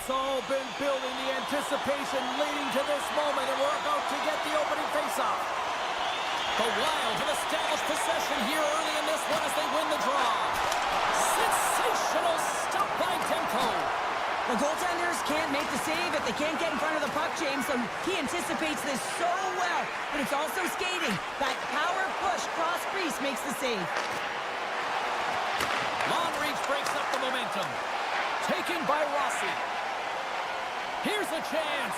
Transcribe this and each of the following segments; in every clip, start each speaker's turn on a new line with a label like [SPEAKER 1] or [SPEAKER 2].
[SPEAKER 1] It's all been building, the anticipation leading to this moment, and we're about to get the opening faceoff. The Wild have established possession here early in this one as they win the draw. Sensational stop by Demko.
[SPEAKER 2] The goaltenders can't make the save if they can't get in front of the puck, James, so he anticipates this so well. But it's also skating. That power push cross crease makes the save.
[SPEAKER 1] Long reach breaks up the momentum. Taken by Rossi. Here's a chance.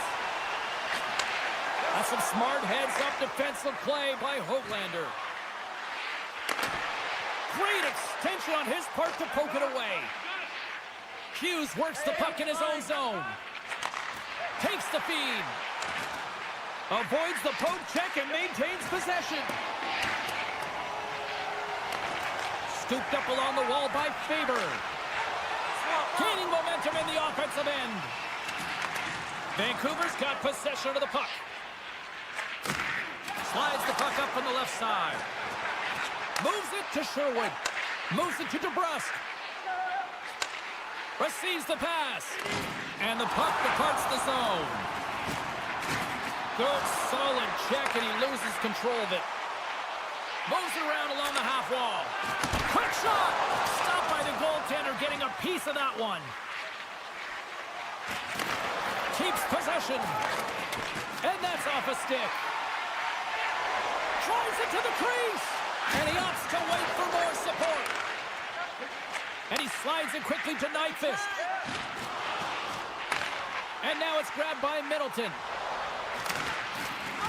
[SPEAKER 1] That's some smart heads-up defensive play by Höglander. Great extension on his part to poke it away. Hughes works the puck in his own zone. Takes the feed. Avoids the poke check and maintains possession. Scooped up along the wall by Faber. Gaining momentum in the offensive end. Vancouver's got possession of the puck. Slides the puck up on the left side. Moves it to Sherwood. Moves it to DeBrusque. Receives the pass. And the puck departs the zone. Good solid check, and he loses control of it. Moves it around along the half wall. Quick shot! Stopped by the goaltender, getting a piece of that one. Keeps possession. And that's off a stick. Drives it to the crease. And he opts to wait for more support. And he slides it quickly to Nyquist. And now it's grabbed by Middleton.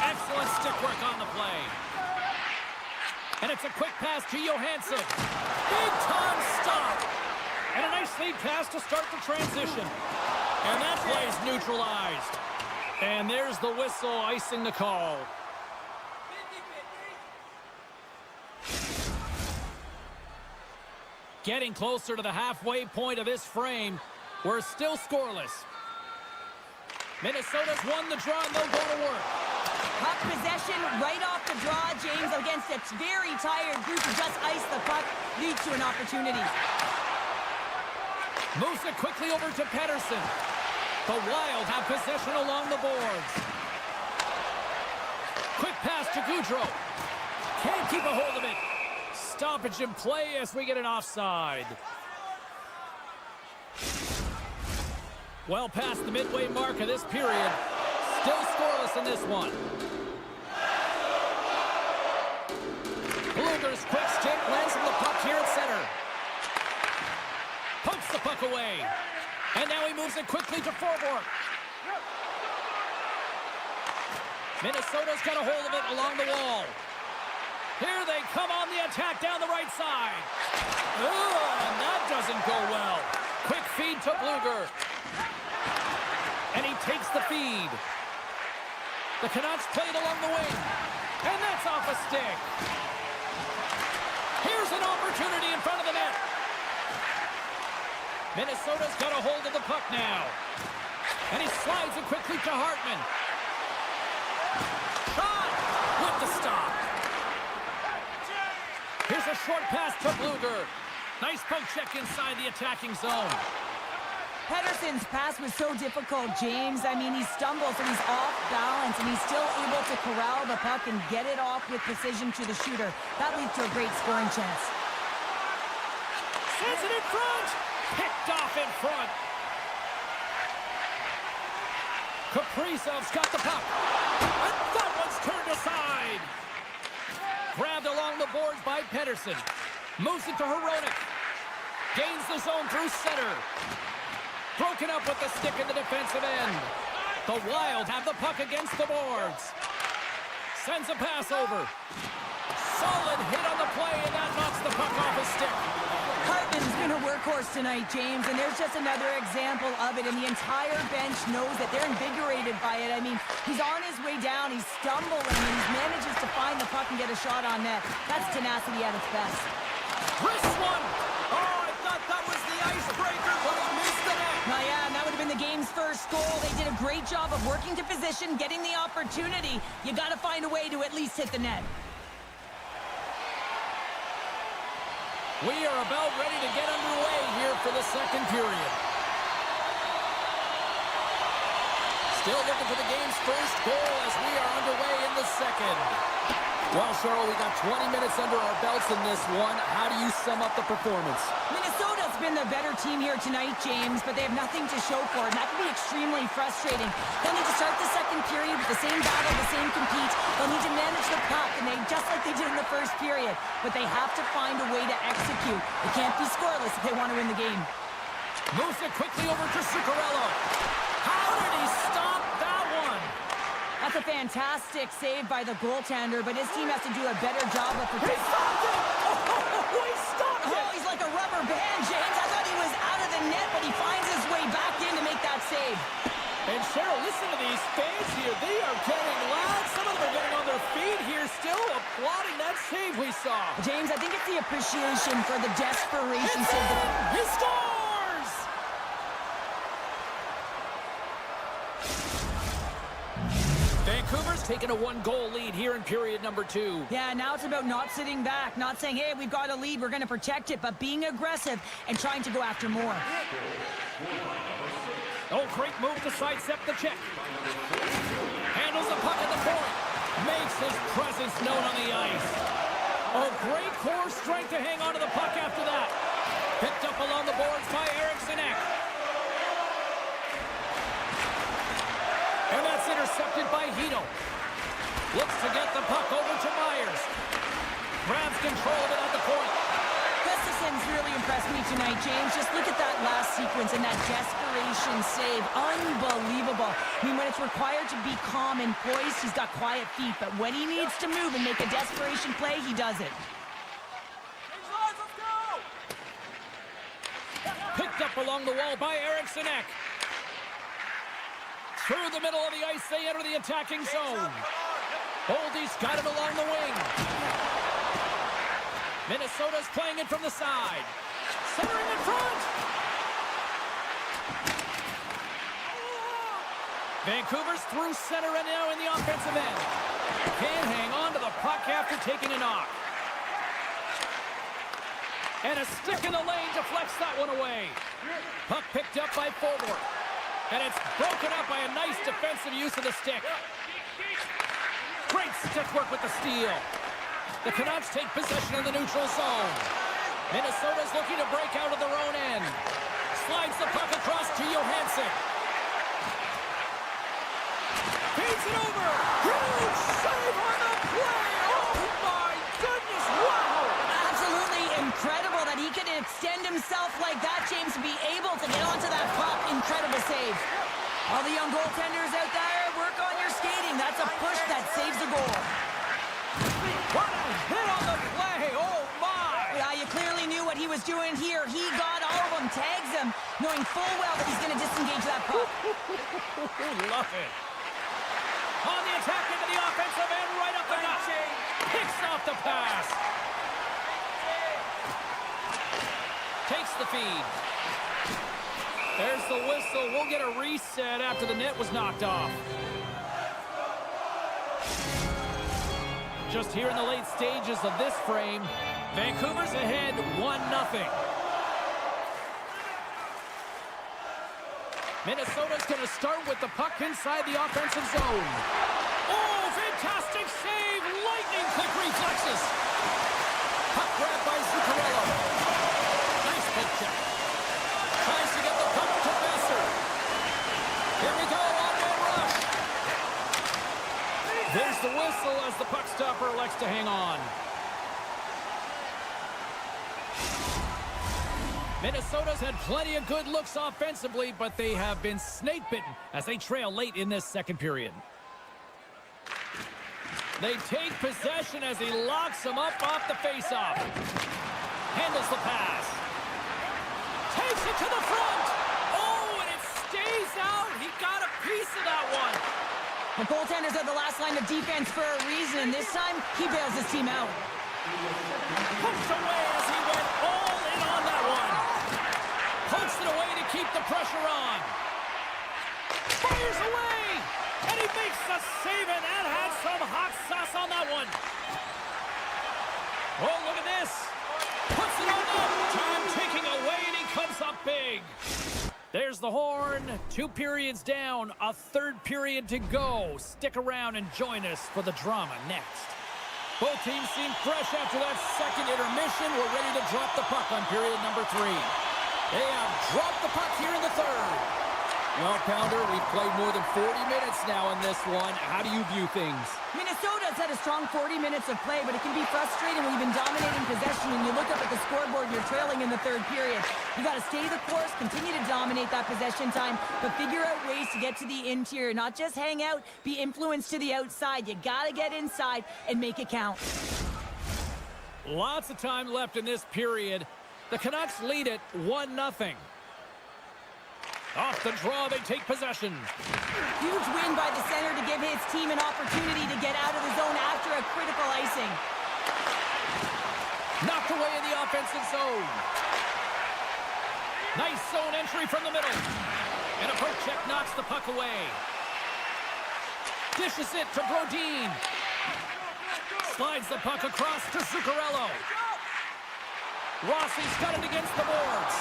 [SPEAKER 1] Excellent stick work on the play. And it's a quick pass to Johansson. Big time stop. And a nice lead pass to start the transition. And that play's neutralized. And there's the whistle icing the call. Getting closer to the halfway point of this frame. We're still scoreless. Minnesota's won the draw and they'll go to work.
[SPEAKER 2] Puck possession right off the draw, James, against a very tired group who just iced the puck, leads to an opportunity.
[SPEAKER 1] Moves it quickly over to Pettersson. The Wild have possession along the boards. Quick pass to Gaudreau. Can't keep a hold of it. Stoppage in play as we get an offside. Well past the midway mark of this period. Still scoreless in this one. Blueger's quick stick lands him the puck here at center. Pumps the puck away. And now he moves it quickly to forward. Minnesota's got a hold of it along the wall. Here they come on the attack down the right side. And that doesn't go well. Quick feed to Blueger. And he takes the feed. The Canucks played along the wing. And that's off a stick. Here's an opportunity in front of the net. Minnesota's got a hold of the puck now. And he slides it quickly to Hartman. Shot with the stop. Here's a short pass to Blueger. Nice poke check inside the attacking zone.
[SPEAKER 2] Pettersson's pass was so difficult, James. I mean, he stumbles and he's off balance, and he's still able to corral the puck and get it off with precision to the shooter. That leads to a great scoring chance.
[SPEAKER 1] Sends it in front. Picked off in front. Kaprizov's got the puck. And that one's turned aside. Grabbed along the boards by Pettersson. Moves it to Hronek. Gains the zone through center. Broken up with the stick in the defensive end. The Wild have the puck against the boards. Sends a pass over. Solid hit on the play, and that knocks the puck off his stick.
[SPEAKER 2] Hartman's been a workhorse tonight, James, and there's just another example of it, and the entire bench knows that they're invigorated by it. I mean, he's on his way down, he's stumbling, and he manages to find the puck and get a shot on net. That's tenacity at its best.
[SPEAKER 1] Wrist one! Oh, I thought that was the icebreaker, but it missed the net.
[SPEAKER 2] Well, yeah, and that would have been the game's first goal. They did a great job of working to position, getting the opportunity. You got to find a way to at least hit the net.
[SPEAKER 1] We are about ready to get underway here for the second period. Still looking for the game's first goal as we are underway in the second. Well, Cheryl, we got 20 minutes under our belts in this one. How do you sum up the performance?
[SPEAKER 2] Minnesota's been the better team here tonight, James, but they have nothing to show for it, and that can be extremely frustrating. They'll need to start the second period with the same battle, the same compete. They'll need to manage the puck, and just like they did in the first period. But they have to find a way to execute. They can't be scoreless if they want to win the game.
[SPEAKER 1] Moves it quickly over to Zuccarello. How did he stop that one?
[SPEAKER 2] That's a fantastic save by the goaltender, but his team has to do a better job of protecting.
[SPEAKER 1] He stopped it! Oh, he stopped it!
[SPEAKER 2] Oh, he's like a rubber band, James. I thought he was out of the net, but he finds his way back in to make that save.
[SPEAKER 1] And Cheryl, listen to these fans here. They are getting loud. Some of them are getting on their feet here, still applauding that save we saw.
[SPEAKER 2] James, I think it's the appreciation for the desperation save.
[SPEAKER 1] He scores! Vancouver's taking a one-goal lead here in period number 2.
[SPEAKER 2] Yeah, now it's about not sitting back, not saying, hey, we've got a lead, we're going to protect it, but being aggressive and trying to go after more.
[SPEAKER 1] Oh, great move to sidestep the check. Handles the puck at the point. Makes his presence known on the ice. Oh, great core strength to hang on to the puck after that. Picked up along the boards by Eriksson. And that's intercepted by Hito. Looks to get the puck over to Myers. Grabs control of it at the point.
[SPEAKER 2] Gustafson's really impressed me tonight, James. Just look at that last sequence and that desperation save. Unbelievable. I mean, when it's required to be calm and poised, he's got quiet feet. But when he needs to move and make a desperation play, he does it.
[SPEAKER 1] Picked up along the wall by Eriksson. Through the middle of the ice, they enter the attacking zone. Boldy's got it along the wing. Minnesota's playing it from the side. Centering in front. Vancouver's through center and now in the offensive end. Can't hang on to the puck after taking a knock. And a stick in the lane deflects that one away. Puck picked up by Forward. And it's broken up by a nice defensive use of the stick. Great stick work with the steal. The Canucks take possession in the neutral zone. Minnesota's looking to break out of their own end. Slides the puck across to Johansson. Feeds it over. Huge save on the play. Oh, my goodness. Wow.
[SPEAKER 2] Absolutely incredible that he could extend himself like that, James, to be able to get onto that puck. Incredible save. All the young goaltenders out there, work on your skating. That's a push that saves the goal.
[SPEAKER 1] What a hit on the play. Oh, my.
[SPEAKER 2] Yeah, you clearly knew what he was doing here. He got all of them, tags them, knowing full well that he's going to disengage that puck.
[SPEAKER 1] Love it. On the attack into the offensive end, right up the gut. Picks off the pass. Takes the feed. There's the whistle. We'll get a reset after the net was knocked off. Just here in the late stages of this frame, Vancouver's ahead 1-0. Minnesota's going to start with the puck inside the offensive zone. Oh, fantastic save! Lightning quick reflexes. Puck grab by Zuccarello. Nice pick check. Tries to get the puck to Besser. Here we go, one-man rush. There's the whistle as the puck stopper elects to hang on. Minnesota's had plenty of good looks offensively, but they have been snake-bitten as they trail late in this second period. They take possession as he locks him up off the faceoff. Handles the pass. Takes it to the front. Oh, and it stays out. He got a piece of that one.
[SPEAKER 2] The goaltenders are the last line of defense for a reason, and this time he bails his team out.
[SPEAKER 1] Pushed away as he went all in on that one. Pokes it away to keep the pressure on. Fires away, and he makes the save, and that had some hot sauce on that one. Oh, look at this. Puts it on up. Time ticking away, and he comes up big. There's There's the horn. 2 periods down, a 3rd period to go. Stick around and join us for the drama next. Both teams seem fresh after that second intermission. We're ready to drop the puck on period number 3. They have dropped the puck here in the 3rd. Well, Pounder, we've played more than 40 minutes now in this one. How do you view things?
[SPEAKER 2] Minnesota's had a strong 40 minutes of play, but it can be frustrating when you've been dominating possession and you look up at the scoreboard and you're trailing in the 3rd period. You got to stay the course, continue to dominate that possession time, but figure out ways to get to the interior, not just hang out, be influenced to the outside. You got to get inside and make it count.
[SPEAKER 1] Lots of time left in this period. The Canucks lead it 1-0. Off the draw, they take possession.
[SPEAKER 2] Huge win by the center to give his team an opportunity to get out of the zone after a critical icing.
[SPEAKER 1] Knocked away in the offensive zone. Nice zone entry from the middle. And a poke check knocks the puck away. Dishes it to Brodin. Slides the puck across to Zuccarello. Rossi's got it against the boards.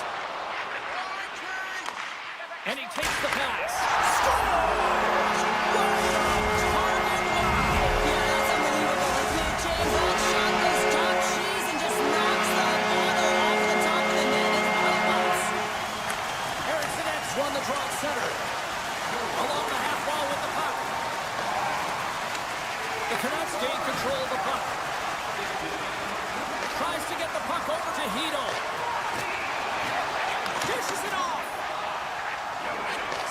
[SPEAKER 1] And he takes the pass. Scores!
[SPEAKER 2] Yeah, that's unbelievable. Isn't it, James? That shot goes top cheese and just knocks the bottle off the top of the net as well bounce.
[SPEAKER 1] Erickson X won the draw at center. Along the half wall with the puck. The Canucks gain control of the puck. Tries to get the puck over to Hedl. Dishes it off.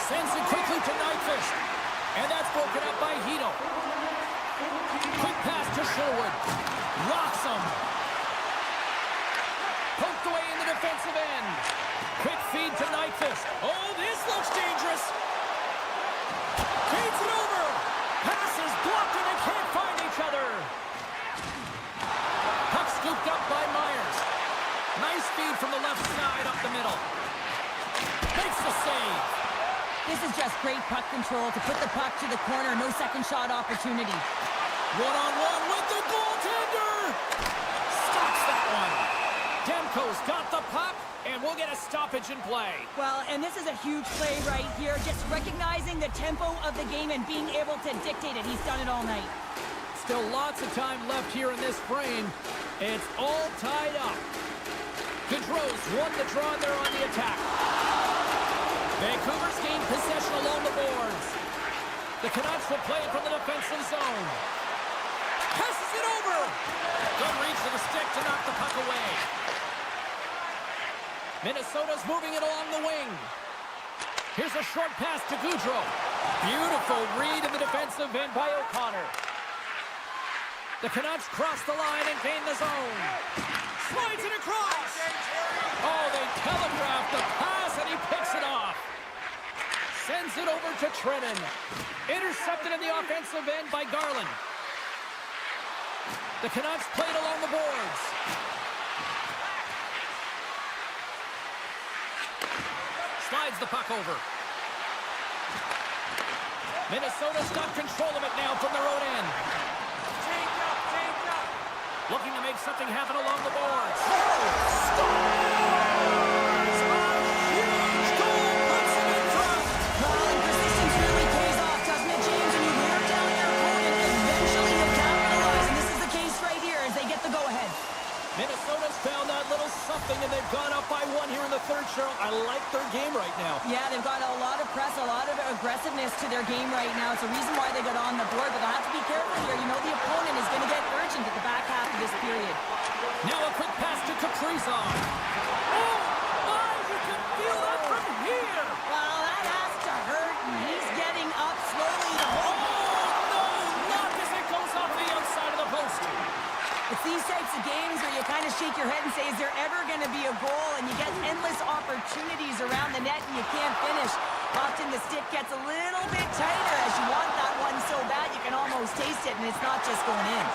[SPEAKER 1] Sends it quickly to Nyquist. And that's broken up by Hedl. Quick pass to Sherwood. Rocks him. Poked away in the defensive end. Quick feed to Nyquist. Oh, this looks dangerous. Feeds it over. Passes blocked and they can't find each other. Puck scooped up by Myers. Nice feed from the left side up the middle. Makes the save.
[SPEAKER 2] This is just great puck control to put the puck to the corner. No second shot opportunity.
[SPEAKER 1] One-on-one with the goaltender. Stops that one. Demko's got the puck, and we'll get a stoppage in play.
[SPEAKER 2] Well, and this is a huge play right here. Just recognizing the tempo of the game and being able to dictate it. He's done it all night.
[SPEAKER 1] Still lots of time left here in this frame. It's all tied up. Gaudreau's won the draw, and they're on the attack. Vancouver's gained possession along the boards. The Canucks will play it from the defensive zone. Passes it over. Good reach to the stick to knock the puck away. Minnesota's moving it along the wing. Here's a short pass to Gaudreau. Beautiful read in the defensive end by O'Connor. The Canucks cross the line and gain the zone. Slides it across. Oh, they telegraphed the pass and he picks it off. Sends it over to Trennan. Intercepted in the offensive end by Garland. The Canucks played along the boards. Slides the puck over. Minnesota's got control of it now from their own end. Looking to make something happen along the boards. Scores! A huge goal puts them in front.
[SPEAKER 2] Well, and persistence really pays off, doesn't it, James? And you wear down your opponent, eventually you'll capitalize. And this is the case right here as they get the go-ahead.
[SPEAKER 1] Minnesota's found that little something, and they've gone up by 1 here in the 3rd, Cheryl. I like their game right now.
[SPEAKER 2] Yeah, they've got a lot of press, a lot of aggressiveness to their game right now. It's a reason why they got on the board, but they'll have to be careful here. You know the opponent is going to get urgent at the back half of this period.
[SPEAKER 1] Now a quick pass to Kaprizov. Oh, my, you can feel that from here.
[SPEAKER 2] Well, that has to hurt, and he's getting up slowly. The
[SPEAKER 1] Oh,
[SPEAKER 2] whole
[SPEAKER 1] no, not as it goes off the outside of the post.
[SPEAKER 2] It's these types of games where you kind of shake your head and say, is there ever going to be a goal? And you get endless opportunities around the net and you can't finish. Often the stick gets a little bit tighter as you want that one so bad you can almost taste it, and it's not just going in.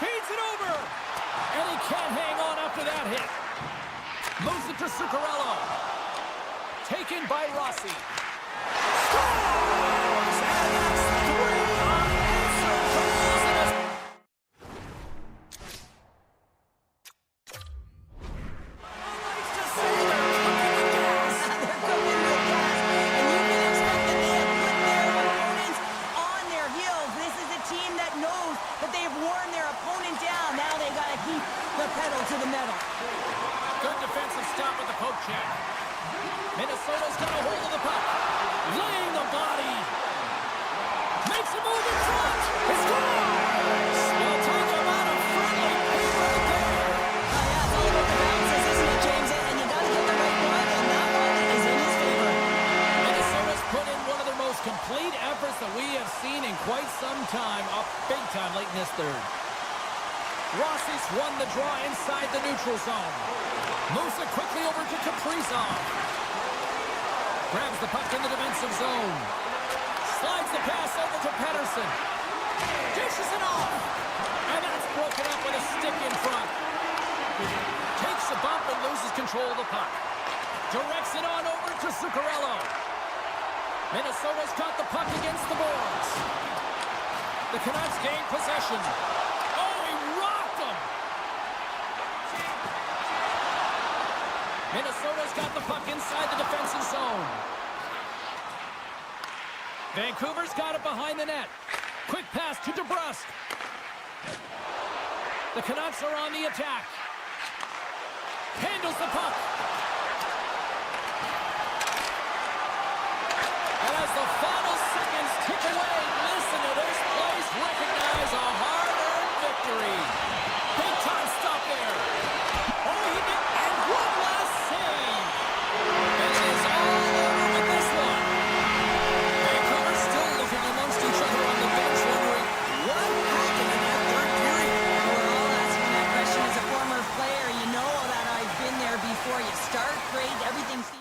[SPEAKER 1] Feeds it over. And he can't hang on after that hit. Moves it to Zuccarello. Taken by Rossi. Scores! And that's 3 unanswered. Nice to see them. stop with the poke check. Minnesota's got a hold of the puck. Laying the body. Makes a move in front. He scores! Well, talk about a friendly play right there.
[SPEAKER 2] Yeah, it's all about the bounces, isn't it, James? And you got to get the right one, and that one is in his favor.
[SPEAKER 1] Minnesota's put in one of their most complete efforts that we have seen in quite some time, up big time late in this third. Rossi's won the draw inside the neutral zone. Moves it quickly over to Kaprizov. Grabs the puck in the defensive zone. Slides the pass over to Pettersson. Dishes it off. And that's broken up with a stick in front. Takes a bump and loses control of the puck. Directs it on over to Zuccarello. Minnesota's got the puck against the boards. The Canucks gain possession. Oh, he rocked them! Minnesota's got the puck inside the defensive zone. Vancouver's got it behind the net. Quick pass to DeBrusque. The Canucks are on the attack. Handles the puck. And as the final seconds tick away, listen to this place recognize a hard-earned victory. Big time stop there. Oh, he did, and one last save. And it is all over with this one. Vancouver still looking amongst each other on the bench, wondering what happened in that third period.
[SPEAKER 2] We're all asking that question as a former player. You know that I've been there before. You start great, everything seems...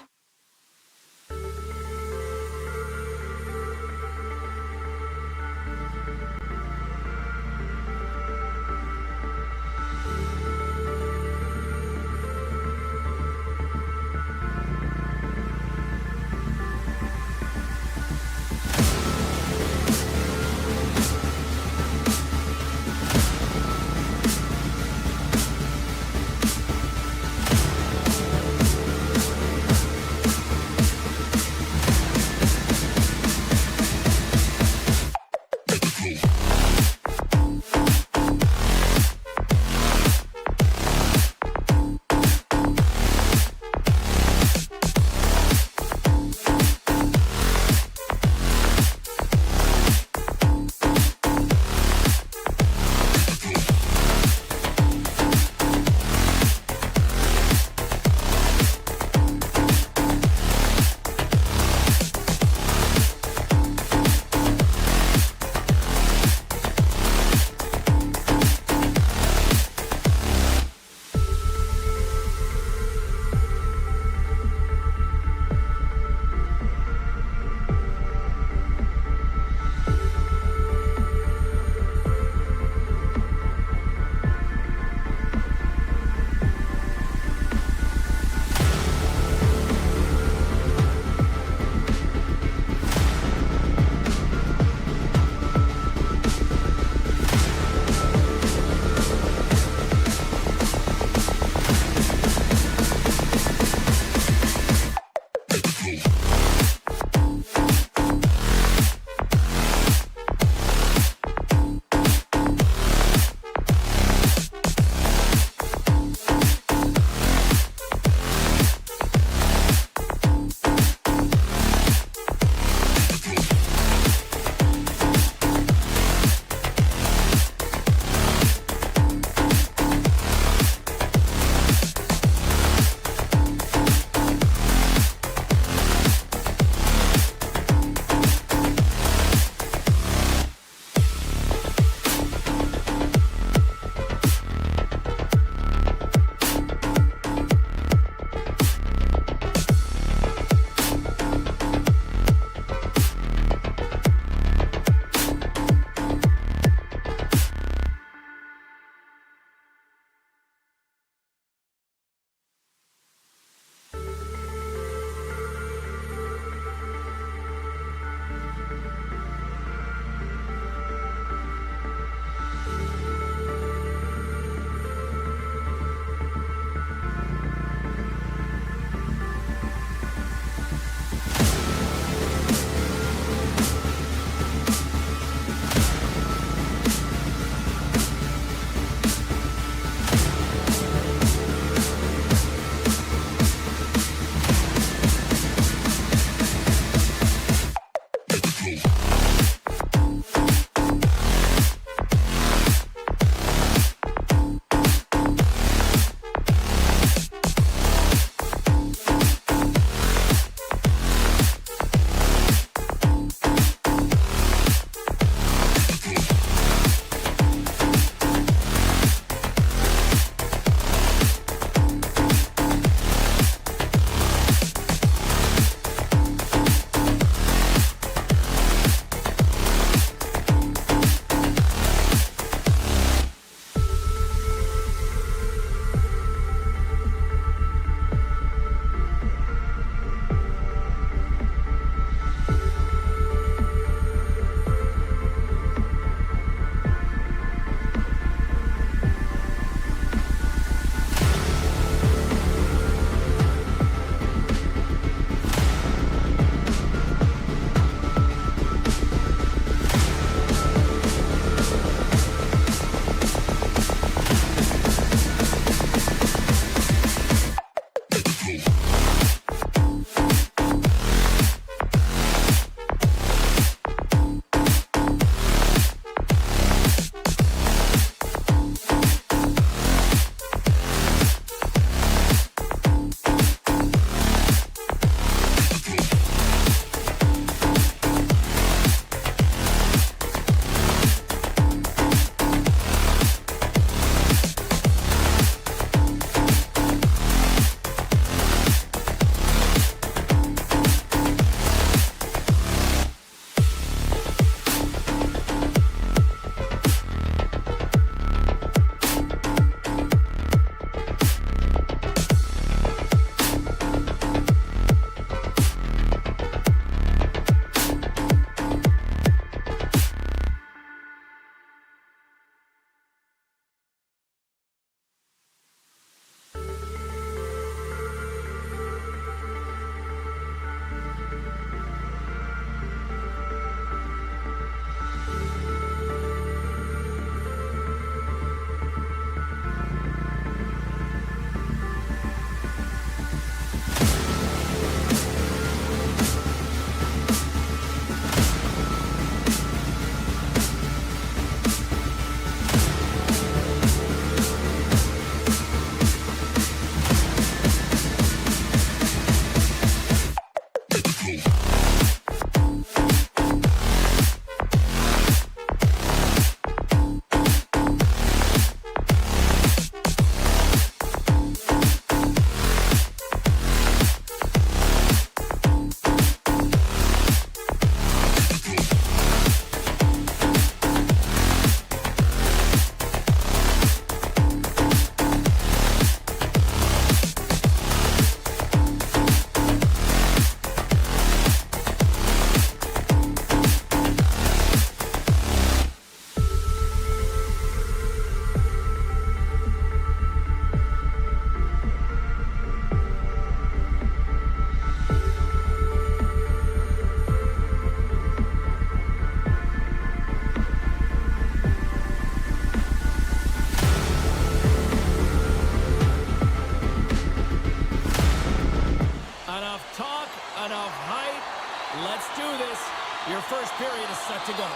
[SPEAKER 1] Your first period is set to go.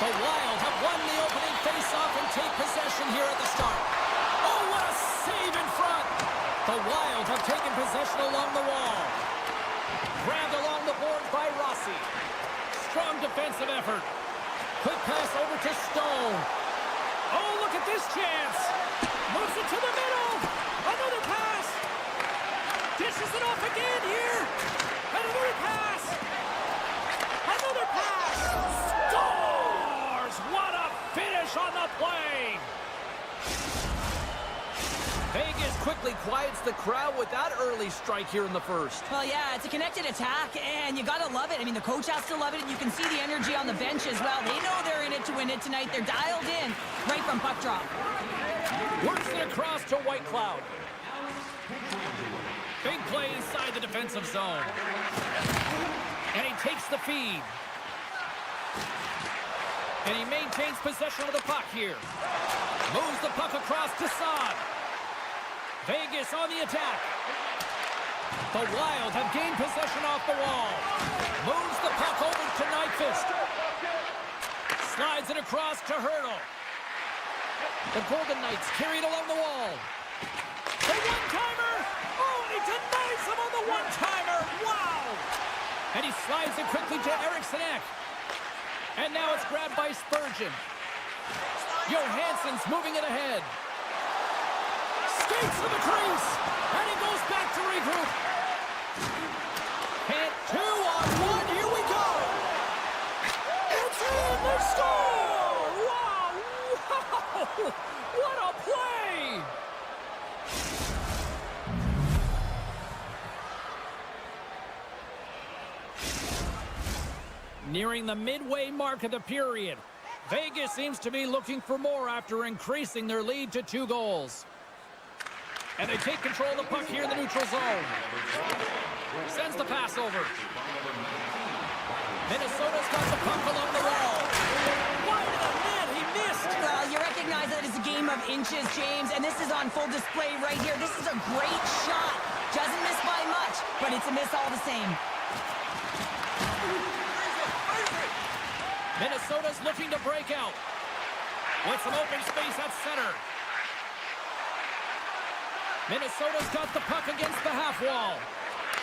[SPEAKER 1] The Wild have won the opening faceoff and take possession here at the start. Oh, what a save in front! The Wild have taken possession along the wall. Grabbed along the boards by Rossi. Strong defensive effort. Quick pass over to Stone. Oh, look at this chance. Moves it to the middle. Another pass. Dishes it off again here. Another pass. Another pass. Scores! What a finish on the play. Vegas quickly quiets the crowd with that early strike here in the first.
[SPEAKER 2] Well, yeah, it's a connected attack, and you gotta love it. I mean, the coach has to love it, and you can see the energy on the bench as well. They know they're in it to win it tonight. They're dialed in right from puck drop.
[SPEAKER 1] Works it across to White Cloud. Big play inside the defensive zone. And he takes the feed. And he maintains possession of the puck here. Moves the puck across to Saad. Vegas on the attack. The Wild have gained possession off the wall. Moves the puck over to Nyquist. Slides it across to Hurdle. The Golden Knights carried along the wall. The one-timer! Oh, and he denies him on the one-timer! Wow! And he slides it quickly to Eriksson Ek. And now it's grabbed by Spurgeon. Johansson's moving it ahead. Skates to the crease, and he goes back to regroup. And 2-on-1, here we go. It's in, they score! Wow! Wow! What a play! Nearing the midway mark of the period, Vegas seems to be looking for more after increasing their lead to 2 goals. And they take control of the puck here in the neutral zone. Sends the pass over. Minnesota's got the puck along the wall. Wide of the net, he missed.
[SPEAKER 2] Well, you recognize that it's a game of inches, James, and this is on full display right here. This is a great shot. Doesn't miss by much, but it's a miss all the same.
[SPEAKER 1] Minnesota's looking to break out. With some open space at center. Minnesota's got the puck against the half wall.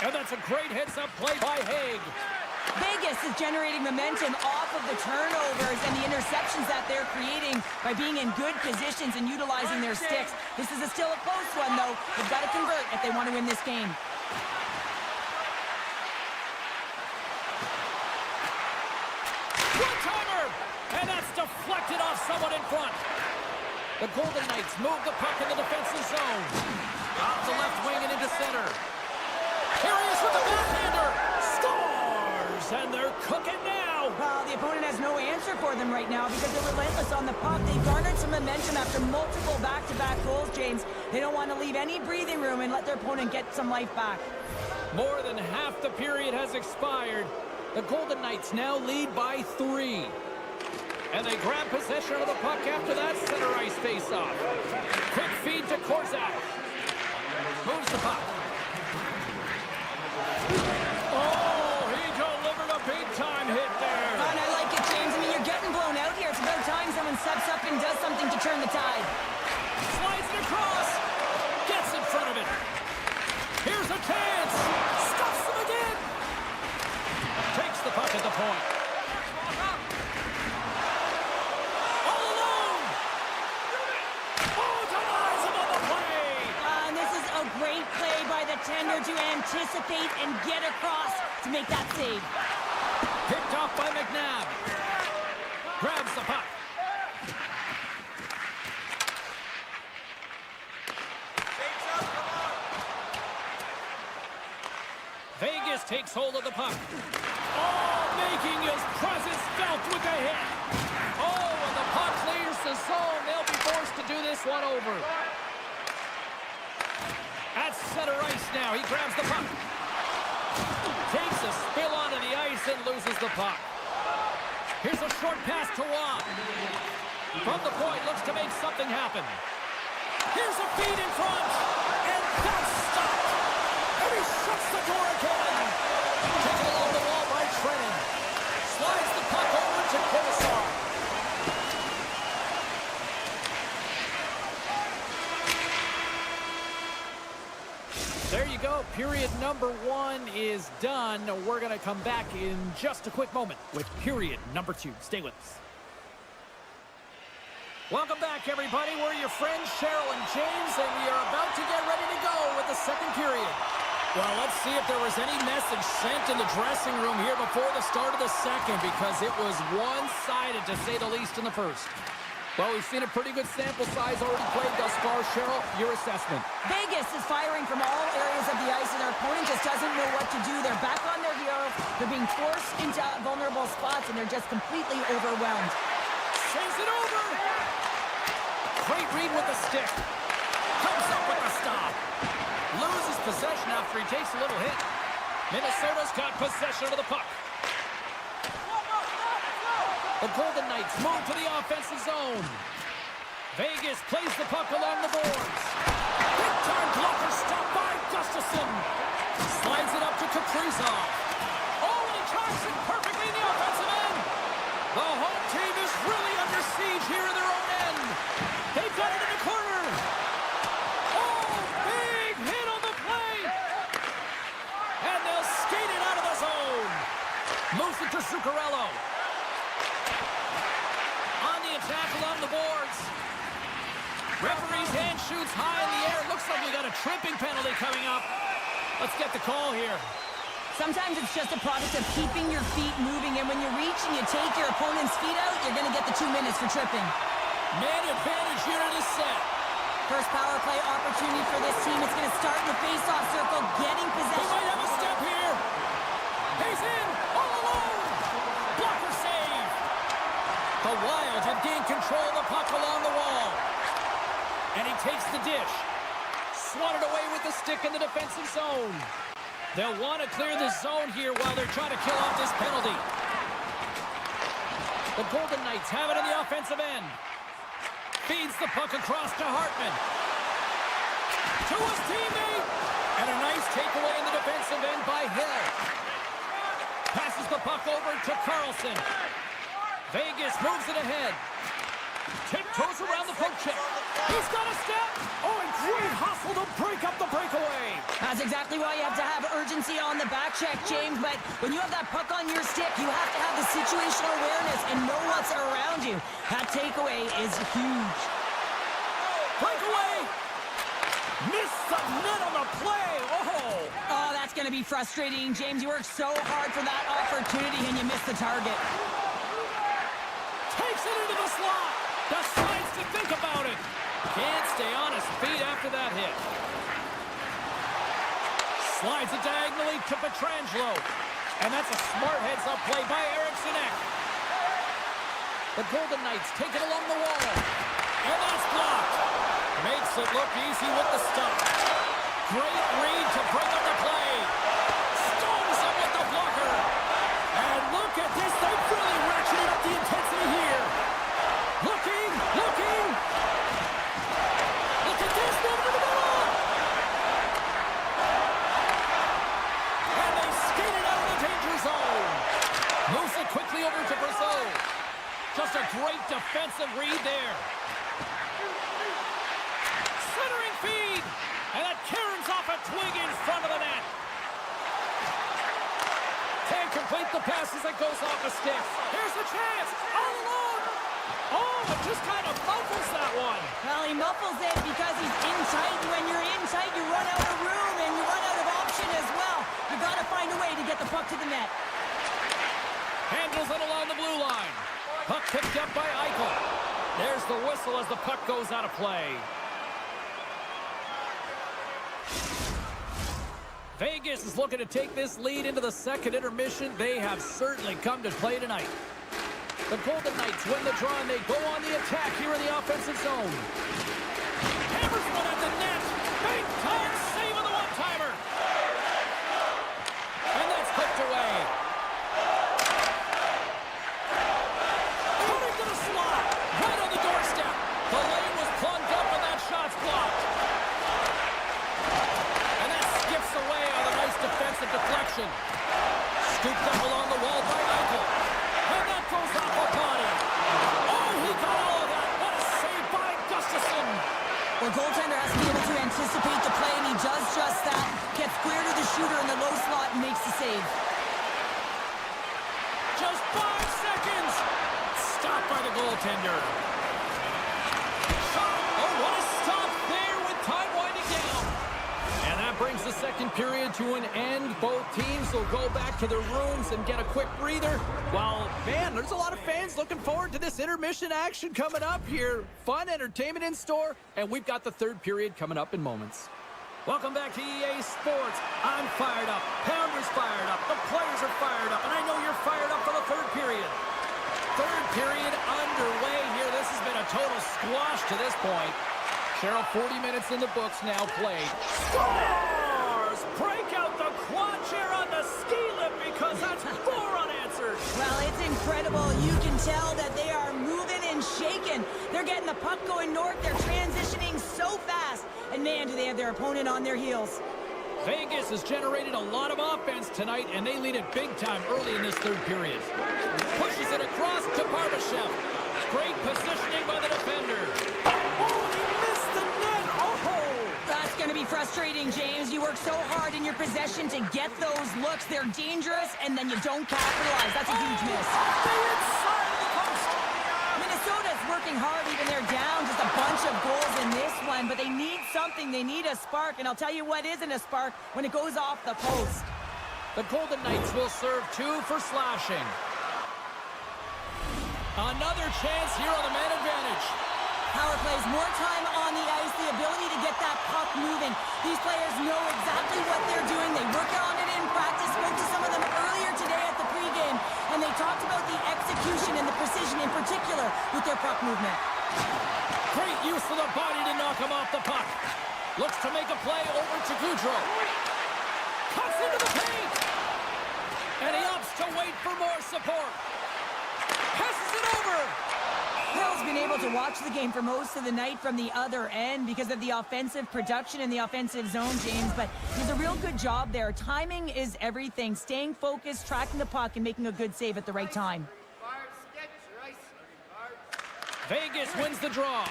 [SPEAKER 1] And that's a great heads-up play by Haig.
[SPEAKER 2] Vegas is generating momentum off of the turnovers and the interceptions that they're creating by being in good positions and utilizing their sticks. This is still a close one, though. They've got to convert if they want to win this game.
[SPEAKER 1] One-timer! And that's deflected off someone in front. The Golden Knights move the puck in the defensive zone. Off the left wing and into center. Here he is with the backhander. Scores! And they're cooking now.
[SPEAKER 2] Well, the opponent has no answer for them right now because they're relentless on the puck. They've garnered some momentum after multiple back-to-back goals, James. They don't want to leave any breathing room and let their opponent get some life back.
[SPEAKER 1] More than half the period has expired. The Golden Knights now lead by 3. And they grab possession of the puck after that center ice face-off. Quick feed to Korzak. Moves the puck. Oh, he delivered a big-time hit there.
[SPEAKER 2] And I like it, James. I mean, you're getting blown out here. It's about time someone steps up and does something to turn the tide.
[SPEAKER 1] Slides it across. Gets in front of it. Here's a chance. Stuffs him again. Takes the puck at the point.
[SPEAKER 2] Great play by the tender to anticipate and get across to make that save.
[SPEAKER 1] Picked off by McNabb. Grabs the puck. Vegas takes hold of the puck. Oh, making his presence felt with the hit. Oh, when the puck clears the zone, they'll be forced to do this one over. At center ice now, he grabs the puck. Takes a spill onto the ice and loses the puck. Here's a short pass to Waugh. From the point, looks to make something happen. Here's a feed in front. And that's stopped. And he shuts the door again. Taken along the wall by Trennan. Slides There you go. Period number 1 is done. We're going to come back in just a quick moment with period number 2. Stay with us. Welcome back, everybody. We're your friends, Cheryl and James, and we are about to get ready to go with the second period. Well, let's see if there was any message sent in the dressing room here before the start of the second, because it was one-sided, to say the least, in the first. Well, we've seen a pretty good sample size already played thus far. Cheryl, your assessment.
[SPEAKER 2] Vegas is firing from all areas of the ice, and their opponent just doesn't know what to do. They're back on their heels. They're being forced into vulnerable spots, and they're just completely overwhelmed.
[SPEAKER 1] Saves it over. Great read with the stick. Comes up with the stop. Loses possession after he takes a little hit. Minnesota's got possession of the puck. The Golden Knights move to the offensive zone. Vegas plays the puck along the boards. Big-time blocker stop by Gustafsson. Slides it up to Kaprizov. Oh, and he tracks it perfectly in the offensive end. The home team is really under siege here in their own end. They've got it in the corner. Oh, big hit on the play. And they'll skate it out of the zone. Moves it to Zuccarello. Attack along the boards. Referee's hand shoots high in the air. Looks like we got a tripping penalty coming up. Let's get the call here.
[SPEAKER 2] Sometimes it's just a product of keeping your feet moving, and when you reach and you take your opponent's feet out, you're going to get the 2 minutes for tripping.
[SPEAKER 1] Man advantage unit is set.
[SPEAKER 2] First power play opportunity for this team. It's going to start in the face-off circle, getting
[SPEAKER 1] He
[SPEAKER 2] possession.
[SPEAKER 1] might have a step here. He's in, all alone. Blocker save. The Wild have gained control of the puck along the wall. And he takes the dish. Swatted away with the stick in the defensive zone. They'll want to clear the zone here while they're trying to kill off this penalty. The Golden Knights have it in the offensive end. Feeds the puck across to Hartman. To his teammate. And a nice takeaway in the defensive end by Hill. Passes the puck over to Carlson. Vegas moves it ahead. Tiptoes around the poke check. He's got a step. Oh, and great hustle to break up the breakaway.
[SPEAKER 2] That's exactly why you have to have urgency on the back check, James. But when you have that puck on your stick, you have to have the situational awareness and know what's around you. That takeaway is huge.
[SPEAKER 1] Breakaway. Missed the net on the play.
[SPEAKER 2] Oh, that's going to be frustrating, James. You worked so hard for that opportunity, and you missed the target.
[SPEAKER 1] Takes it into the slot. Decides to think about it. Can't stay on his feet after that hit. Slides it diagonally to Pietrangelo. And that's a smart heads-up play by Eriksson Ek. The Golden Knights take it along the wall. And that's blocked. Makes it look easy with the stop. Great read to break up the play. Stones him with the blocker. And look at this. They've really ratcheted up the intensity here. Looking. Look at this. Moving to the middle. And they skate it out of the danger zone. Moves it quickly over to Brazil. Just a great defensive read there. Centering feed. And that caroms off a twig in front of the net. Can't complete the pass as it goes off the sticks. Here's the chance. All alone. Oh, it just kind of muffles that one.
[SPEAKER 2] Well, he muffles it because he's in tight. And when you're in tight, you run out of room and you run out of option as well. You got to find a way to get the puck to the net.
[SPEAKER 1] Handles it along the blue line. Puck picked up by Eichel. There's the whistle as the puck goes out of play. Vegas is looking to take this lead into the second intermission. They have certainly come to play tonight. The Golden Knights win the draw and they go on the attack here in the offensive zone. Hammers one at the net. Big time save on the one-timer. And that's clipped away. Coming to the slot. Right on the doorstep. The lane was plugged up and that shot's blocked. And that skips away on a nice defensive deflection. Scooped up along the wall by Eichel. And that goes off the body. Oh, he got all of that. What a save by Gustafsson.
[SPEAKER 2] Well, goaltender has to be able to anticipate the play, and he does just that. shooter in the low slot and makes the save.
[SPEAKER 1] Just 5 seconds. Stopped by the goaltender. Oh, what a stop there with time winding down. And that brings the second period to an end. Both teams will go back to their rooms and get a quick breather. Well, man, there's a lot of fans looking forward to this intermission action coming up here. Fun entertainment in store, and we've got the third period coming up in moments. Welcome back to EA Sports. I'm fired up. Pounder's fired up. The players are fired up, and I know you're fired up for the third period. Third period underway here. This has been a total squash to this point. Cheryl, 40 minutes in the books now played. Scores! Break out the quad chair on the ski lift because that's 4 unanswered.
[SPEAKER 2] Well, it's incredible. You can tell that they are moving and shaking. They're getting the puck going north. They're transitioning so fast. And man, do they have their opponent on their heels.
[SPEAKER 1] Vegas has generated a lot of offense tonight, and they lead it big time early in this third period. Pushes it across to Barbashev. Great positioning by the defender. Oh, he missed the net. Oh!
[SPEAKER 2] That's going to be frustrating, James. You work so hard in your possession to get those looks. They're dangerous, and then you don't capitalize. That's a huge miss.
[SPEAKER 1] The inside of the post.
[SPEAKER 2] Minnesota's working hard, even they're down just a bunch of goals in this one, but they need something. They need a spark, and I'll tell you what isn't a spark when it goes off the post.
[SPEAKER 1] The Golden Knights will serve 2 for slashing. Another chance here on the man advantage.
[SPEAKER 2] Power plays, more time on the ice, the ability to get that puck moving. These players know exactly what they're doing. They work on it in practice. Spoke to some of them earlier today at the pregame, and they talked about the execution and the precision in particular with their puck movement.
[SPEAKER 1] Great use of the body to knock him off the puck. Looks to make a play over to Goudreau. Cuts into the paint. And he opts to wait for more support. Passes it over.
[SPEAKER 2] Hill's been able to watch the game for most of the night from the other end because of the offensive production in the offensive zone, James, but he does a real good job there. Timing is everything. Staying focused, tracking the puck, and making a good save at the right time.
[SPEAKER 1] Vegas wins the draw.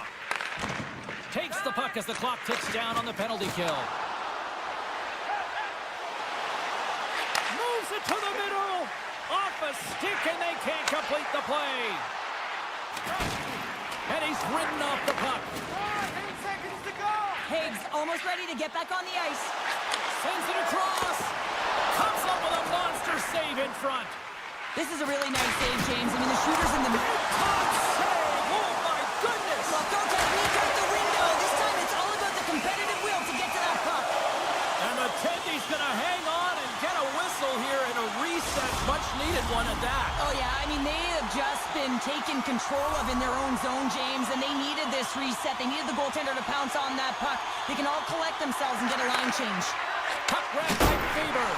[SPEAKER 1] Takes the puck as the clock ticks down on the penalty kill. Moves it to the middle. Off a stick, and they can't complete the play. And he's ridden off the puck.
[SPEAKER 3] 8 seconds to go.
[SPEAKER 2] Higgs almost ready to get back on the ice.
[SPEAKER 1] Sends it across. Comes up with a monster save in front.
[SPEAKER 2] This is a really nice save, James. I mean, the shooter's in the middle.
[SPEAKER 1] Top save. Oh, my goodness.
[SPEAKER 2] Well, don't technique out the window. This time it's all about the competitive will to get to that puck.
[SPEAKER 1] And the Tendy's going to hang on and get a whistle here and a reset. Much needed one at that.
[SPEAKER 2] Oh, yeah. I mean, they have just been taken control of in their own zone, James, and they needed this reset. They needed the goaltender to pounce on that puck. They can all collect themselves and get a line change.
[SPEAKER 1] Puck grabbed by Faber.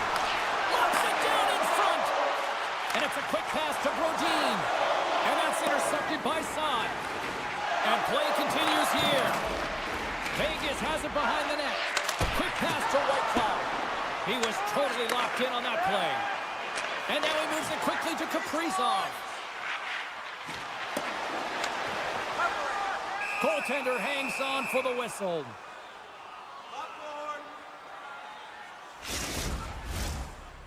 [SPEAKER 1] Locks it down in front. And it's a quick pass to Brodin. And that's intercepted by Saad. And play continues here. Vegas has it behind the net. Quick pass to Whitecloud. He was totally locked in on that play. And now he moves it quickly to Kaprizov. Goaltender hangs on for the whistle.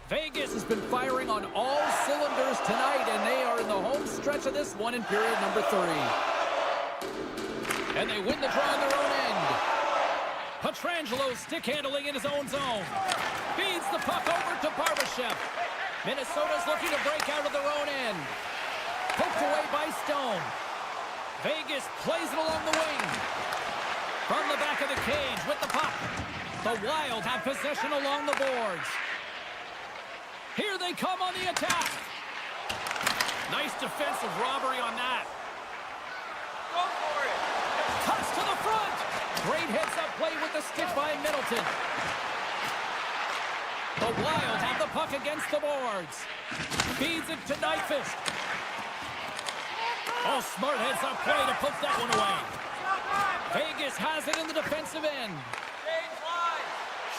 [SPEAKER 1] Vegas has been firing on all cylinders tonight, and they are in the home stretch of this one in period number 3. And they win the draw on their own end. Pietrangelo stick handling in his own zone. Feeds the puck over to Barbashev. Minnesota's looking to break out of their own end. Poked away by Stone. Vegas plays it along the wing. From the back of the cage with the puck. The Wild have possession along the boards. Here they come on the attack. Nice defensive robbery on that.
[SPEAKER 3] Go for it.
[SPEAKER 1] Cuts to the front. Great heads-up play with the stick by Middleton. The Wild have the puck against the boards. Feeds it to Nyquist. Oh, smart heads-up play to put that one away. Vegas has it in the defensive end.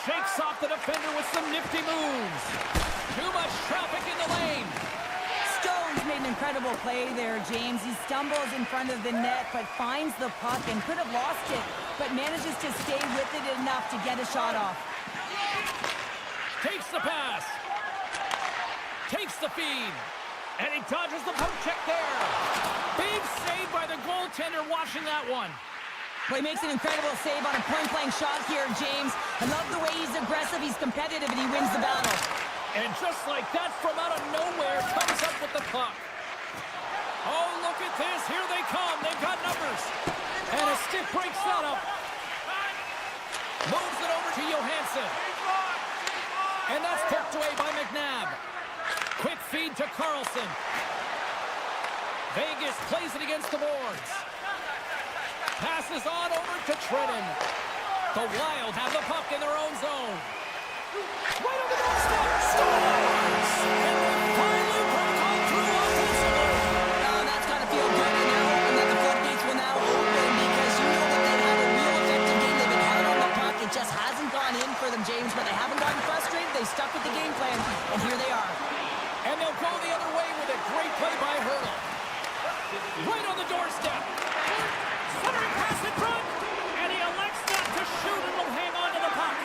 [SPEAKER 1] Shakes off the defender with some nifty moves. Too much traffic in the lane.
[SPEAKER 2] Stone's made an incredible play there, James. He stumbles in front of the net, but finds the puck and could have lost it, but manages to stay with it enough to get a shot off.
[SPEAKER 1] Takes the feed. And he dodges the poke check there. Big save by the goaltender watching that one.
[SPEAKER 2] Well, he makes an incredible save on a point-blank shot here, James. I love the way he's aggressive, he's competitive, and he wins the battle.
[SPEAKER 1] And just like that, from out of nowhere, comes up with the puck. Oh, look at this. Here they come. They've got numbers. And a stick breaks that up. Moves it over to Johansson. And that's poked away by McNabb. Quick feed to Carlson. Vegas plays it against the boards. Passes on over to Trenton. The Wild have the puck in their own zone. Right on the doorstep. Scores! And they finally break on through offensively.
[SPEAKER 2] Oh, that's got to feel good. And they're hoping that the floodgates will now open because you know that they've had a real effective game. They've been hard on the puck. It just hasn't gone in for them, James, but they haven't gotten frustrated. They stuck with the game plan, and here they are.
[SPEAKER 1] And they'll go the other way with a great play by Hurdle. Right on the doorstep. Centering pass in front. And he elects not to shoot and will hang on to the puck.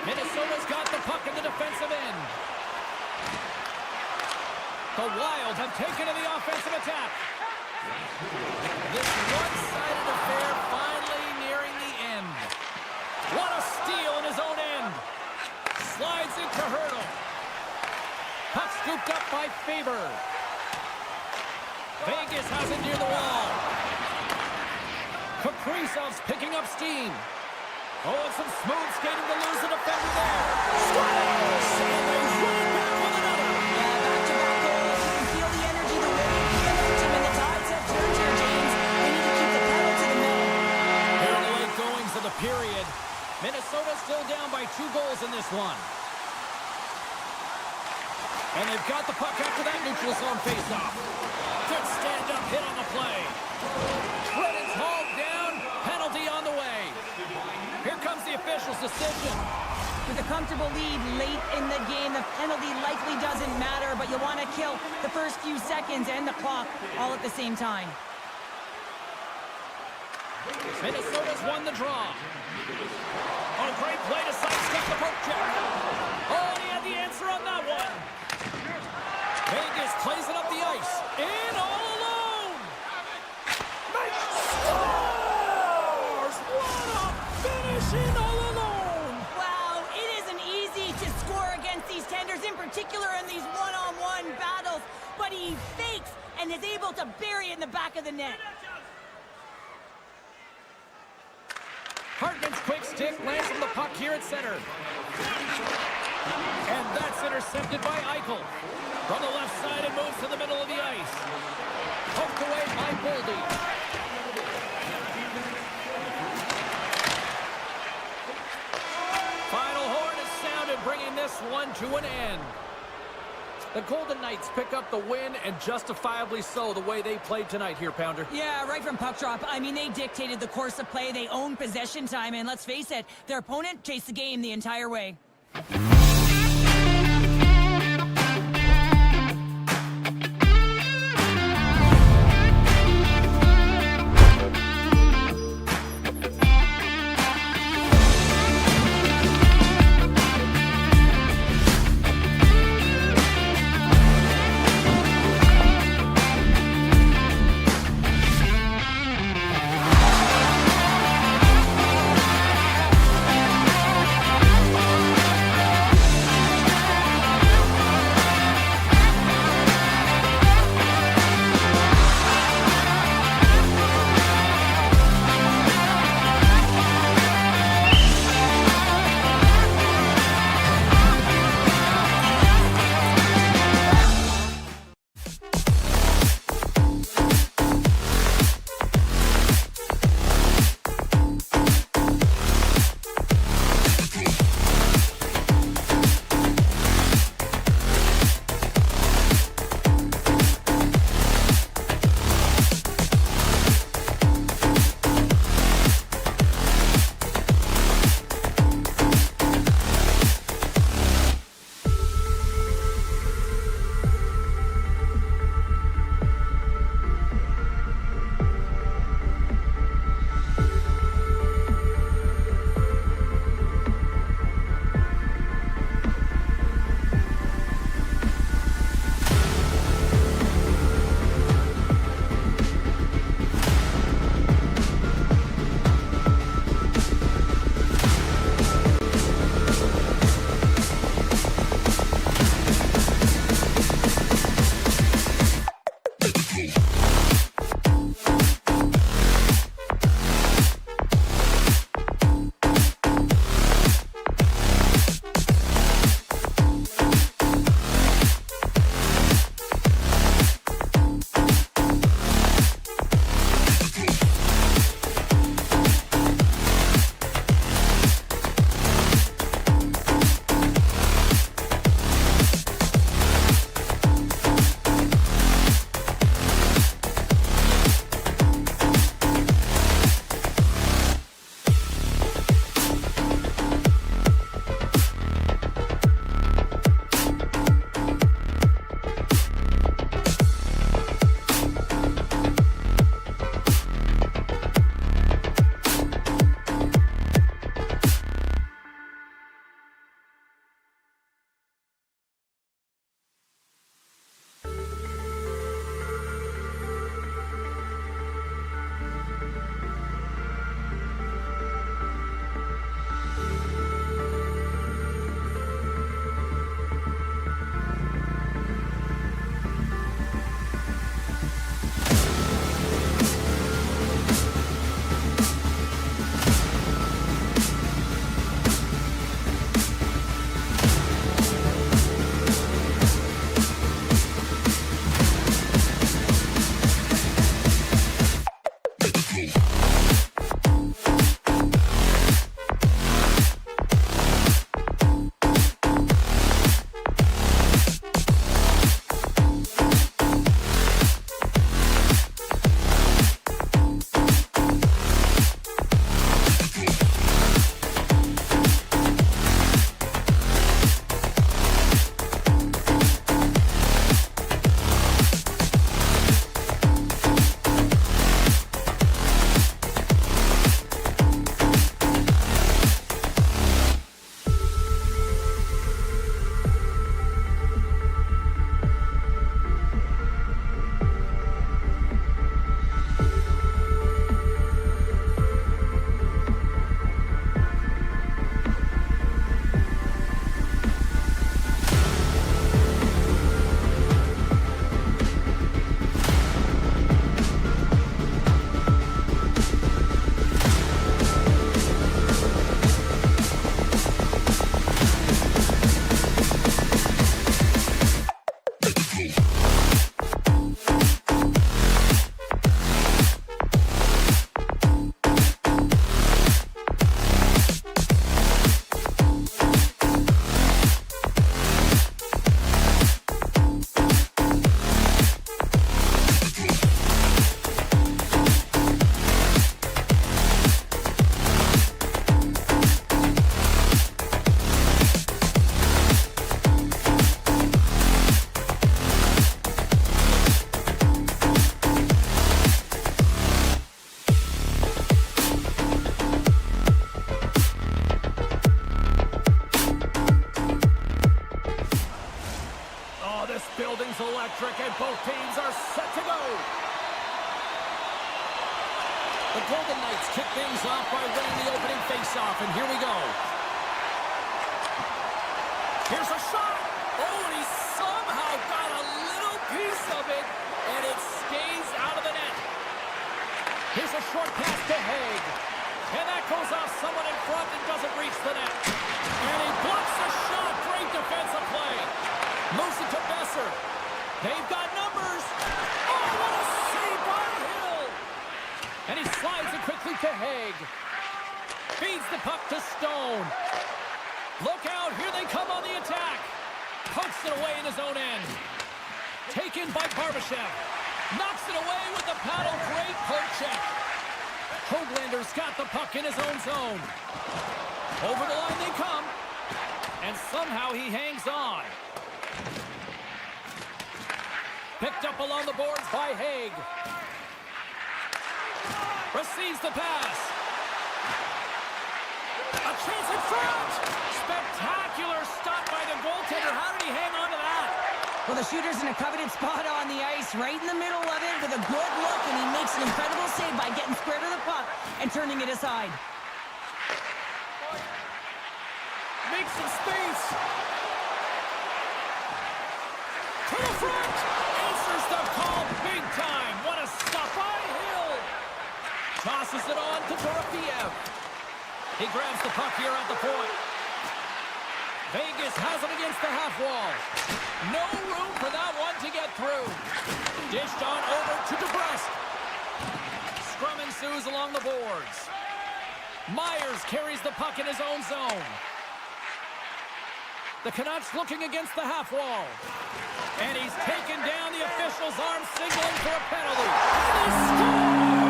[SPEAKER 1] Minnesota's got the puck in the defensive end. The Wild have taken to the offensive attack. This one-sided affair finally nearing the end. What a steal in his own end. Slides into Hurdle. Puck scooped up by Faber. Vegas has it near the wall. Kaprizov's picking up steam. Oh, and some smooth skating to lose the defender there. Scores! And they win back with another.
[SPEAKER 2] Yeah, back-to-back goals. You can feel the energy, the way the momentum, and the tides have turned here, James. They need to keep the pedal to the metal.
[SPEAKER 1] Here are the late goings of the period. Minnesota still down by 2 goals in this one. And they've got the puck after that neutral zone faceoff. Good stand-up hit on the play. Brennan's hauled down. Penalty on the way. Here comes the official's decision.
[SPEAKER 2] With a comfortable lead late in the game, the penalty likely doesn't matter, but you want to kill the first few seconds and the clock all at the same time.
[SPEAKER 1] Minnesota's won the draw. Oh, great play to sidestep the poke check. Oh, and he had the answer on that one. Vegas plays it up the ice. In all alone. Scores! What a finish in all alone.
[SPEAKER 2] Wow, it isn't easy to score against these tenders, in particular in these one-on-one battles, but he fakes and is able to bury it in the back of the net.
[SPEAKER 1] Hartman's quick stick lands on the puck here at center. And that's intercepted by Eichel. From the left side, it moves to the middle of the ice. Poked away by Boldy. Final horn is sounded, bringing this one to an end. The Golden Knights pick up the win, and justifiably so, the way they played tonight here, Pounder.
[SPEAKER 2] Yeah, right from puck drop. I mean, they dictated the course of play. They owned possession time, and let's face it, their opponent chased the game the entire way.
[SPEAKER 1] is electric, and both teams are set to go. The Golden Knights kick things off by winning the opening faceoff, and here we go. Here's a shot. Oh, and he somehow got a little piece of it, and it stays out of the net. Here's a short pass to Haig. And that goes off someone in front and doesn't reach the net. And he blocks the shot. Great defensive play. Moves it to Besser. They've got numbers. Oh, what a save by Hill. And he slides it quickly to Haig. Feeds the puck to Stone. Look out. Here they come on the attack. Pokes it away in his own end. Taken by Barbashev. Knocks it away with the paddle. Great poke check. Hoaglander's got the puck in his own zone. Over the line they come. And somehow he hangs on. Picked up along the boards by Haig. Receives the pass. A chance in front. Spectacular stop by the goaltender. How did he hang on to that?
[SPEAKER 2] Well, the shooter's in a coveted spot on the ice, right in the middle of it with a good look, and he makes an incredible save by getting square to the puck and turning it aside.
[SPEAKER 1] Makes some space. To the front. Answers the call big time. What a stop by Hill. Tosses it on to Dorofiev. He grabs the puck here at the point. Vegas has him against the half wall. No room for that one to get through. Dished on over to DeBrusque. Scrum ensues along the boards. Myers carries the puck in his own zone. The Canucks looking against the half wall. And he's taken down. The official's arm signaling for a penalty. And he scores!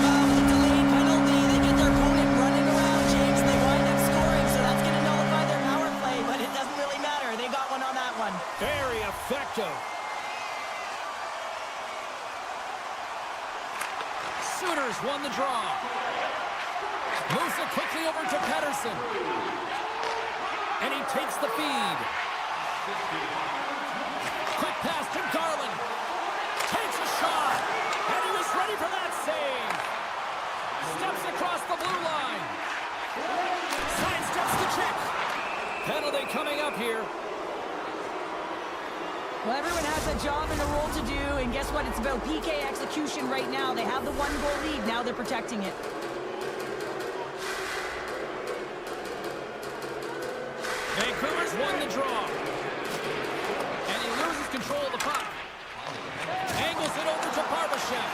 [SPEAKER 2] With the delayed penalty, they get their opponent running around, James, and they wind up scoring, so that's going to nullify their power play, but it doesn't really matter. They got one on that one.
[SPEAKER 1] Very effective. Sooners won the draw. Moves it quickly over to Pettersson. And he takes the feed. Quick pass to Garland. Takes a shot. And he was ready for that save. Steps across the blue line. Sidesteps the check. Penalty coming up here.
[SPEAKER 2] Well, everyone has a job and a role to do, and guess what? It's about PK execution right now. They have the one-goal lead. Now they're protecting it.
[SPEAKER 1] Vancouver's won the draw. And he loses control of the puck. Angles it over to Barbashev.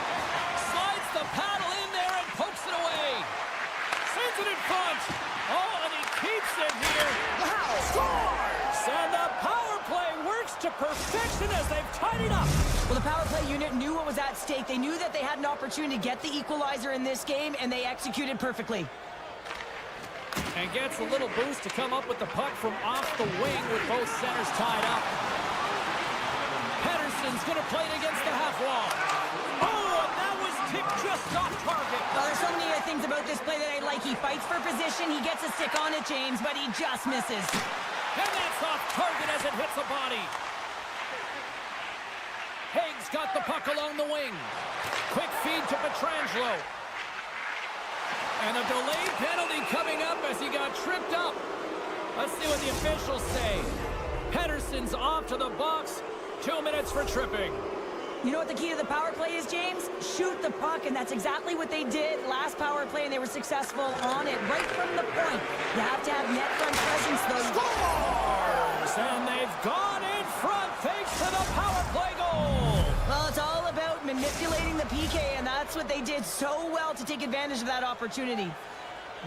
[SPEAKER 1] Slides the paddle in there and pokes it away. Sends it in front. Oh, and he keeps it here. Wow! Scores! And the power play works to perfection as they've tied it up.
[SPEAKER 2] Well, the power play unit knew what was at stake. They knew that they had an opportunity to get the equalizer in this game, and they executed perfectly.
[SPEAKER 1] And gets a little boost to come up with the puck from off the wing with both centers tied up. Pettersson's going to play it against the half wall. Oh, and that was tipped just off target.
[SPEAKER 2] Well, there's so many things about this play that I like. He fights for position. He gets a stick on it, James, but he just misses.
[SPEAKER 1] And that's off target as it hits a body. Haig's got the puck along the wing. Quick feed to Pietrangelo. And a delayed penalty coming up as he got tripped up. Let's see what the officials say. Pettersson's off to the box. 2 minutes for tripping.
[SPEAKER 2] You know what the key to the power play is, James? Shoot the puck, and that's exactly what they did last power play, and they were successful on it right from the point. You have to have net front presence, though.
[SPEAKER 1] Scores! And they've gone in front thanks to the power play goal.
[SPEAKER 2] Well, it's all about manipulating the PK, and that's what they did so well to take advantage of that opportunity.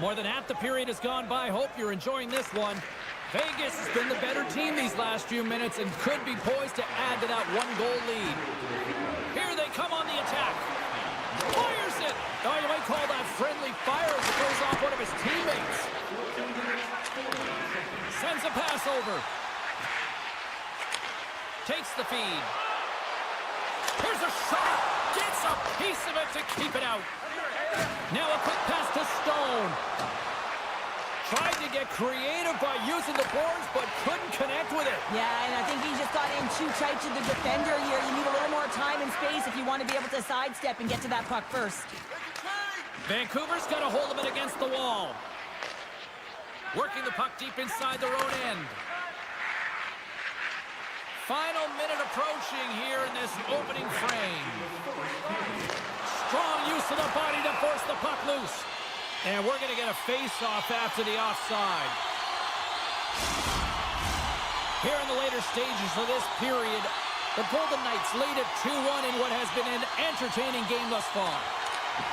[SPEAKER 1] More than half the period has gone by. Hope you're enjoying this one. Vegas has been the better team these last few minutes and could be poised to add to that one-goal lead. Here they come on the attack. Fires it. Oh, you might call that friendly fire as it goes off one of his teammates. Sends a pass over. Takes the feed. Here's a shot. Gets a piece of it to keep it out. Now a quick pass to Stone. Tried to get creative by using the boards, but couldn't connect with it.
[SPEAKER 2] Yeah, and I think he just got in too tight to the defender here. You need a little more time and space if you want to be able to sidestep and get to that puck first.
[SPEAKER 1] Vancouver's got a hold of it against the wall. Working the puck deep inside their own end. Final minute approaching here in this opening frame. Strong use of the body to force the puck loose. And we're going to get a face-off after the offside. Here in the later stages of this period, the Golden Knights lead at 2-1 in what has been an entertaining game thus far.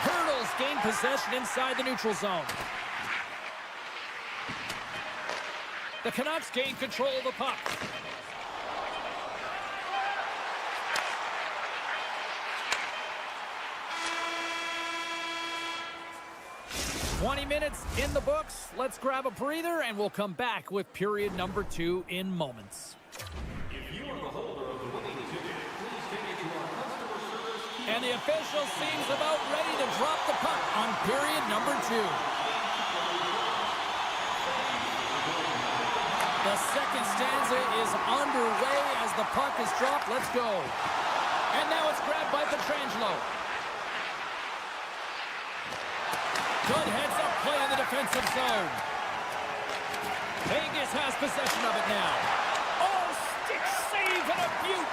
[SPEAKER 1] Hurdles gain possession inside the neutral zone. The Canucks gain control of the puck. 20 minutes in the books. Let's grab a breather, and we'll come back with period number 2 in moments.
[SPEAKER 4] If you are the holder of the winning ticket, please take it to our customer service.
[SPEAKER 1] And the official seems about ready to drop the puck on period number 2. The second stanza is underway as the puck is dropped. Let's go. And now it's grabbed by Pietrangelo. Good heads-up play in the defensive zone. Vegas has possession of it now. Oh, stick save and a beaut.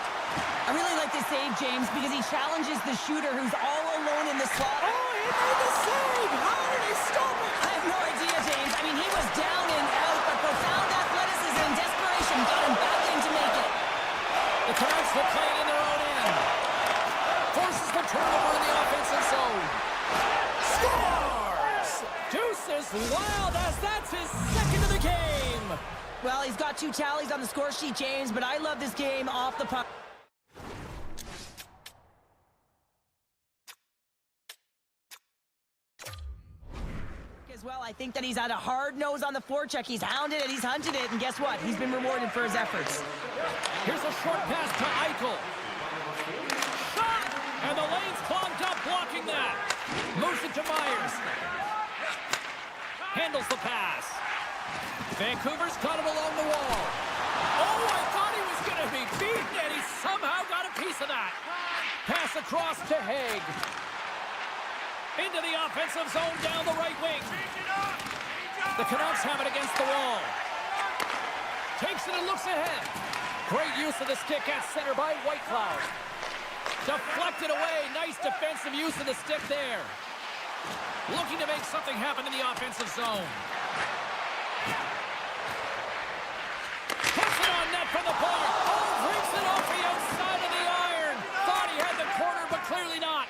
[SPEAKER 2] I really like this save, James, because he challenges the shooter who's all alone in the slot.
[SPEAKER 1] Oh, he made the save! How did he stop it?
[SPEAKER 2] I have no idea, James. I mean, he was down and out, but profound athleticism and desperation got him back in to make it.
[SPEAKER 1] The Canucks will play it in their own end. Forces the turnover in the offensive zone. Scores! Deuces wild as that's his second of the game.
[SPEAKER 2] Well, he's got 2 tallies on the score sheet, James, but I love this game off the puck. As well, I think that he's had a hard nose on the forecheck. He's hounded it, he's hunted it, and guess what? He's been rewarded for his efforts.
[SPEAKER 1] Here's a short pass to Eichel. Shot! And the lane's clogged up, blocking that. Moves it to Myers. Handles the pass. Vancouver's got him along the wall. Oh, I thought he was going to be beaten, and he somehow got a piece of that. Pass across to Haig. Into the offensive zone down the right wing. The Canucks have it against the wall. Takes it and looks ahead. Great use of the stick at center by Whitecloud. Deflected away. Nice defensive use of the stick there. Looking to make something happen in the offensive zone. Puts it on net from the point. Oh, drinks it off the outside of the iron. Thought he had the corner, but clearly not.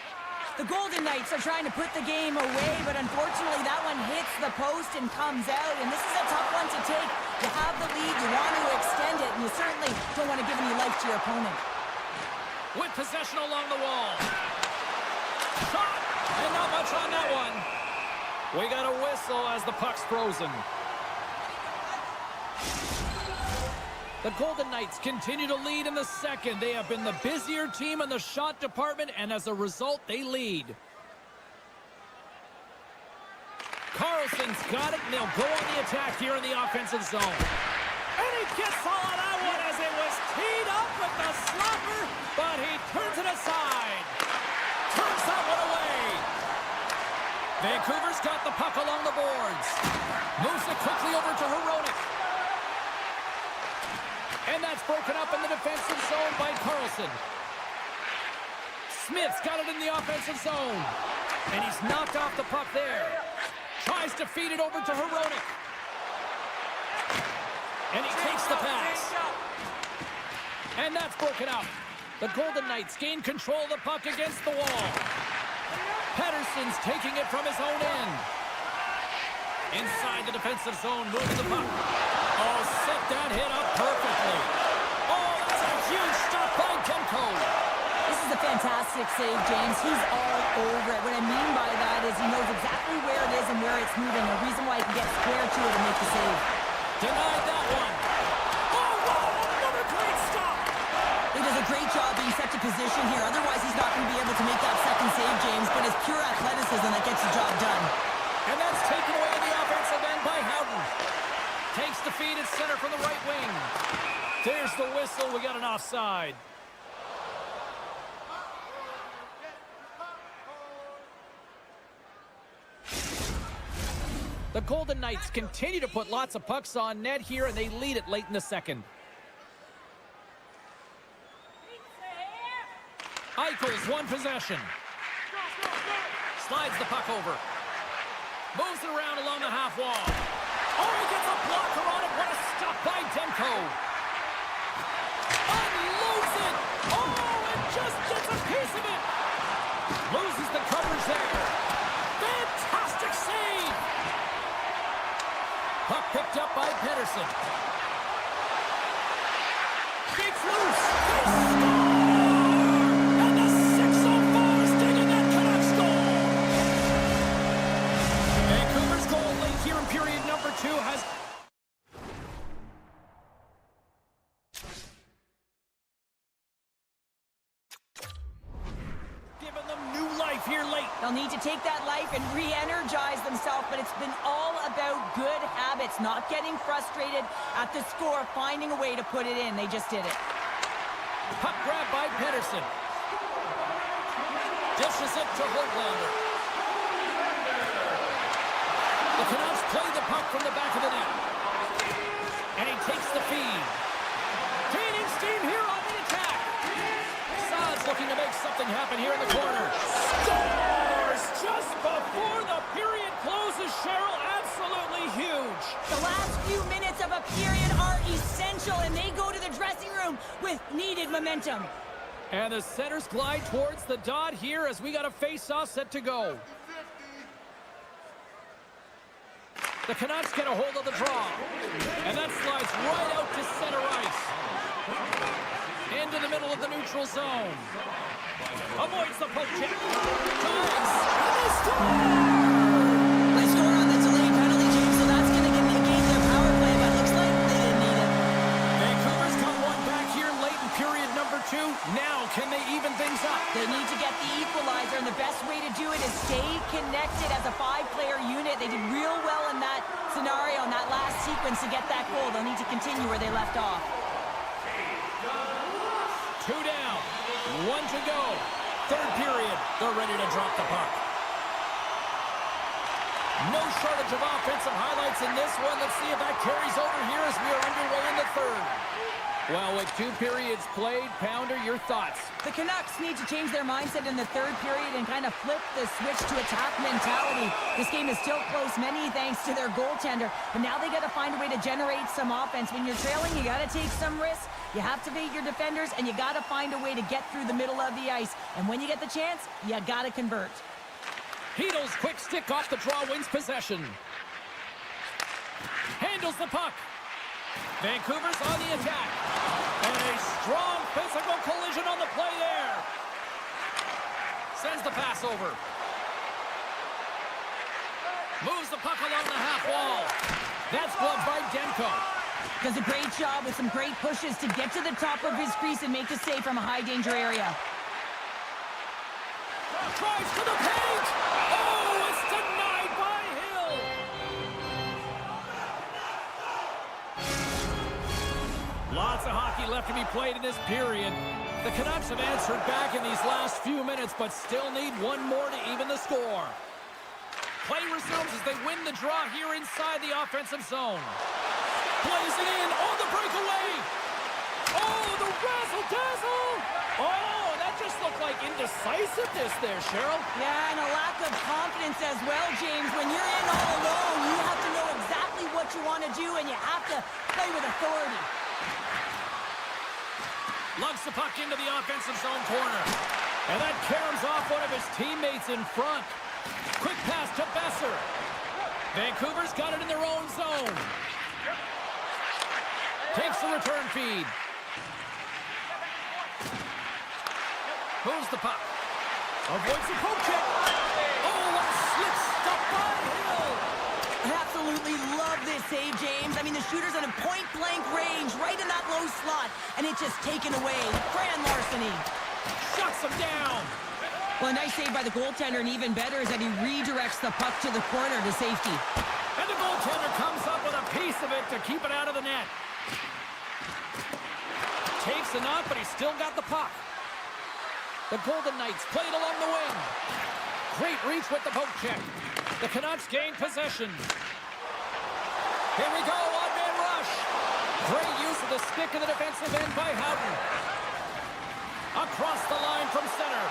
[SPEAKER 2] The Golden Knights are trying to put the game away, but unfortunately that one hits the post and comes out, and this is a tough one to take. You have the lead, you want to extend it, and you certainly don't want to give any life to your opponent.
[SPEAKER 1] With possession along the wall. Shot! And not much on that one. We got a whistle as the puck's frozen. The Golden Knights continue to lead in the second. They have been the busier team in the shot department, and as a result, they lead. Carlson's got it, and they'll go on the attack here in the offensive zone. And he gets all of that one as it was teed up with the slapper, but he turns it aside. Turns that one away. Vancouver's got the puck along the boards. Moves it quickly over to Hronek. And that's broken up in the defensive zone by Carlson. Smith's got it in the offensive zone. And he's knocked off the puck there. Tries to feed it over to Hronek. And he takes the pass. And that's broken up. The Golden Knights gain control of the puck against the wall. Pettersson's taking it from his own end. Inside the defensive zone, moves the puck. Oh, set that hit up perfectly. Oh, that's a huge stop by Demko.
[SPEAKER 2] This is a fantastic save, James. He's all over it. What I mean by that is he knows exactly where it is and where it's moving. A reason why he can get square to it and make the save.
[SPEAKER 1] Denied that one. Oh, wow, another great stop.
[SPEAKER 2] He does a great job being set to position here. Otherwise, he's not going to be able to make that second save, James. But it's pure athleticism that gets the job done.
[SPEAKER 1] And that's taken away in the offensive end by Howden. Takes the feed at center from the right wing. There's the whistle. We got an offside. The Golden Knights continue to put lots of pucks on net here, and they lead it late in the second. Eichel's one possession. Slides the puck over. Moves it around along the half wall. Oh, he gets a blocker on it. What a stop by Demko. Unloads it. Oh, and just gets a piece of it. Loses the coverage there. Fantastic save. Puck picked up by Pedersen. Shakes loose. They score! And the 6:04 is taking that Canucks goal. Vancouver's goal late here in period number 2 has... given them new life here late.
[SPEAKER 2] They'll need to take that life and re-energize themselves, but it's been all about good habits, not getting frustrated at the score, finding a way to put it in. They just did it.
[SPEAKER 1] Puck grab by Pedersen. Dishes it to Hortlander. The Canucks play the puck from the back of the net. And he takes the feed. Gaining steam here on the attack. Saad's looking to make something happen here in the corner. Scores just before the period closes, Cheryl. Absolutely huge.
[SPEAKER 2] The last few minutes of a period are essential, and they go to the dressing room with needed momentum.
[SPEAKER 1] And the centers glide towards the dot here as we got a face-off set to go. The Canucks get a hold of the draw. And that slides right out to center ice. Into the middle of the neutral zone. Avoids the poke check. Drives. And they score!
[SPEAKER 2] They score on the delayed penalty, James, so that's going to negate their power play, but it looks like they didn't need it.
[SPEAKER 1] Vancouver's got one back here late in period number 2. Now, can they even things up?
[SPEAKER 2] They need to get the equalizer, and the best way to do it is stay connected as a 5-player unit. They did real well in that scenario, in that last sequence to get that goal. They'll need to continue where they left off.
[SPEAKER 1] 2 down, 1 to go. Third period, they're ready to drop the puck. No shortage of offensive highlights in this one. Let's see if that carries over here as we are underway in the third. Well, with 2 periods played, Pounder, your thoughts?
[SPEAKER 2] The Canucks need to change their mindset in the third period and kind of flip the switch to attack mentality. This game is still close, many thanks to their goaltender, but now they got to find a way to generate some offense. When you're trailing, you got to take some risks. You have to beat your defenders, and you got to find a way to get through the middle of the ice. And when you get the chance, you got to convert.
[SPEAKER 1] Heedle's quick stick off the draw wins possession. Handles the puck. Vancouver's on the attack. And a strong physical collision on the play there. Sends the pass over. Moves the puck along the half wall. That's gloved by Demko.
[SPEAKER 2] Does a great job with some great pushes to get to the top of his crease and make the save from a high-danger area.
[SPEAKER 1] Tries for the paint. Oh, it's denied by Hill. Lots of hockey left to be played in this period. The Canucks have answered back in these last few minutes, but still need one more to even the score. Play resumes as they win the draw here inside the offensive zone. Plays it in on the breakaway. Oh, the razzle-dazzle. Oh, that just looked like indecisiveness there, Cheryl.
[SPEAKER 2] Yeah, and a lack of confidence as well, James. When you're in all alone, you have to know exactly what you want to do, and you have to play with authority.
[SPEAKER 1] Lugs the puck into the offensive zone corner. And that caroms off one of his teammates in front. Quick pass to Besser. Vancouver's got it in their own zone. Takes the return feed. Moves the puck. Avoids the poke check. Oh, what a slip stop by Hill.
[SPEAKER 2] I absolutely love this save, James. I mean, the shooter's in a point-blank range, right in that low slot, and it's just taken away. Grand larceny.
[SPEAKER 1] Shuts him down.
[SPEAKER 2] Well, a nice save by the goaltender, and even better is that he redirects the puck to the corner to safety.
[SPEAKER 1] And the goaltender comes up with a piece of it to keep it out of the net. Takes a knock, but he's still got the puck. The Golden Knights played along the wing. Great reach with the poke check. The Canucks gain possession. Here we go, one-man rush. Great use of the stick in the defensive end by Houghton. Across the line from center.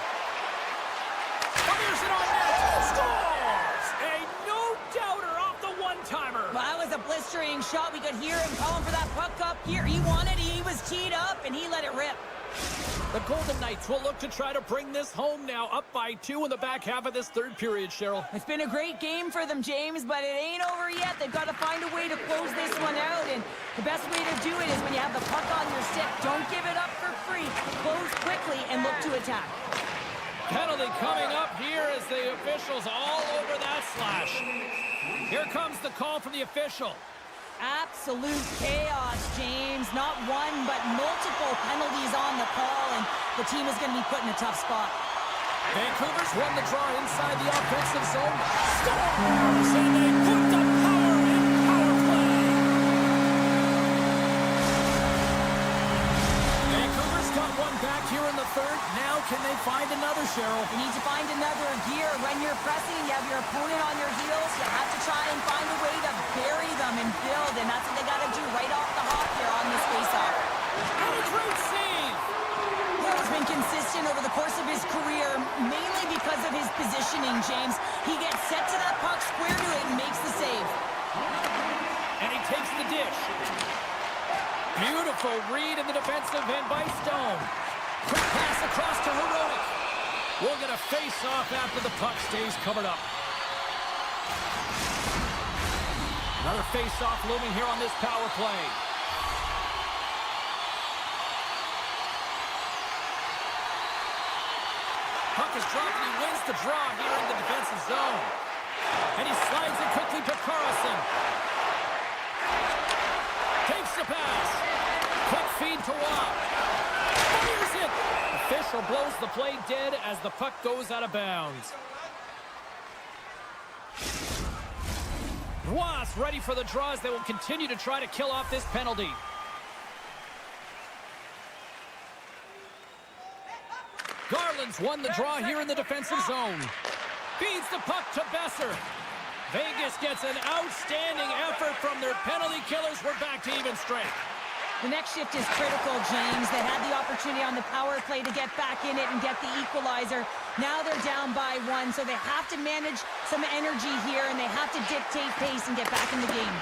[SPEAKER 1] Fires it on net. Scores! A no-doubter off the one-timer.
[SPEAKER 2] Well, that was a blistering shot. We could hear him calling for that puck up here. He wanted it. He was teed up, and he let it rip.
[SPEAKER 1] The Golden Knights will look to try to bring this home now, up by 2 in the back half of this third period, Cheryl.
[SPEAKER 2] It's been a great game for them, James, but it ain't over yet. They've got to find a way to close this one out, and the best way to do it is when you have the puck on your stick. Don't give it up for free. Close quickly and look to attack.
[SPEAKER 1] Penalty coming up here as the officials all over that slash. Here comes the call from the official.
[SPEAKER 2] Absolute chaos, James. Not one, but multiple penalties on the call, and the team is going to be put in a tough spot.
[SPEAKER 1] Vancouver's won the draw inside the offensive zone. Scores! And they put the power in power play. Vancouver's got one back here in the third. Now can they find another, Cheryl?
[SPEAKER 2] You need to find another gear. When you're pressing, you have your opponent on your heels. You have to try and find a way to bury them and build, and that's what they got to do right off the hop here on this faceoff.
[SPEAKER 1] What a great save!
[SPEAKER 2] He's been consistent over the course of his career, mainly because of his positioning, James. He gets set to that puck, square to it, and makes the save.
[SPEAKER 1] And he takes the dish. Beautiful read in the defensive end by Stone. Quick pass across to Heroic. We'll get a face-off after the puck stays covered up. Another face-off looming here on this power play. Puck is dropped and he wins the draw here in the defensive zone. And he slides it quickly to Carlson. Takes the pass. Quick feed to Watt. Fires it. Official blows the play dead as the puck goes out of bounds. Watt's ready for the draw as they will continue to try to kill off this penalty. Garland's won the draw here in the defensive zone. Feeds the puck to Besser. Vegas gets an outstanding effort from their penalty killers. We're back to even strength.
[SPEAKER 2] The next shift is critical, James. They had the opportunity on the power play to get back in it and get the equalizer. Now they're down by 1, so they have to manage some energy here, and they have to dictate pace and get back in the game.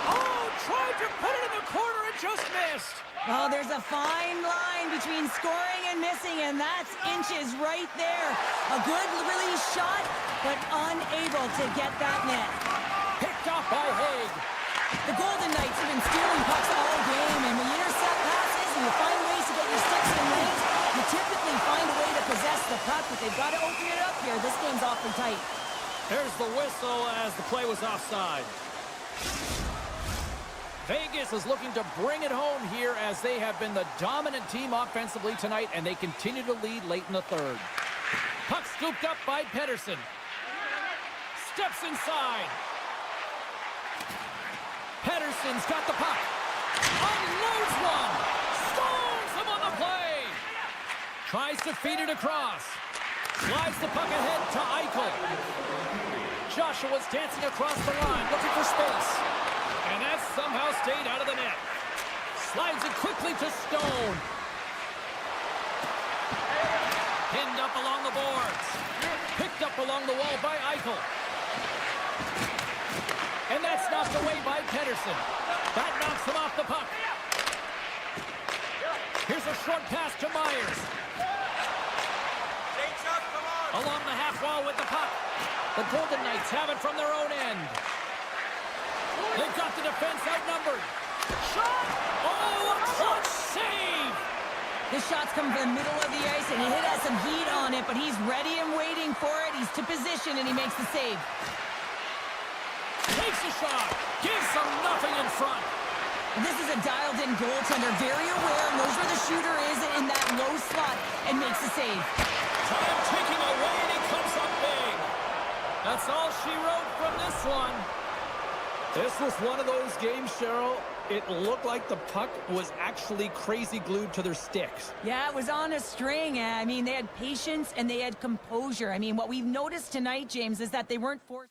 [SPEAKER 1] Oh, tried to put it in the corner and just missed.
[SPEAKER 2] Oh, there's a fine line between scoring and missing, and that's inches right there. A good release shot, but unable to get that net.
[SPEAKER 1] Picked off by Haig.
[SPEAKER 2] The Golden Knights have been stealing pucks all game, and when you intercept passes and you find ways to get your sticks in lanes, you typically find a way to possess the puck, but they've got to open it up here. This game's awfully tight.
[SPEAKER 1] There's the whistle as the play was offside. Vegas is looking to bring it home here as they have been the dominant team offensively tonight, and they continue to lead late in the third. Puck scooped up by Pettersson. Steps inside. Pettersson's got the puck. Unloads one. Stones him on the play. Tries to feed it across. Slides the puck ahead to Eichel. Joshua's dancing across the line, looking for space. And that somehow stayed out of the net. Slides it quickly to Stone. Pinned up along the boards. Picked up along the wall by Eichel. And that's knocked away by Pettersson. That knocks him off the puck. Here's a short pass to Myers. Along the half wall with the puck. The Golden Knights have it from their own end. They've got the defense outnumbered. Shot! Oh, a clutch save!
[SPEAKER 2] This shot's coming from the middle of the ice, and it has some heat on it, but he's ready and waiting for it. He's to position, and he makes the save.
[SPEAKER 1] Takes a shot. Gives them nothing in front.
[SPEAKER 2] This is a dialed-in goaltender, very aware, knows where the shooter is in that low slot, and makes the save.
[SPEAKER 1] Time ticking away, and he comes up big. That's all she wrote from this one. This was one of those games, Cheryl. It looked like the puck was actually crazy glued to their sticks.
[SPEAKER 2] Yeah, it was on a string. I mean, they had patience and they had composure. I mean, what we've noticed tonight, James, is that they weren't forced.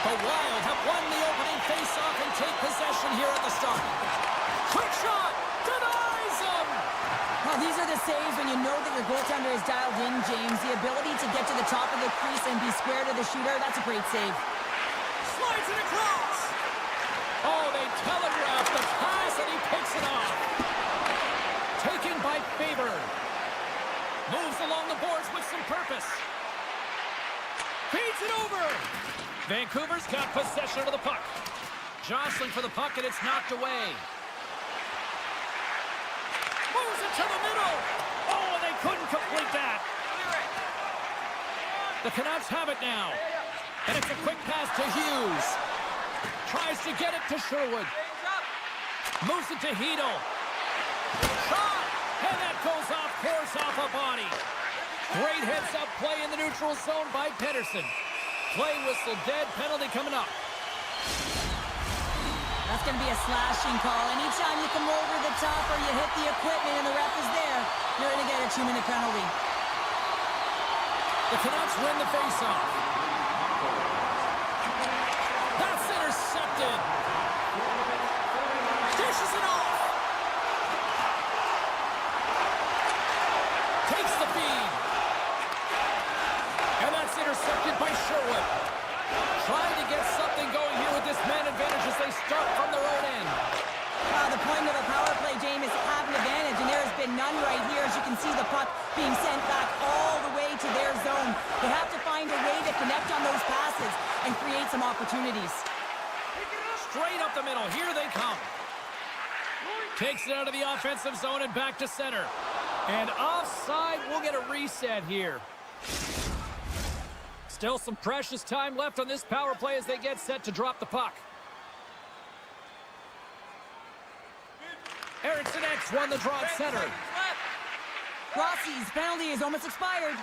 [SPEAKER 1] The Wild have won the opening faceoff and take possession here at the start. Quick shot! Denies him!
[SPEAKER 2] Well, these are the saves when you know that your goaltender is dialed in, James. The ability to get to the top of the crease and be square to the shooter, that's a great save.
[SPEAKER 3] Slides it across!
[SPEAKER 1] Oh, they telegraph the pass and he picks it off. Taken by Faber. Moves along the boards with some purpose. Feeds it over. Vancouver's got possession of the puck. Jostling for the puck and it's knocked away. Moves it to the middle. Oh, and they couldn't complete that. The Canucks have it now. And it's a quick pass to Hughes. tries to get it to Sherwood. Moves it to Hito. Shot! And that goes off course off a body. Great heads-up play in the neutral zone by Pedersen. Play whistle dead, penalty coming up.
[SPEAKER 2] That's going to be a slashing call. Anytime you come over the top or you hit the equipment and the ref is there, you're going to get a 2-minute penalty.
[SPEAKER 1] The Canucks win the faceoff. That's intercepted. Dishes it off. Takes the feed. And that's intercepted by Sherwood. Trying to get something going here with this man advantage as they start from their own end.
[SPEAKER 2] The point of a power play, James, is to have an advantage, and there has been none right here. As you can see, the puck being sent back all the way to their zone. They have to find a way to connect on those passes and create some opportunities.
[SPEAKER 1] Straight up the middle. Here they come. Takes it out of the offensive zone and back to center. And offside, we'll get a reset here. Still some precious time left on this power play as they get set to drop the puck. Eriksson X won the draw at center.
[SPEAKER 2] Rossi's penalty is almost expired.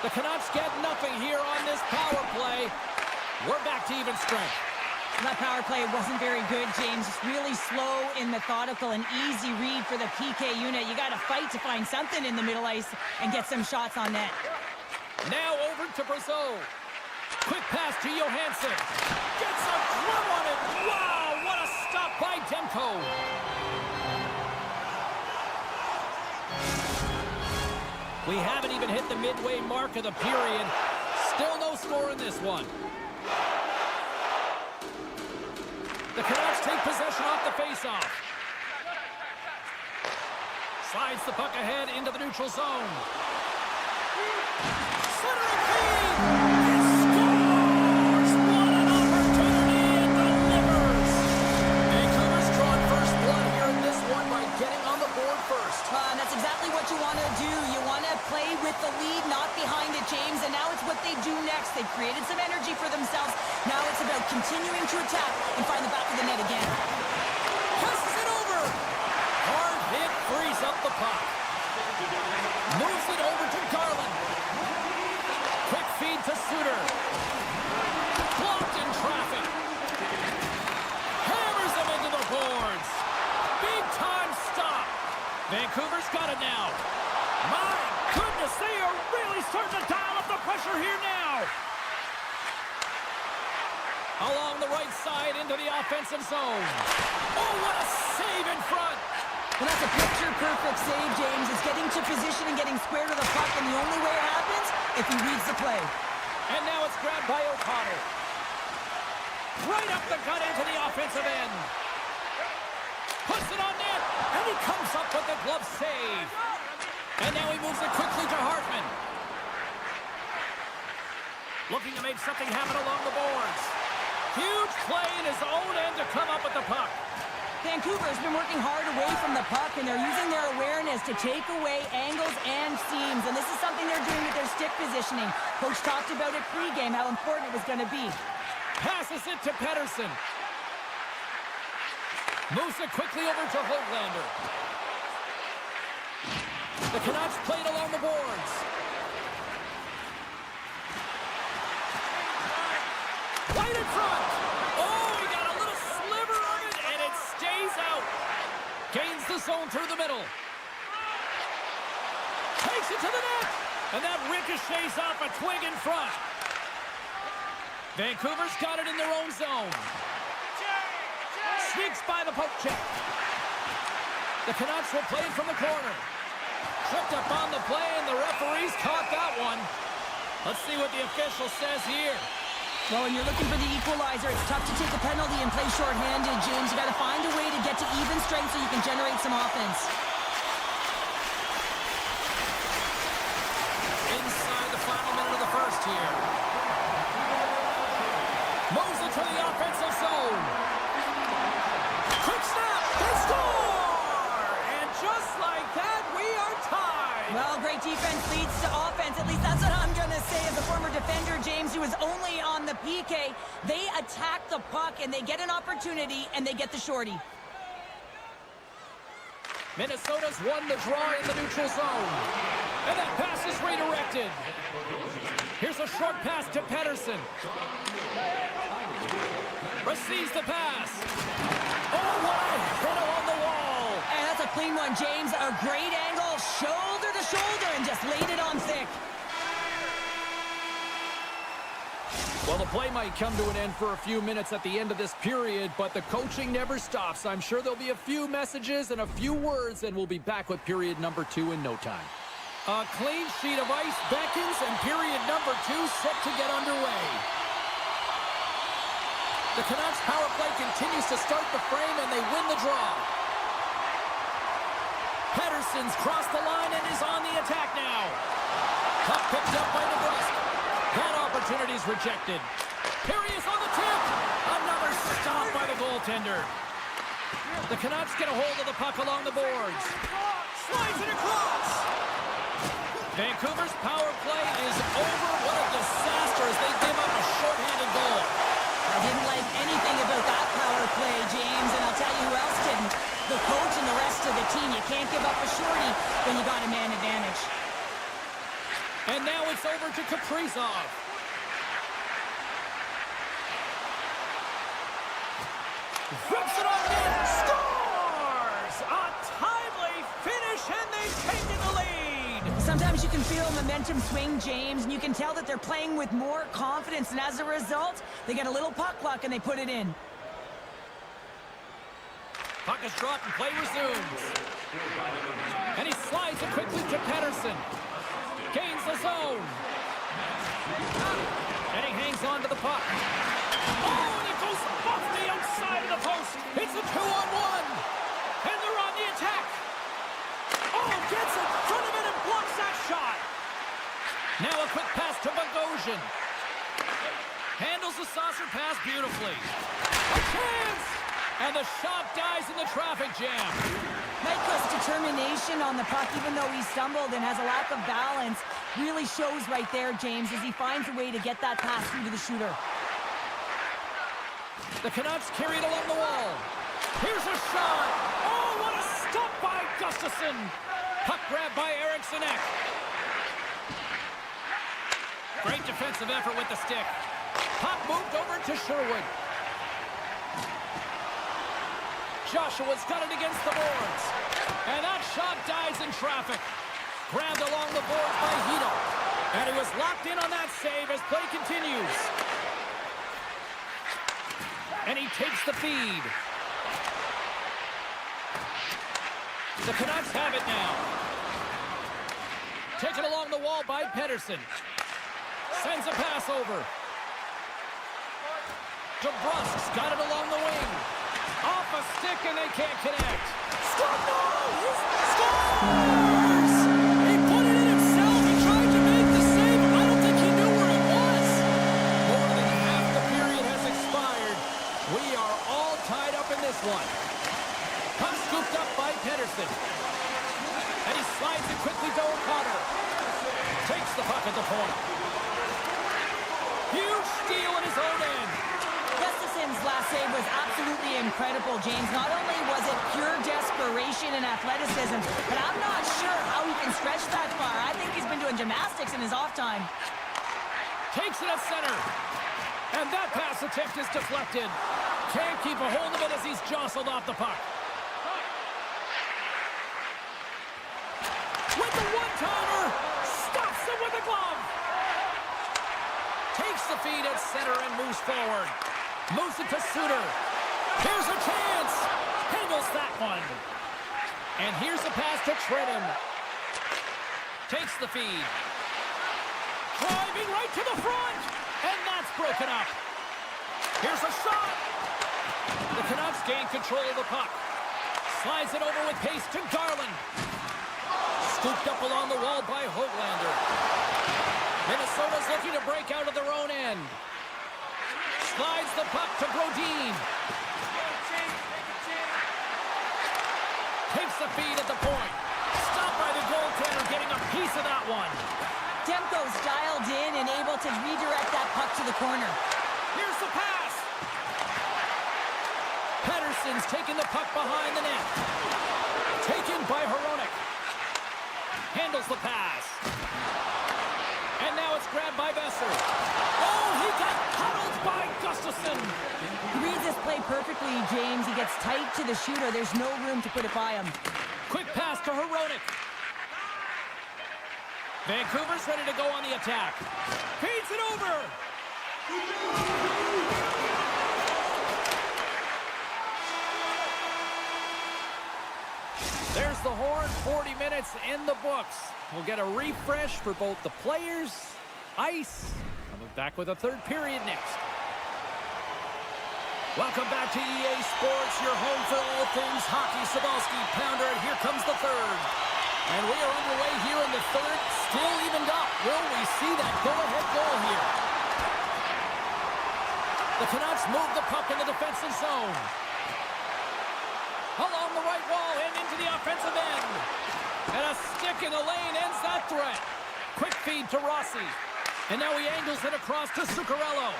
[SPEAKER 1] The Canucks get nothing here on this power play. We're back to even strength.
[SPEAKER 2] That power play wasn't very good, James. It's really slow and methodical, an easy read for the PK unit. You got to fight to find something in the middle ice and get some shots on net.
[SPEAKER 1] Now over to Brazeau. Quick pass to Johansson. Gets a glove on it. Wow, what a stop by Demko. We haven't even hit the midway mark of the period. Still no score in this one. The Canucks take possession off the faceoff. Slides the puck ahead into the neutral zone. Centering feed! He scores! What an opportunity and delivers! Vancouver's drawn first blood here in this one by getting on the board first.
[SPEAKER 2] That's exactly what you want to do. You want to play with the lead, not behind it, James. And now it's what they do next. They've created some energy for themselves. Now it's about continuing to attack and find the back of the net again.
[SPEAKER 1] Passes it over! Hard hit frees up the puck. Moves it over to Garland. Quick feed to Suter. Blocked in traffic. Hammers him into the boards. Big time stop. Vancouver's got it now. My goodness, they are really starting to dial up the pressure here now. Along the right side into the offensive zone. Oh, what a save in front.
[SPEAKER 2] Well, that's a picture-perfect save, James. It's getting to position and getting square to the puck, and the only way it happens, if he reads the play.
[SPEAKER 1] And now it's grabbed by O'Connor. Right up the gut into the offensive end. Puts it on net, and he comes up with the glove save. And now he moves it quickly to Hartman. Looking to make something happen along the boards. Huge play in his own end to come up with the puck.
[SPEAKER 2] Vancouver's been working hard away from the puck, and they're using their awareness to take away angles and seams. And this is something they're doing with their stick positioning. Coach talked about it pregame, how important it was going to be.
[SPEAKER 1] Passes it to Pedersen. Moves it quickly over to Höglander. The Canucks played along the boards. Right in front. Oh, he got a little sliver of it, and it stays out. Gains the zone through the middle. Takes it to the net, and that ricochets off a twig in front. Vancouver's got it in their own zone. Sneaks by the poke check. The Canucks will play it from the corner. Tripped up on the play, and the referees caught that one. Let's see what the official says here.
[SPEAKER 2] Well, when you're looking for the equalizer, it's tough to take a penalty and play shorthanded, James. You got to find a way to get to even strength so you can generate some offense.
[SPEAKER 1] Inside the final minute of the first here. Moves it to the offensive zone. Quick snap, they score! And just like that, we are tied.
[SPEAKER 2] Well, great defense leads to offense. At least that's what I'm going to say as a former defender, James, who was only on the PK, they attack the puck and they get an opportunity and they get the shorty.
[SPEAKER 1] Minnesota's won the draw in the neutral zone. And that pass is redirected. Here's a short pass to Pettersson. Receives the pass. Oh, what a hit along the wall.
[SPEAKER 2] And that's a clean one, James. A great angle, shoulder to shoulder, and just laid it on thick.
[SPEAKER 1] Well, the play might come to an end for a few minutes at the end of this period, but the coaching never stops. I'm sure there'll be a few messages and a few words, and we'll be back with period number 2 in no time. A clean sheet of ice beckons, and period number 2 set to get underway. The Canucks power play continues to start the frame, and they win the draw. Pettersson's crossed the line and is on the attack now. Puck picked up by DeBrusque. That opportunity's rejected. Perry is on the tip. Another stop by the goaltender. The Canucks get a hold of the puck along the boards.
[SPEAKER 3] Slides it across.
[SPEAKER 1] Vancouver's power play is over. What a disaster as they give up a shorthanded goal.
[SPEAKER 2] I didn't like anything about that power play, James, and I'll tell you who else didn't. The coach and the rest of the team. You can't give up a shorty when you got a man advantage.
[SPEAKER 1] And now it's over to Kaprizov.
[SPEAKER 3] Rips it on net. Scores! A timely finish, and they've taken the lead.
[SPEAKER 2] Sometimes you can feel momentum swing, James, and you can tell that they're playing with more confidence, and as a result, they get a little puck luck and they put it in.
[SPEAKER 1] Puck is dropped and play resumes. And he slides it quickly to Pettersson. Gains the zone. And he hangs on to the puck. Oh, and it goes off the outside of the post. It's a 2-on-1. And they're on the attack.
[SPEAKER 3] Oh, gets in front of it and blocks that shot.
[SPEAKER 1] Now a quick pass to Bogosian. Handles the saucer pass beautifully. A chance! And the shot dies in the traffic jam.
[SPEAKER 2] Nyquist's determination on the puck, even though he stumbled and has a lack of balance, really shows right there, James, as he finds a way to get that pass through to the shooter.
[SPEAKER 1] The Canucks carry it along the wall. Here's a shot. Oh, what a stop by Gustafsson. Puck grab by Eriksson Ek. Great defensive effort with the stick. Puck moved over to Sherwood. Joshua's got it against the boards. And that shot dies in traffic. Grabbed along the boards by Hito. And he was locked in on that save as play continues. And he takes the feed. The Canucks have it now. Taken along the wall by Pettersson. Sends a pass over. DeBrusque's got it along the wing. Off a stick and they can't connect.
[SPEAKER 3] Scores! He put it in himself. He tried to make the save. I don't think he knew where it was.
[SPEAKER 1] More than half the period has expired. We are all tied up in this one. Puck scooped up by Pettersson. And he slides it quickly to O'Connor. Takes the puck at the point. Huge steal in his own end.
[SPEAKER 2] Gustafsson's last save was absolutely incredible, James. Not only was it pure desperation and athleticism, but I'm not sure how he can stretch that far. I think he's been doing gymnastics in his off time.
[SPEAKER 1] Takes it at center. And that pass attempt is deflected. Can't keep a hold of it as he's jostled off the puck. With the one-timer. Stops him with a glove. Takes the feed at center and moves forward. Moves it to Suter. Here's a chance. Handles that one. And here's a pass to Trenton. Takes the feed. Driving right to the front. And that's broken up. Here's a shot. The Canucks gain control of the puck. Slides it over with pace to Garland. Scooped up along the wall by Höglander. Minnesota's looking to break out of their own end. Slides the puck to Brodin. Takes the feed at the point. Stopped by the goaltender, getting a piece of that one.
[SPEAKER 2] Demko's dialed in and able to redirect that puck to the corner.
[SPEAKER 1] Here's the pass. Pedersen's taking the puck behind the net. Taken by Hronek. Handles the pass. And now it's grabbed by Besser. Oh, he got huddled by Gustafsson.
[SPEAKER 2] He reads this play perfectly, James. He gets tight to the shooter. There's no room to put it by him.
[SPEAKER 1] Quick pass to Hronek. Vancouver's ready to go on the attack. Feeds it over. There's the horn. 40 minutes in the books. We'll get a refresh for both the players, ice. Coming back with a third period next. Welcome back to EA Sports, your home for all things hockey. Sabalski, pounder, and here comes the third. And we are underway here in the third, still evened up. Will we see that go-ahead goal here? The Canucks move the puck in the defensive zone. Along the right wall and into the offensive end. And a stick in the lane ends that threat. Quick feed to Rossi. And now he angles it across to Zuccarello.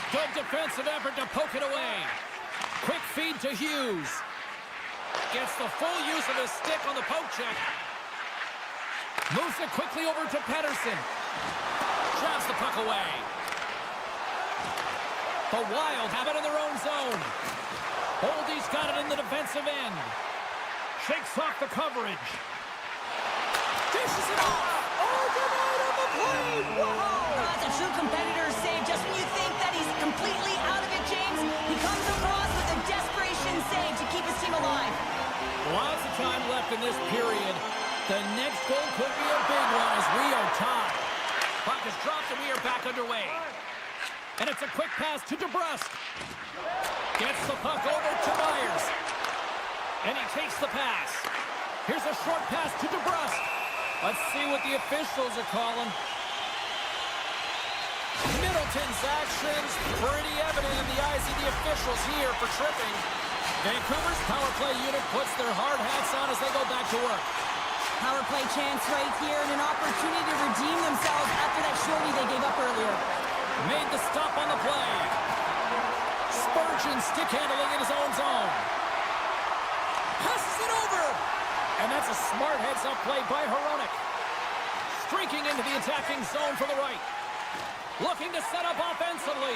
[SPEAKER 1] Good defensive effort to poke it away. Quick feed to Hughes. Gets the full use of his stick on the poke check. Moves it quickly over to Pedersen. Drives the puck away. The Wild have it in their own zone. Holdy's got it in the defensive end. Shakes off the coverage. Dishes it off. Oh, denied on the play. Wow.
[SPEAKER 2] That's a true competitor's save. Just when you think that he's completely out of it, James, he comes across with a desperation save to keep his team alive.
[SPEAKER 1] Lots of time left in this period. The next goal could be a big one as we are tied. Puck is dropped and we are back underway. And it's a quick pass to DeBrusque. Gets the puck over to Myers. And he takes the pass. Here's a short pass to DeBrusque. Let's see what the officials are calling. Middleton's actions pretty evident in the eyes of the officials here for tripping. Vancouver's power play unit puts their hard hats on as they go back to work.
[SPEAKER 2] Power play chance right here and an opportunity to redeem themselves after that shorty they gave up earlier.
[SPEAKER 1] Made the stop on the play. Spurgeon stick handling in his own zone. Passes it over. And that's a smart heads-up play by Hronek. Streaking into the attacking zone from the right. Looking to set up offensively.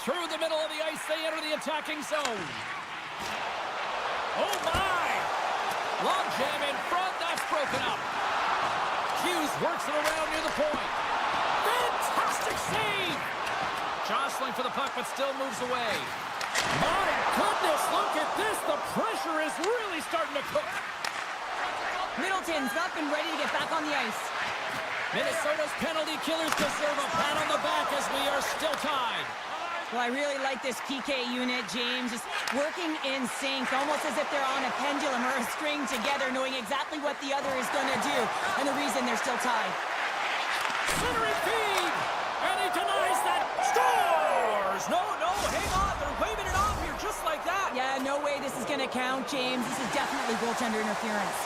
[SPEAKER 1] Through the middle of the ice, they enter the attacking zone. Oh, my! Long jam in front, that's broken up. Hughes works it around near the point. Fantastic save! Jostling for the puck, but still moves away. My goodness, look at this. The pressure is really starting to cook.
[SPEAKER 2] Middleton's up and ready to get back on the ice.
[SPEAKER 1] Minnesota's penalty killers deserve a pat on the back as we are still tied.
[SPEAKER 2] Well, I really like this PK unit, James. Just working in sync, almost as if they're on a pendulum or a string together, knowing exactly what the other is going to do, and the reason they're still tied.
[SPEAKER 1] Centering feed! And he denies that. Scores!
[SPEAKER 3] No, hang on. They're waving it off here just like that.
[SPEAKER 2] Yeah, no way this is going to count, James. This is definitely goaltender interference.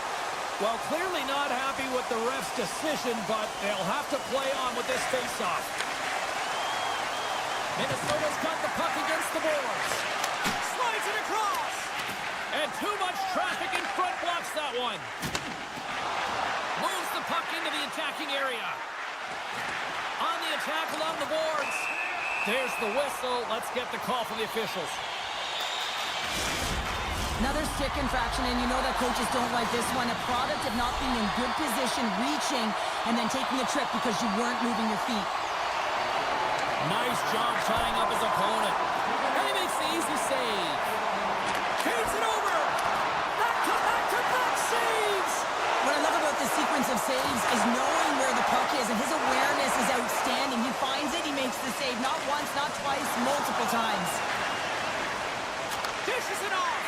[SPEAKER 1] Well, clearly not happy with the ref's decision, but they'll have to play on with this face-off. Minnesota's got the puck against the boards. Slides it across. And too much traffic in front blocks that one. Moves the puck into the attacking area. On the attack along the boards. There's the whistle. Let's get the call from the officials.
[SPEAKER 2] Another stick infraction, and you know that coaches don't like this one. A product of not being in good position, reaching, and then taking a trip because you weren't moving your feet.
[SPEAKER 1] Nice job tying up his opponent. And he makes the easy save. Feeds it over. Back-to-back saves.
[SPEAKER 2] What I love about this sequence of saves is knowing where the puck is, and his awareness is outstanding. He finds it, he makes the save. Not once, not twice, multiple times.
[SPEAKER 1] Dishes it off.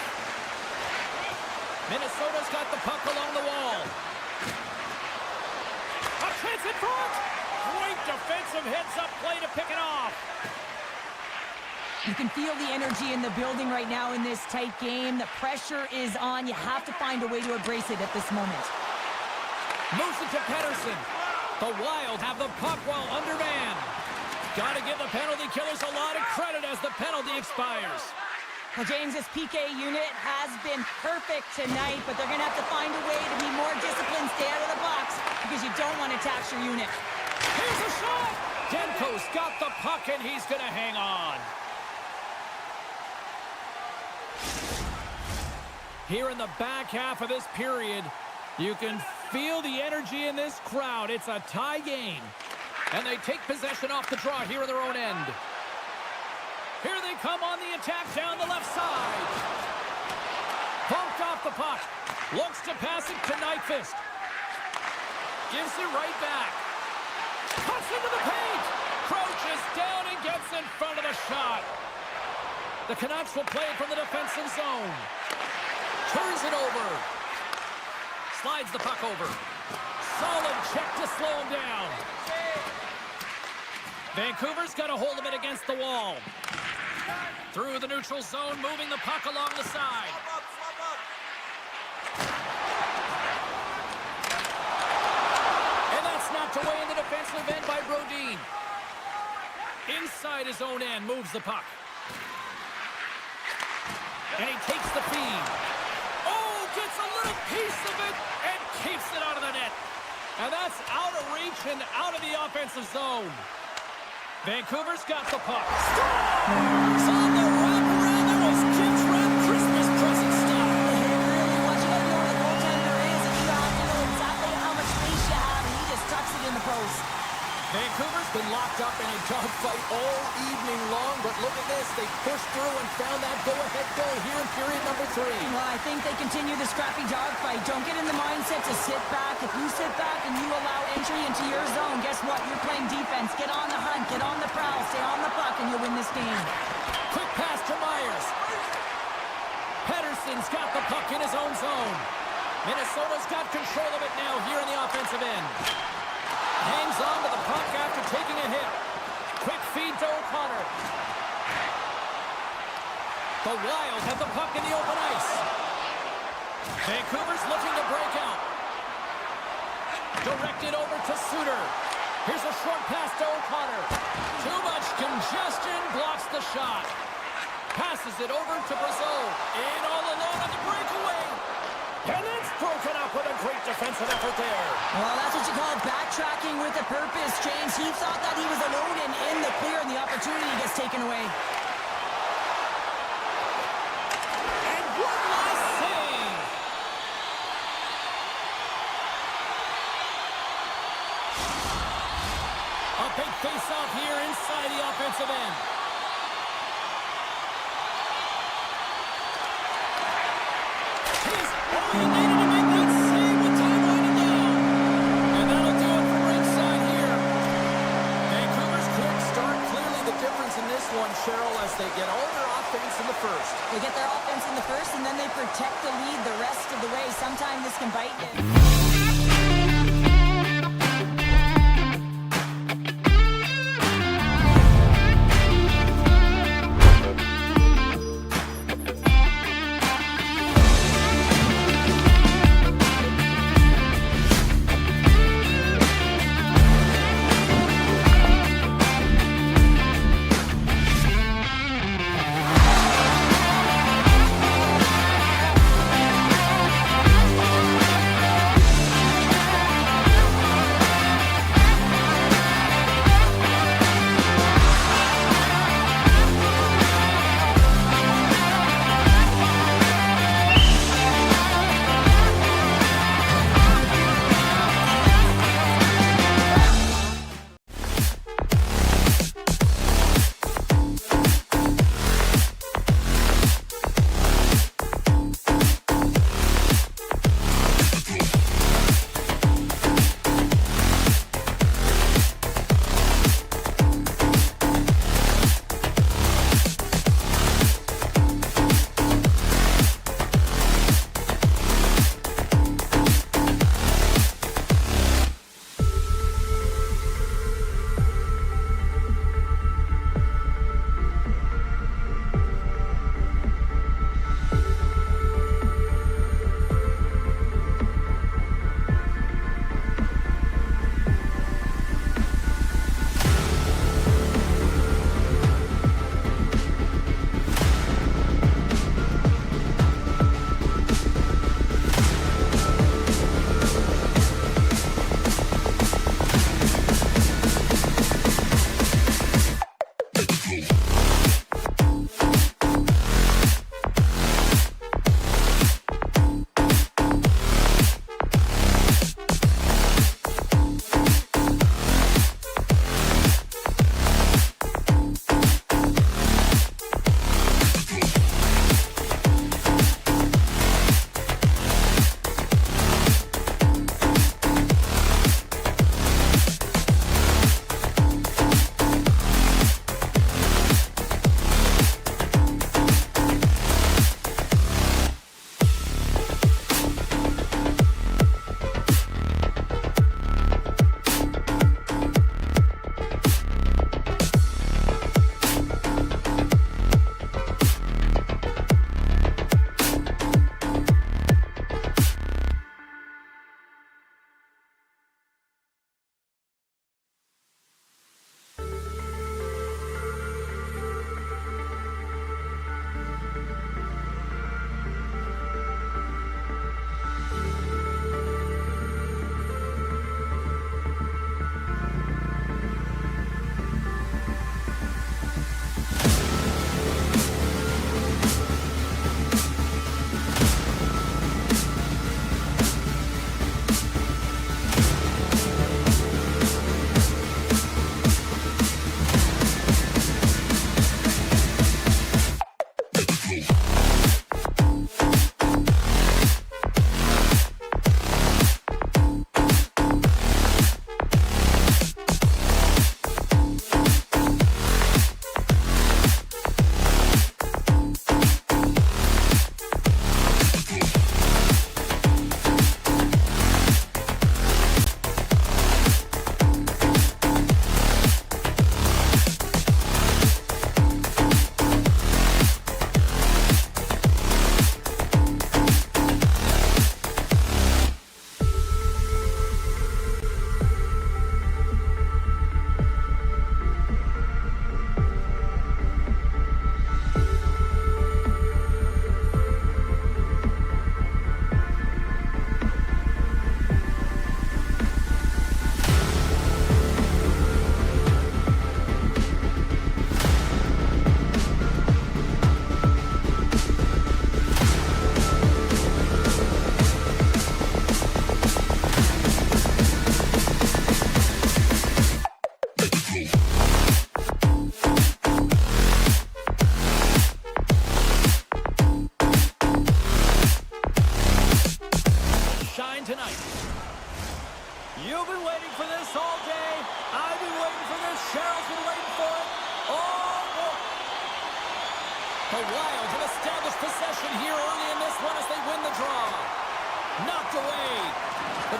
[SPEAKER 1] Minnesota's got the puck along the wall. A chance in front. Great defensive heads-up play to pick it off.
[SPEAKER 2] You can feel the energy in the building right now in this tight game. The pressure is on. You have to find a way to embrace it at this moment.
[SPEAKER 1] Moves it to Pedersen. The Wild have the puck while undermanned. Got to give the penalty killers a lot of credit as the penalty expires.
[SPEAKER 2] Well, James, this PK unit has been perfect tonight, but they're going to have to find a way to be more disciplined, stay out of the box, because you don't want to tax your unit.
[SPEAKER 1] Here's a shot! Demko's got the puck, and he's going to hang on. Here in the back half of this period, you can feel the energy in this crowd. It's a tie game. And they take possession off the draw here in their own end. Here they come on the attack down the left side. Bumped off the puck. Looks to pass it to Nyquist. Gives it right back. Cuts into the paint. Crouches down and gets in front of the shot. The Canucks will play it from the defensive zone. Turns it over. Slides the puck over. Solid check to slow him down. Vancouver's got a hold of it against the wall. Through the neutral zone, moving the puck along the side. And that's knocked away in the defensive end by Brodin. Inside his own end, moves the puck. And he takes the feed. Oh, gets a little piece of it and keeps it out of the net. And that's out of reach and out of the offensive zone. Vancouver's got the puck. Scores! On the wraparound, there was Jim's Wrap Christmas present style.
[SPEAKER 2] Really, what you gotta know the goaltender is you have to know exactly how much space you have, and he just tucks it in the post.
[SPEAKER 1] Vancouver's been locked up in a dogfight all evening long, but look at this. They pushed through and found that go-ahead goal here in period number 3.
[SPEAKER 2] Well, I think they continue the scrappy dogfight. Don't get in the mindset to sit back. If you sit back and you allow entry into your zone, guess what? You're playing defense. Get on the hunt, get on the prowl, stay on the puck, and you'll win this game.
[SPEAKER 1] Quick pass to Myers. Pettersson's got the puck in his own zone. Minnesota's got control of it now here in the offensive end. Hangs on to the puck after taking a hit. Quick feed to O'Connor. The Wild have the puck in the open ice. Vancouver's looking to break out. Directed over to Suter. Here's a short pass to O'Connor. Too much congestion, blocks the shot. Passes it over to Brazeau. In all alone on the breakaway. And it's broken up with a great defensive effort there.
[SPEAKER 2] Well, that's what you call backtracking with a purpose, James. He thought that he was alone and in the clear, and the opportunity gets taken away.
[SPEAKER 1] And one last save. A big face-off here inside the offensive end. All you needed to make that save with time winding down. And that'll do it from ringside here. Vancouver's quick start clearly the difference in this one, Cheryl, as they get all their offense in the first.
[SPEAKER 2] They get their offense in the first, and then they protect the lead the rest of the way. Sometimes this can bite you.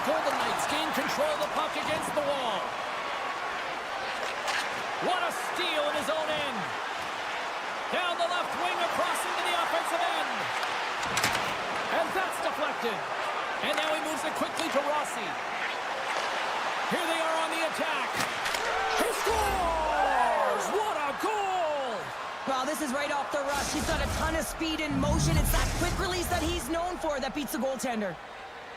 [SPEAKER 1] Golden Knights gain control of the puck against the wall. What a steal in his own end. Down the left wing, across into the offensive end. And that's deflected. And now he moves it quickly to Rossi. Here they are on the attack. He scores! What a goal!
[SPEAKER 2] Well, this is right off the rush. He's got a ton of speed and motion. It's that quick release that he's known for that beats the goaltender.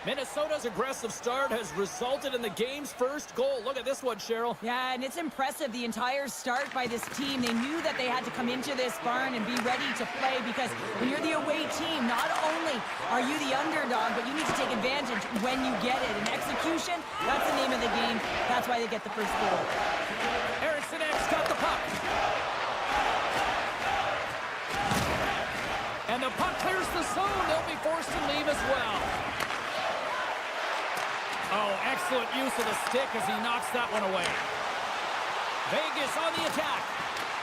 [SPEAKER 1] Minnesota's aggressive start has resulted in the game's first goal. Look at this one, Cheryl.
[SPEAKER 2] Yeah, and it's impressive, the entire start by this team. They knew that they had to come into this barn and be ready to play because when you're the away team, not only are you the underdog, but you need to take advantage when you get it. And execution, that's the name of the game. That's why they get the first goal.
[SPEAKER 1] Eriksson Ek's got the puck. And the puck clears the zone. They'll be forced to leave as well. Oh, excellent use of the stick as he knocks that one away. Vegas on the attack.